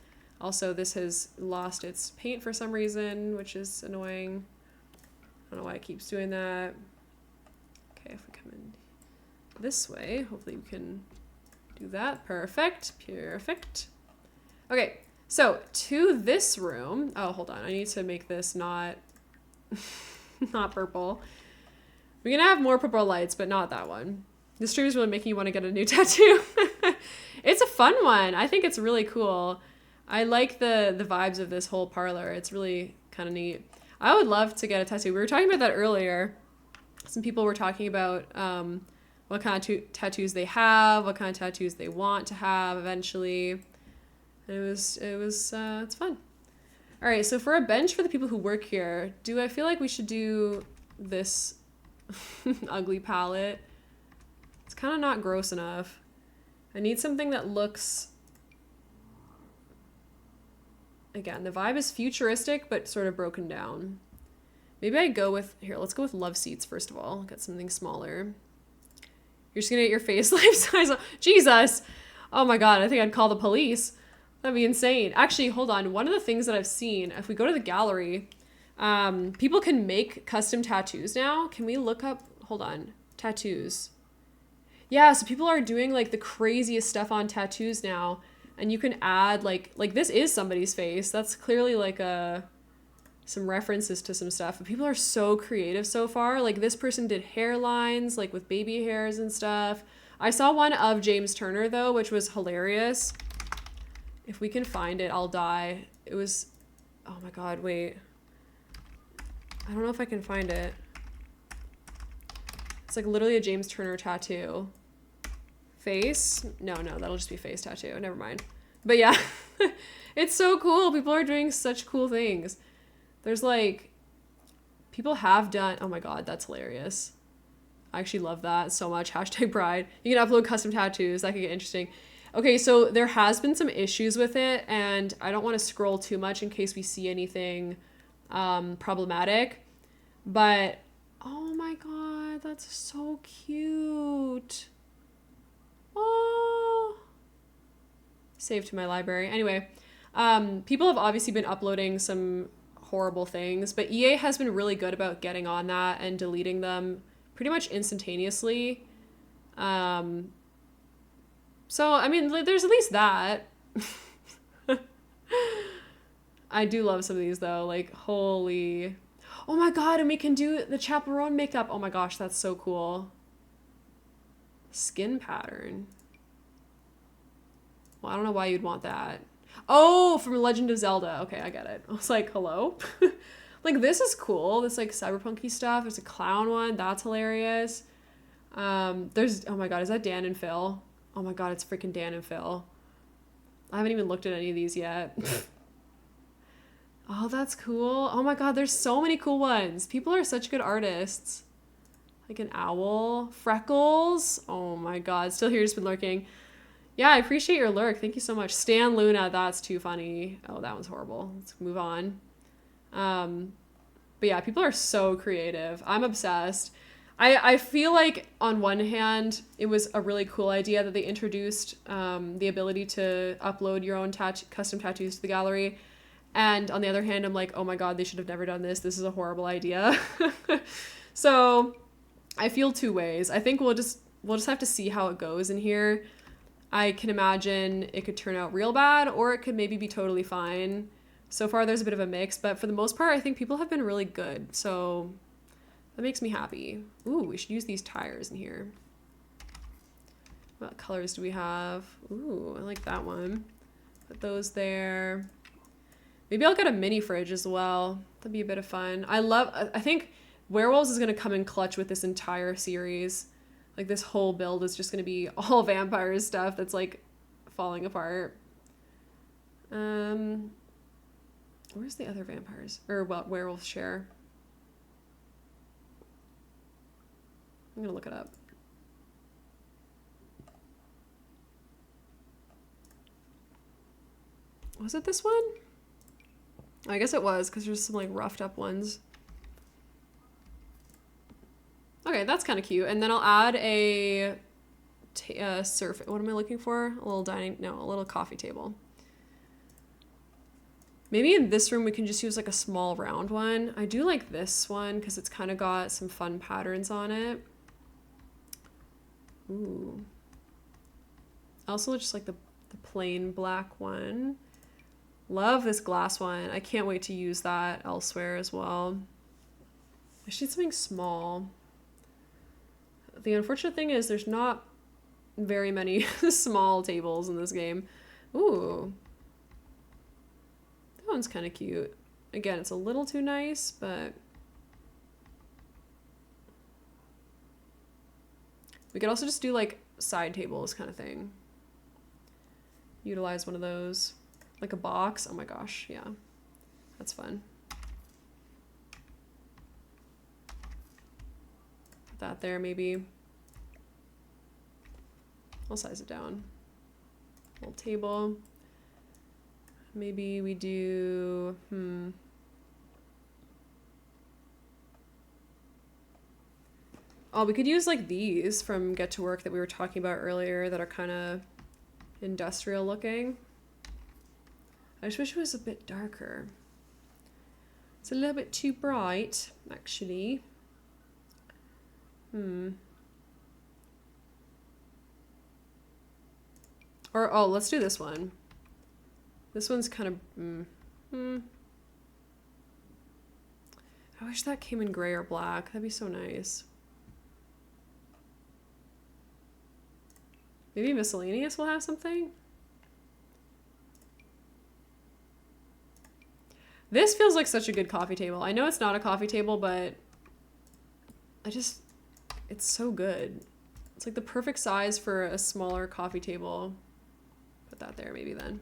Also, this has lost its paint for some reason, which is annoying. I don't know why it keeps doing that. Okay, if we come in this way, hopefully we can do that. Perfect, perfect. Okay, so to this room, oh, hold on, I need to make this not, not purple. We're gonna have more purple lights, but not that one. This stream is really making you want to get a new tattoo. It's a fun one. I think it's really cool. I like the vibes of this whole parlor. It's really kind of neat. I would love to get a tattoo. We were talking about that earlier. Some people were talking about what kind of tattoos they have, what kind of tattoos they want to have eventually. It's fun. All right, so for a bench for the people who work here, do I feel like we should do this ugly palette? It's kind of not gross enough. I need something that looks... Again, the vibe is futuristic, but sort of broken down. Maybe I go with... Here, let's go with love seats, first of all. Get something smaller. You're just gonna get your face life size... Jesus! Oh my god, I think I'd call the police. That'd be insane. Actually, hold on. One of the things that I've seen, if we go to the gallery, people can make custom tattoos now. Can we look up... Hold on. Tattoos. Yeah, so people are doing like the craziest stuff on tattoos now. And you can add like this is somebody's face. That's clearly like some references to some stuff. But people are so creative so far. Like this person did hairlines, like with baby hairs and stuff. I saw one of James Turner though, which was hilarious. If we can find it, I'll die. It was, oh my god, wait. I don't know if I can find it. It's like literally a James Turner tattoo. Face? No, that'll just be face tattoo. Never mind. But yeah, it's so cool. People are doing such cool things. There's like, people have done, oh my god, that's hilarious. I actually love that so much. Hashtag pride. You can upload custom tattoos. That could get interesting. Okay, so there has been some issues with it, and I don't want to scroll too much in case we see anything problematic. But, oh my god, that's so cute. Oh, saved to my library. Anyway, people have obviously been uploading some horrible things, but EA has been really good about getting on that and deleting them pretty much instantaneously. So, I mean, there's at least that. I do love some of these though, like holy, oh my god, and we can do the chaperone makeup. Oh my gosh, that's so cool. Skin pattern. Well, I don't know why you'd want that. Oh, from Legend of Zelda. Okay, I get it. I was like, hello? Like, this is cool. This, like, cyberpunky stuff. There's a clown one. That's hilarious. There's, oh my god, is that Dan and Phil? Oh my god, it's freaking Dan and Phil. I haven't even looked at any of these yet. Oh, that's cool. Oh my god, there's so many cool ones. People are such good artists. Like an owl. Freckles. Oh my god. Still here, just been lurking. Yeah, I appreciate your lurk. Thank you so much. Stan Luna, that's too funny. Oh, that one's horrible. Let's move on. But yeah, people are so creative. I'm obsessed. I feel like on one hand, it was a really cool idea that they introduced the ability to upload your own custom tattoos to the gallery. And on the other hand, I'm like, oh my god, they should have never done this. This is a horrible idea. So I feel two ways. I think we'll just have to see how it goes in here. I can imagine it could turn out real bad, or it could maybe be totally fine. So far, there's a bit of a mix, but for the most part, I think people have been really good. So that makes me happy. Ooh, we should use these tires in here. What colors do we have? Ooh, I like that one. Put those there. Maybe I'll get a mini fridge as well. That'd be a bit of fun. I think Werewolves is going to come in clutch with this entire series. Like, this whole build is just going to be all vampires stuff that's, like, falling apart. Where's the other vampires? Or, well, werewolf share? I'm going to look it up. Was it this one? I guess it was, because there's some, like, roughed up ones. Okay, that's kind of cute. And then I'll add a surf. What am I looking for? A little a little coffee table. Maybe in this room we can just use like a small round one. I do like this one because it's kind of got some fun patterns on it. Ooh. I also just like the plain black one. Love this glass one. I can't wait to use that elsewhere as well. I just need something small. The unfortunate thing is there's not very many small tables in this game. Ooh. That one's kind of cute. Again, it's a little too nice, but we could also just do like side tables kind of thing. Utilize one of those. Like a box. Oh my gosh, yeah. That's fun. Put that there maybe. I'll size it down. Little table. Maybe we do, Oh, we could use like these from Get to Work that we were talking about earlier that are kind of industrial looking. I just wish it was a bit darker. It's a little bit too bright, actually. Or, oh, let's do this one. This one's kind of, I wish that came in gray or black. That'd be so nice. Maybe miscellaneous will have something? This feels like such a good coffee table. I know it's not a coffee table, but it's so good. It's like the perfect size for a smaller coffee table. Put that there maybe then.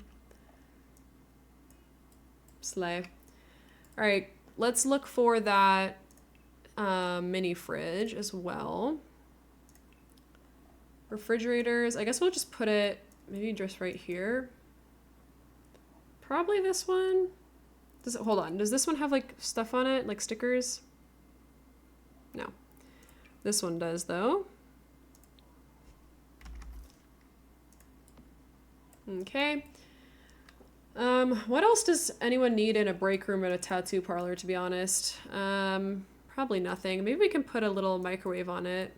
Slay. All right, let's look for that mini fridge as well. Refrigerators, I guess we'll just put it maybe just right here. Probably this one. Hold on, does this one have like stuff on it, like stickers? No. This one does though. Okay. What else does anyone need in a break room at a tattoo parlor, to be honest? Probably nothing. Maybe we can put a little microwave on it.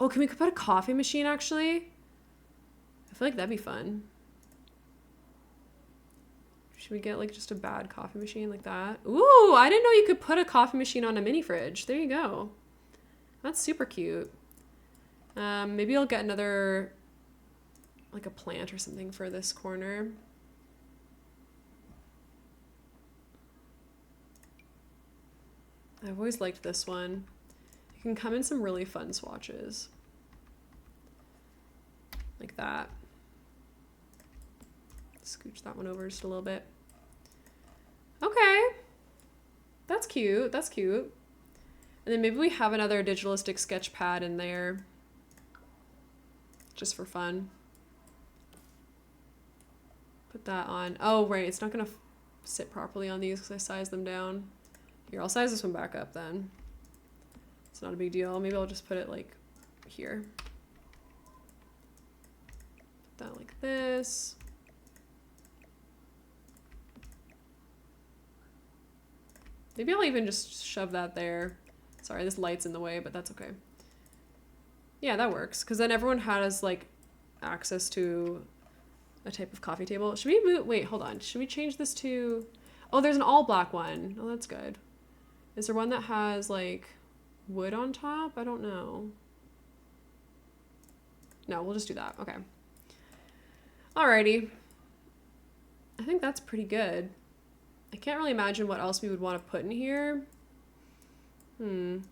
Oh, can we put a coffee machine, actually? I feel like that'd be fun. Should we get, like, just a bad coffee machine like that? Ooh, I didn't know you could put a coffee machine on a mini fridge. There you go. That's super cute. Maybe I'll get another, like, a plant or something for this corner. I've always liked this one. It can come in some really fun swatches. Like that. Scooch that one over just a little bit. Okay. That's cute. That's cute. And then maybe we have another digitalistic sketch pad in there. Just for fun. Put that on. Oh, right. It's not going to sit properly on these because I sized them down. Here, I'll size this one back up then. It's not a big deal. Maybe I'll just put it like here. Put that like this. Maybe I'll even just shove that there. Sorry, this light's in the way, but that's okay. Yeah, that works. Because then everyone has like access to a type of coffee table. Should we move? Wait, hold on. Should we change this to... Oh, there's an all black one. Oh, that's good. Is there one that has like wood on top? I don't know. No, we'll just do that. Okay. Alrighty. I think that's pretty good. I can't really imagine what else we would want to put in here. That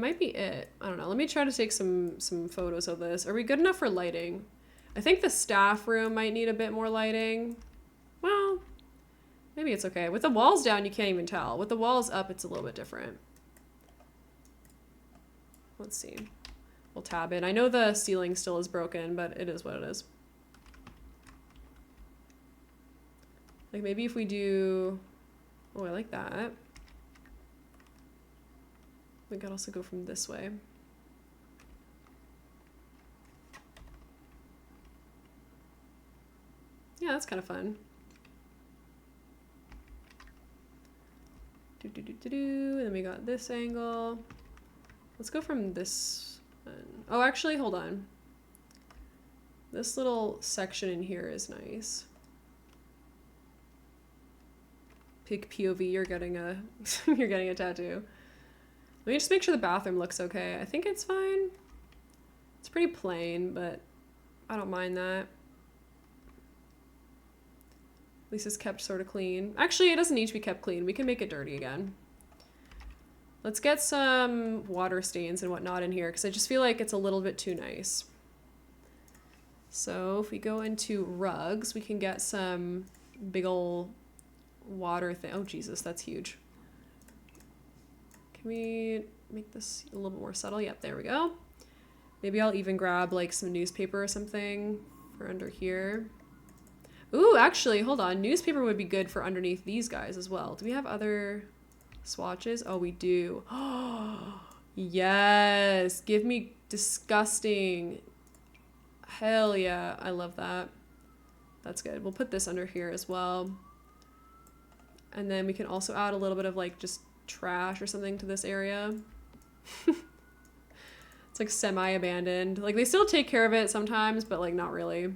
might be it. I don't know. Let me try to take some photos of this. Are we good enough for lighting? I think the staff room might need a bit more lighting. Well, maybe it's okay. With the walls down, you can't even tell. With the walls up, it's a little bit different. Let's see. We'll tab in. I know the ceiling still is broken, but it is what it is. Like maybe if we do... Oh, I like that. We could also go from this way. Yeah, that's kind of fun. And then we got this angle. Let's go from this one. Oh, actually, hold on. This little section in here is nice. Pick POV, you're getting a you're getting a tattoo. Let me just make sure the bathroom looks okay. I think it's fine. It's pretty plain, but I don't mind that. At least it's kept sort of clean. Actually, it doesn't need to be kept clean. We can make it dirty again. Let's get some water stains and whatnot in here because I just feel like it's a little bit too nice. So if we go into rugs, we can get some big ol' water thing. Oh, Jesus, that's huge. Can we make this a little bit more subtle? Yep, there we go. Maybe I'll even grab like some newspaper or something for under here. Ooh, actually, hold on. Newspaper would be good for underneath these guys as well. Do we have other swatches? Oh, we do. Oh, yes. Give me disgusting. Hell yeah. I love that. That's good. We'll put this under here as well. And then we can also add a little bit of like just trash or something to this area. It's like semi-abandoned. Like they still take care of it sometimes, but like not really.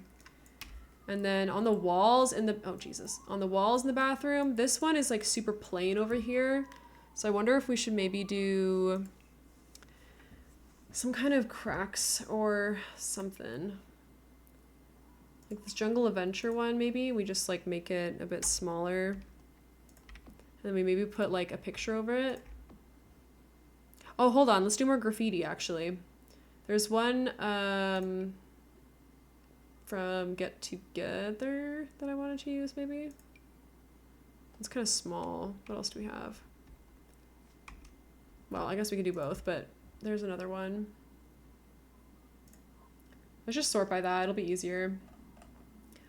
And then on the walls in the, oh Jesus, on the walls in the bathroom, this one is like super plain over here. So I wonder if we should maybe do some kind of cracks or something. Like this Jungle Adventure one, maybe we just like make it a bit smaller. And then we maybe put like a picture over it. Oh, hold on. Let's do more graffiti, actually. There's one from Get Together that I wanted to use, maybe. It's kind of small. What else do we have? Well, I guess we could do both, but there's another one. Let's just sort by that. It'll be easier.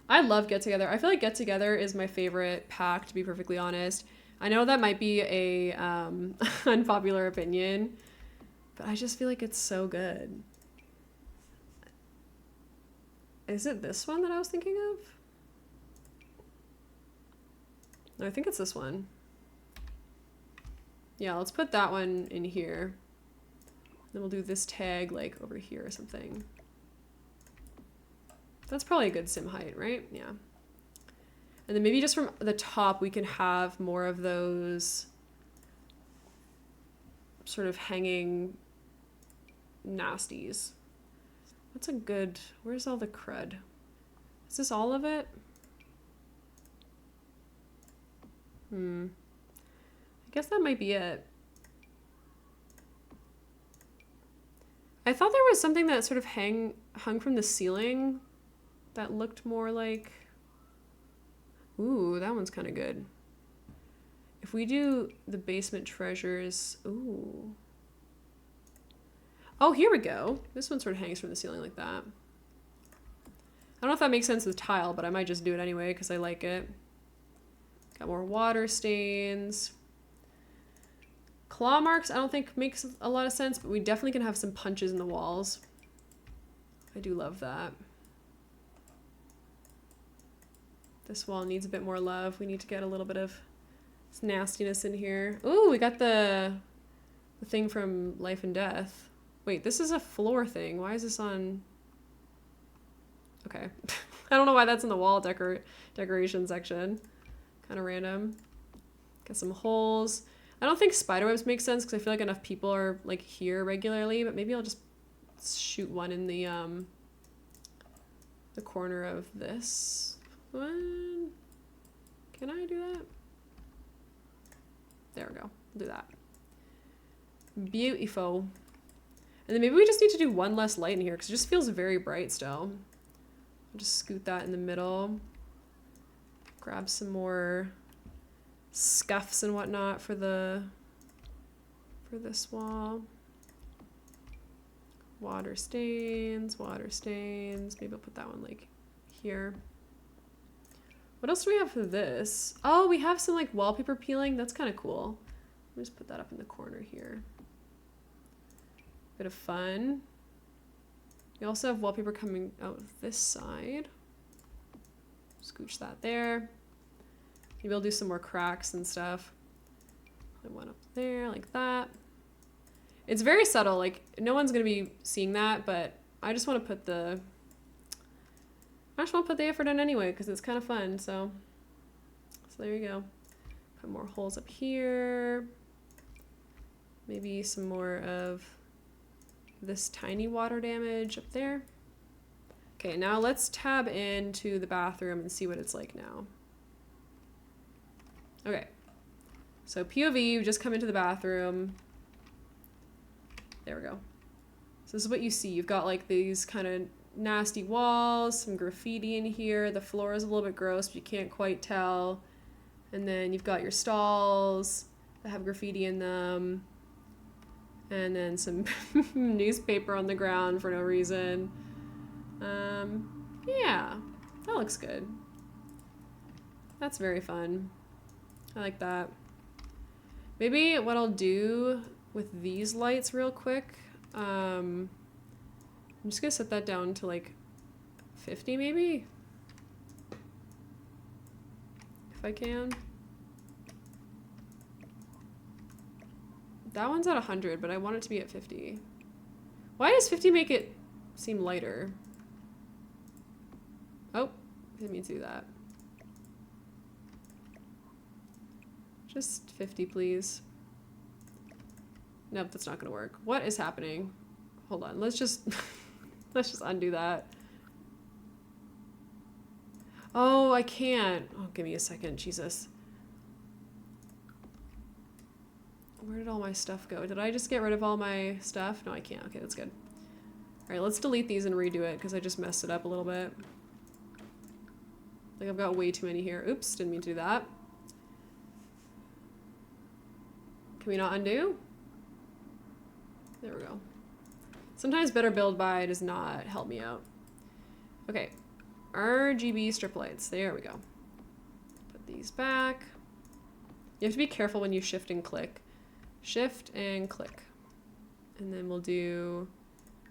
I love Get Together. I feel like Get Together is my favorite pack, to be perfectly honest. I know that might be a unpopular opinion, but I just feel like it's so good. Is it this one that I was thinking of? No, I think it's this one. Yeah, let's put that one in here. Then we'll do this tag like over here or something. That's probably a good sim height, right? Yeah. And then maybe just from the top, we can have more of those sort of hanging nasties. What's a good, where's all the crud? Is this all of it? I guess that might be it. I thought there was something that sort of hung from the ceiling that looked more like, ooh, that one's kind of good. If we do the basement treasures, ooh. Oh, here we go. This one sort of hangs from the ceiling like that. I don't know if that makes sense with tile, but I might just do it anyway because I like it. Got more water stains. Claw marks, I don't think makes a lot of sense, but we definitely can have some punches in the walls. I do love that. This wall needs a bit more love. We need to get a little bit of nastiness in here. Ooh, we got the thing from Life and Death. Wait, this is a floor thing. Why is this on? Okay. I don't know why that's in the wall decoration section. Kind of random. Got some holes. I don't think spiderwebs make sense because I feel like enough people are like here regularly, but maybe I'll just shoot one in the corner of this one. Can I do that? There we go. We'll do that. Beautiful. And then maybe we just need to do one less light in here because it just feels very bright still. I'll just scoot that in the middle. Grab some more scuffs and whatnot for this wall. Water stains, water stains. Maybe I'll put that one like here. What else do we have for this? Oh, we have some like wallpaper peeling. That's kind of cool. Let me just put that up in the corner here. Bit of fun. We also have wallpaper coming out this side. Scooch that there. Maybe I'll do some more cracks and stuff. Put one up there like that. It's very subtle, like no one's gonna be seeing that, but I just want to put the effort in anyway because it's kind of fun. So there you go. Put more holes up here. Maybe some more of this tiny water damage up there. Okay, now let's tab into the bathroom and see what it's like now. Okay, so POV, you just come into the bathroom. There we go. So this is what you see. You've got like these kind of nasty walls, some graffiti in here. The floor is a little bit gross, but you can't quite tell. And then you've got your stalls that have graffiti in them. And then some newspaper on the ground for no reason. Yeah, that looks good. That's very fun. I like that. Maybe what I'll do with these lights real quick, I'm just gonna set that down to like 50 maybe, if I can. That one's at 100, but I want it to be at 50. Why does 50 make it seem lighter? Oh, didn't mean to do that. Just 50, please. Nope, that's not gonna work. What is happening? Hold on, let's just let's just undo that. Oh, I can't. Oh, give me a second, Jesus. Where did all my stuff go? Did I just get rid of all my stuff? No, I can't. Okay, that's good. All right, let's delete these and redo it because I just messed it up a little bit. Like I've got way too many here. Oops, didn't mean to do that. Can we not undo? There we go. Sometimes better build by does not help me out. Okay, RGB strip lights. There we go. Put these back. You have to be careful when you shift and click. Shift and click. And then we'll do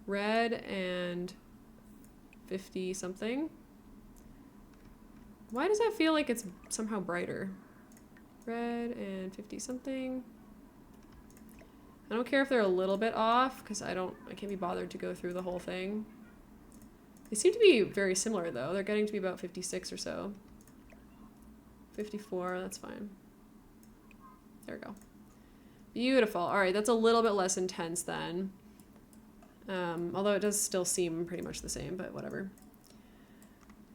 red and 50 something. Why does that feel like it's somehow brighter? Red and 50 something. I don't care if they're a little bit off because I can't be bothered to go through the whole thing. They seem to be very similar though. They're getting to be about 56 or so. 54, that's fine. There we go. Beautiful. All right, that's a little bit less intense then. Although it does still seem pretty much the same, but whatever.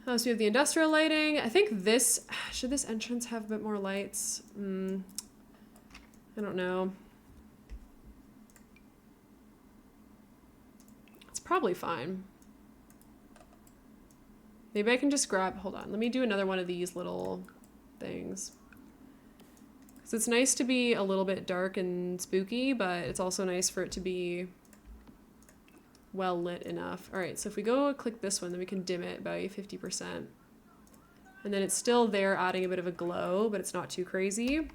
So we have the industrial lighting. I think should this entrance have a bit more lights? I don't know. It's probably fine. Maybe I can just hold on, let me do another one of these little things. So it's nice to be a little bit dark and spooky, but it's also nice for it to be well lit enough. All right, so if we go click this one, then we can dim it by 50%. And then it's still there adding a bit of a glow, but it's not too crazy.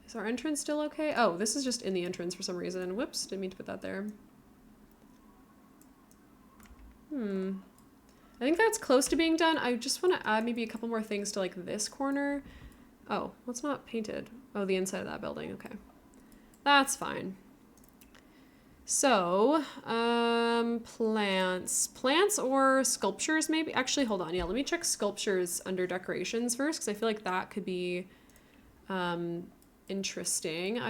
Is our entrance still okay? Oh, this is just in the entrance for some reason. Whoops, didn't mean to put that there. I think that's close to being done. I just want to add maybe a couple more things to like this corner. Oh, what's not painted? Oh, the inside of that building. Okay. That's fine. So, plants or sculptures maybe? Actually, hold on. Yeah, let me check sculptures under decorations first because I feel like that could be interesting.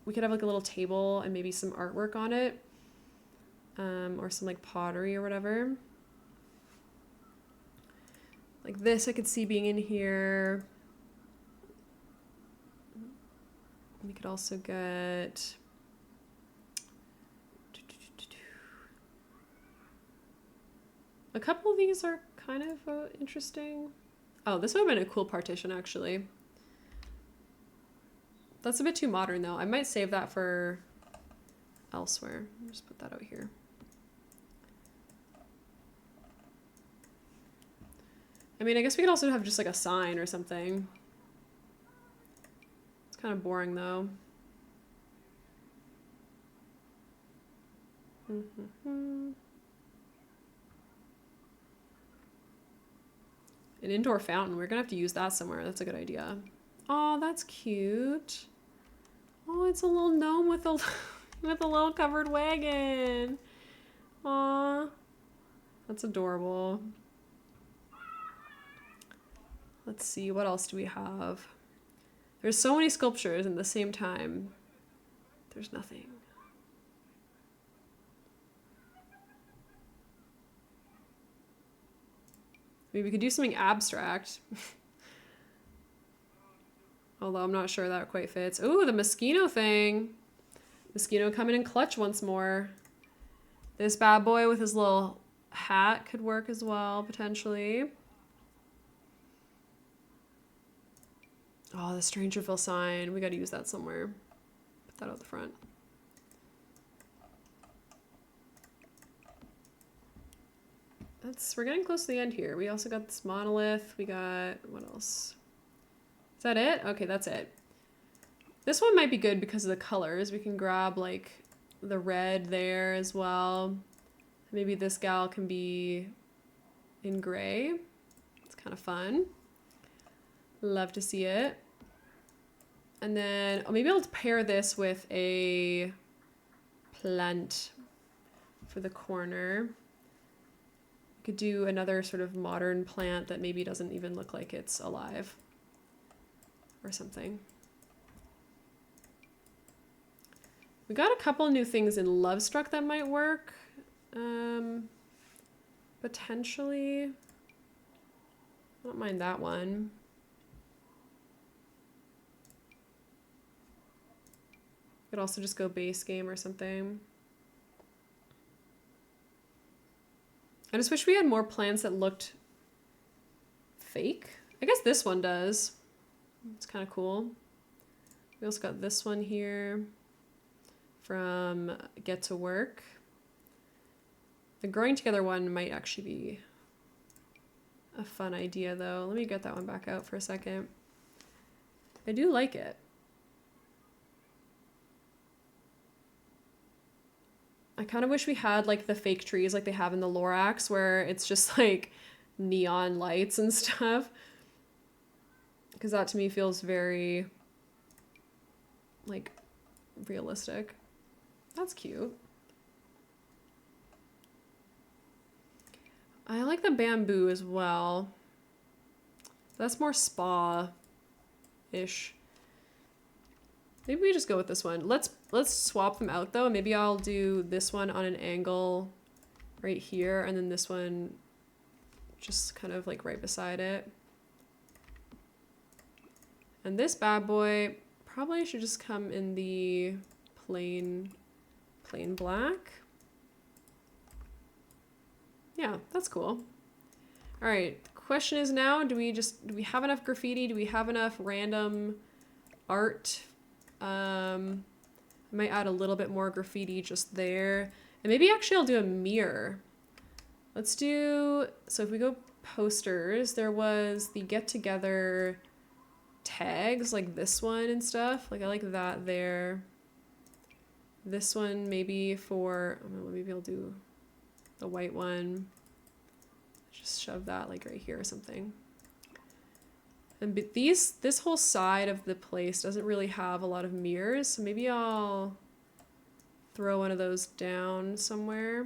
We could have like a little table and maybe some artwork on it. Or some like pottery or whatever. Like this I could see being in here. could also get... A couple of these are kind of interesting. Oh, this would have been a cool partition, actually. That's a bit too modern, though. I might save that for elsewhere. I'll just put that out here. I mean, I guess we could also have just like a sign or something. It's kind of boring, though. An indoor fountain. We're gonna have to use that somewhere. That's a good idea. Oh, that's cute. Oh, it's a little gnome with a with a little covered wagon. Aw, that's adorable. Let's see, what else do we have? There's so many sculptures, and at the same time, there's nothing. Maybe we could do something abstract. Although I'm not sure that quite fits. Ooh, the Moschino thing. Moschino coming in clutch once more. This bad boy with his little hat could work as well, potentially. Oh, the Strangerville sign. We gotta use that somewhere. Put that out the front. We're getting close to the end here. We also got this monolith. We got, what else? Is that it? Okay, that's it. This one might be good because of the colors. We can grab like the red there as well. Maybe this gal can be in gray. It's kind of fun. Love to see it. And then maybe I'll pair this with a plant for the corner. Could do another sort of modern plant that maybe doesn't even look like it's alive or something. We got a couple new things in Lovestruck that might work. Potentially. I don't mind that one. Could also just go base game or something. I just wish we had more plants that looked fake. I guess this one does. It's kind of cool. We also got this one here from Get to Work. The growing together one might actually be a fun idea though. Let me get that one back out for a second. I do like it. I kind of wish we had like the fake trees like they have in the Lorax where it's just like neon lights and stuff. Because that to me feels very like realistic. That's cute. I like the bamboo as well. That's more spa-ish. Maybe we just go with this one. Let's swap them out though. Maybe I'll do this one on an angle right here and then this one just kind of like right beside it. And this bad boy probably should just come in the plain black. Yeah, that's cool. All right, the question is now, do we have enough graffiti? Do we have enough random art? I might add a little bit more graffiti just there. And maybe actually I'll do a mirror. Let's do, so if we go posters, there was the get together tags like this one and stuff. Like I like that there. This one maybe for, maybe I'll do the white one. Just shove that like right here or something. And but this whole side of the place doesn't really have a lot of mirrors, so maybe I'll throw one of those down somewhere.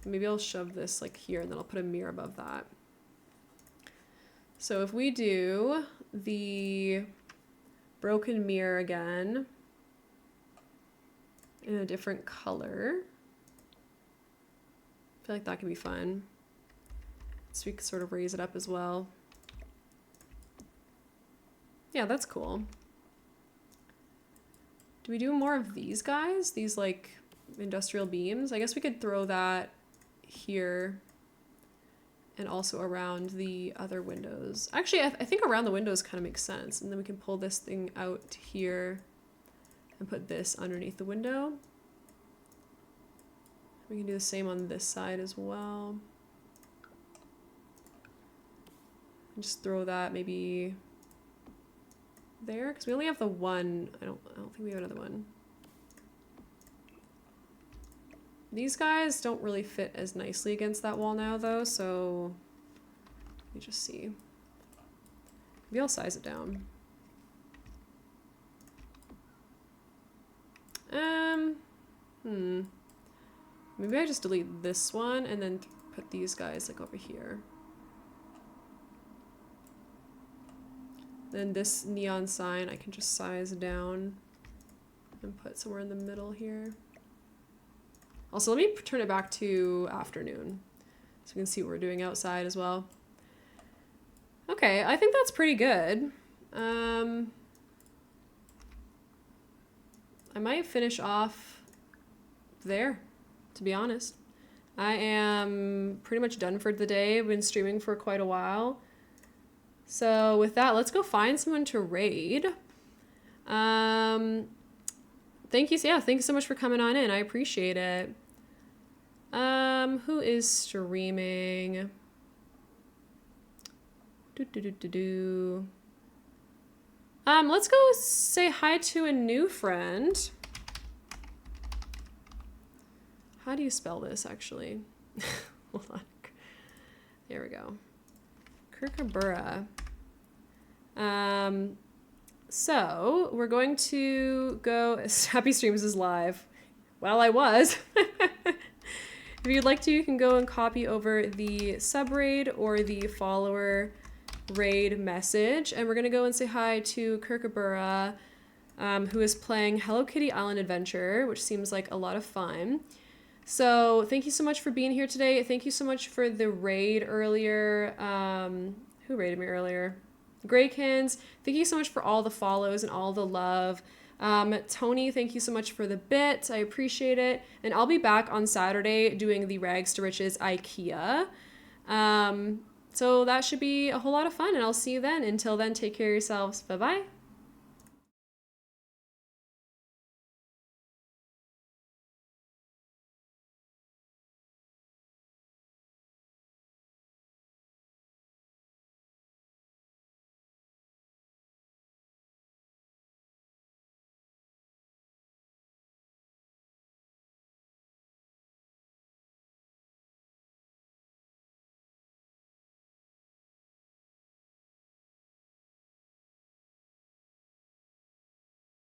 Maybe I'll shove this like here and then I'll put a mirror above that. So if we do the broken mirror again in a different color, I feel like that could be fun. So we could sort of raise it up as well. Yeah, that's cool. Do we do more of these guys? These like industrial beams? I guess we could throw that here and also around the other windows. Actually, I think around the windows kind of makes sense. And then we can pull this thing out here and put this underneath the window. We can do the same on this side as well. And just throw that maybe there, because we only have the one. I don't think we have another one. These guys don't really fit as nicely against that wall now though, so let me just see. Maybe I'll size it down. Maybe I just delete this one and then put these guys like over here. Then this neon sign I can just size down and put somewhere in the middle here. Also, let me turn it back to afternoon so we can see what we're doing outside as well. Okay, I think that's pretty good. I might finish off there, to be honest. I am pretty much done for the day. I've been streaming for quite a while. So with that, let's go find someone to raid. Thank you. Yeah, thank you so much for coming on in. I appreciate it. Who is streaming? Let's go say hi to a new friend. How do you spell this, actually? Hold on. There we go. Kookaburra. So we're going to go. Happy Streams is live. Well, I was. If you'd like to, you can go and copy over the sub raid or the follower raid message, and we're gonna go and say hi to Kookaburra, who is playing Hello Kitty Island Adventure, which seems like a lot of fun. So thank you so much for being here today. Thank you so much for the raid earlier. Who raided me earlier? Graykins. Thank you so much for all the follows and all the love. Tony, thank you so much for the bit. I appreciate it. And I'll be back on Saturday doing the Rags to Riches IKEA. So that should be a whole lot of fun, and I'll see you then. Until then, take care of yourselves. Bye-bye.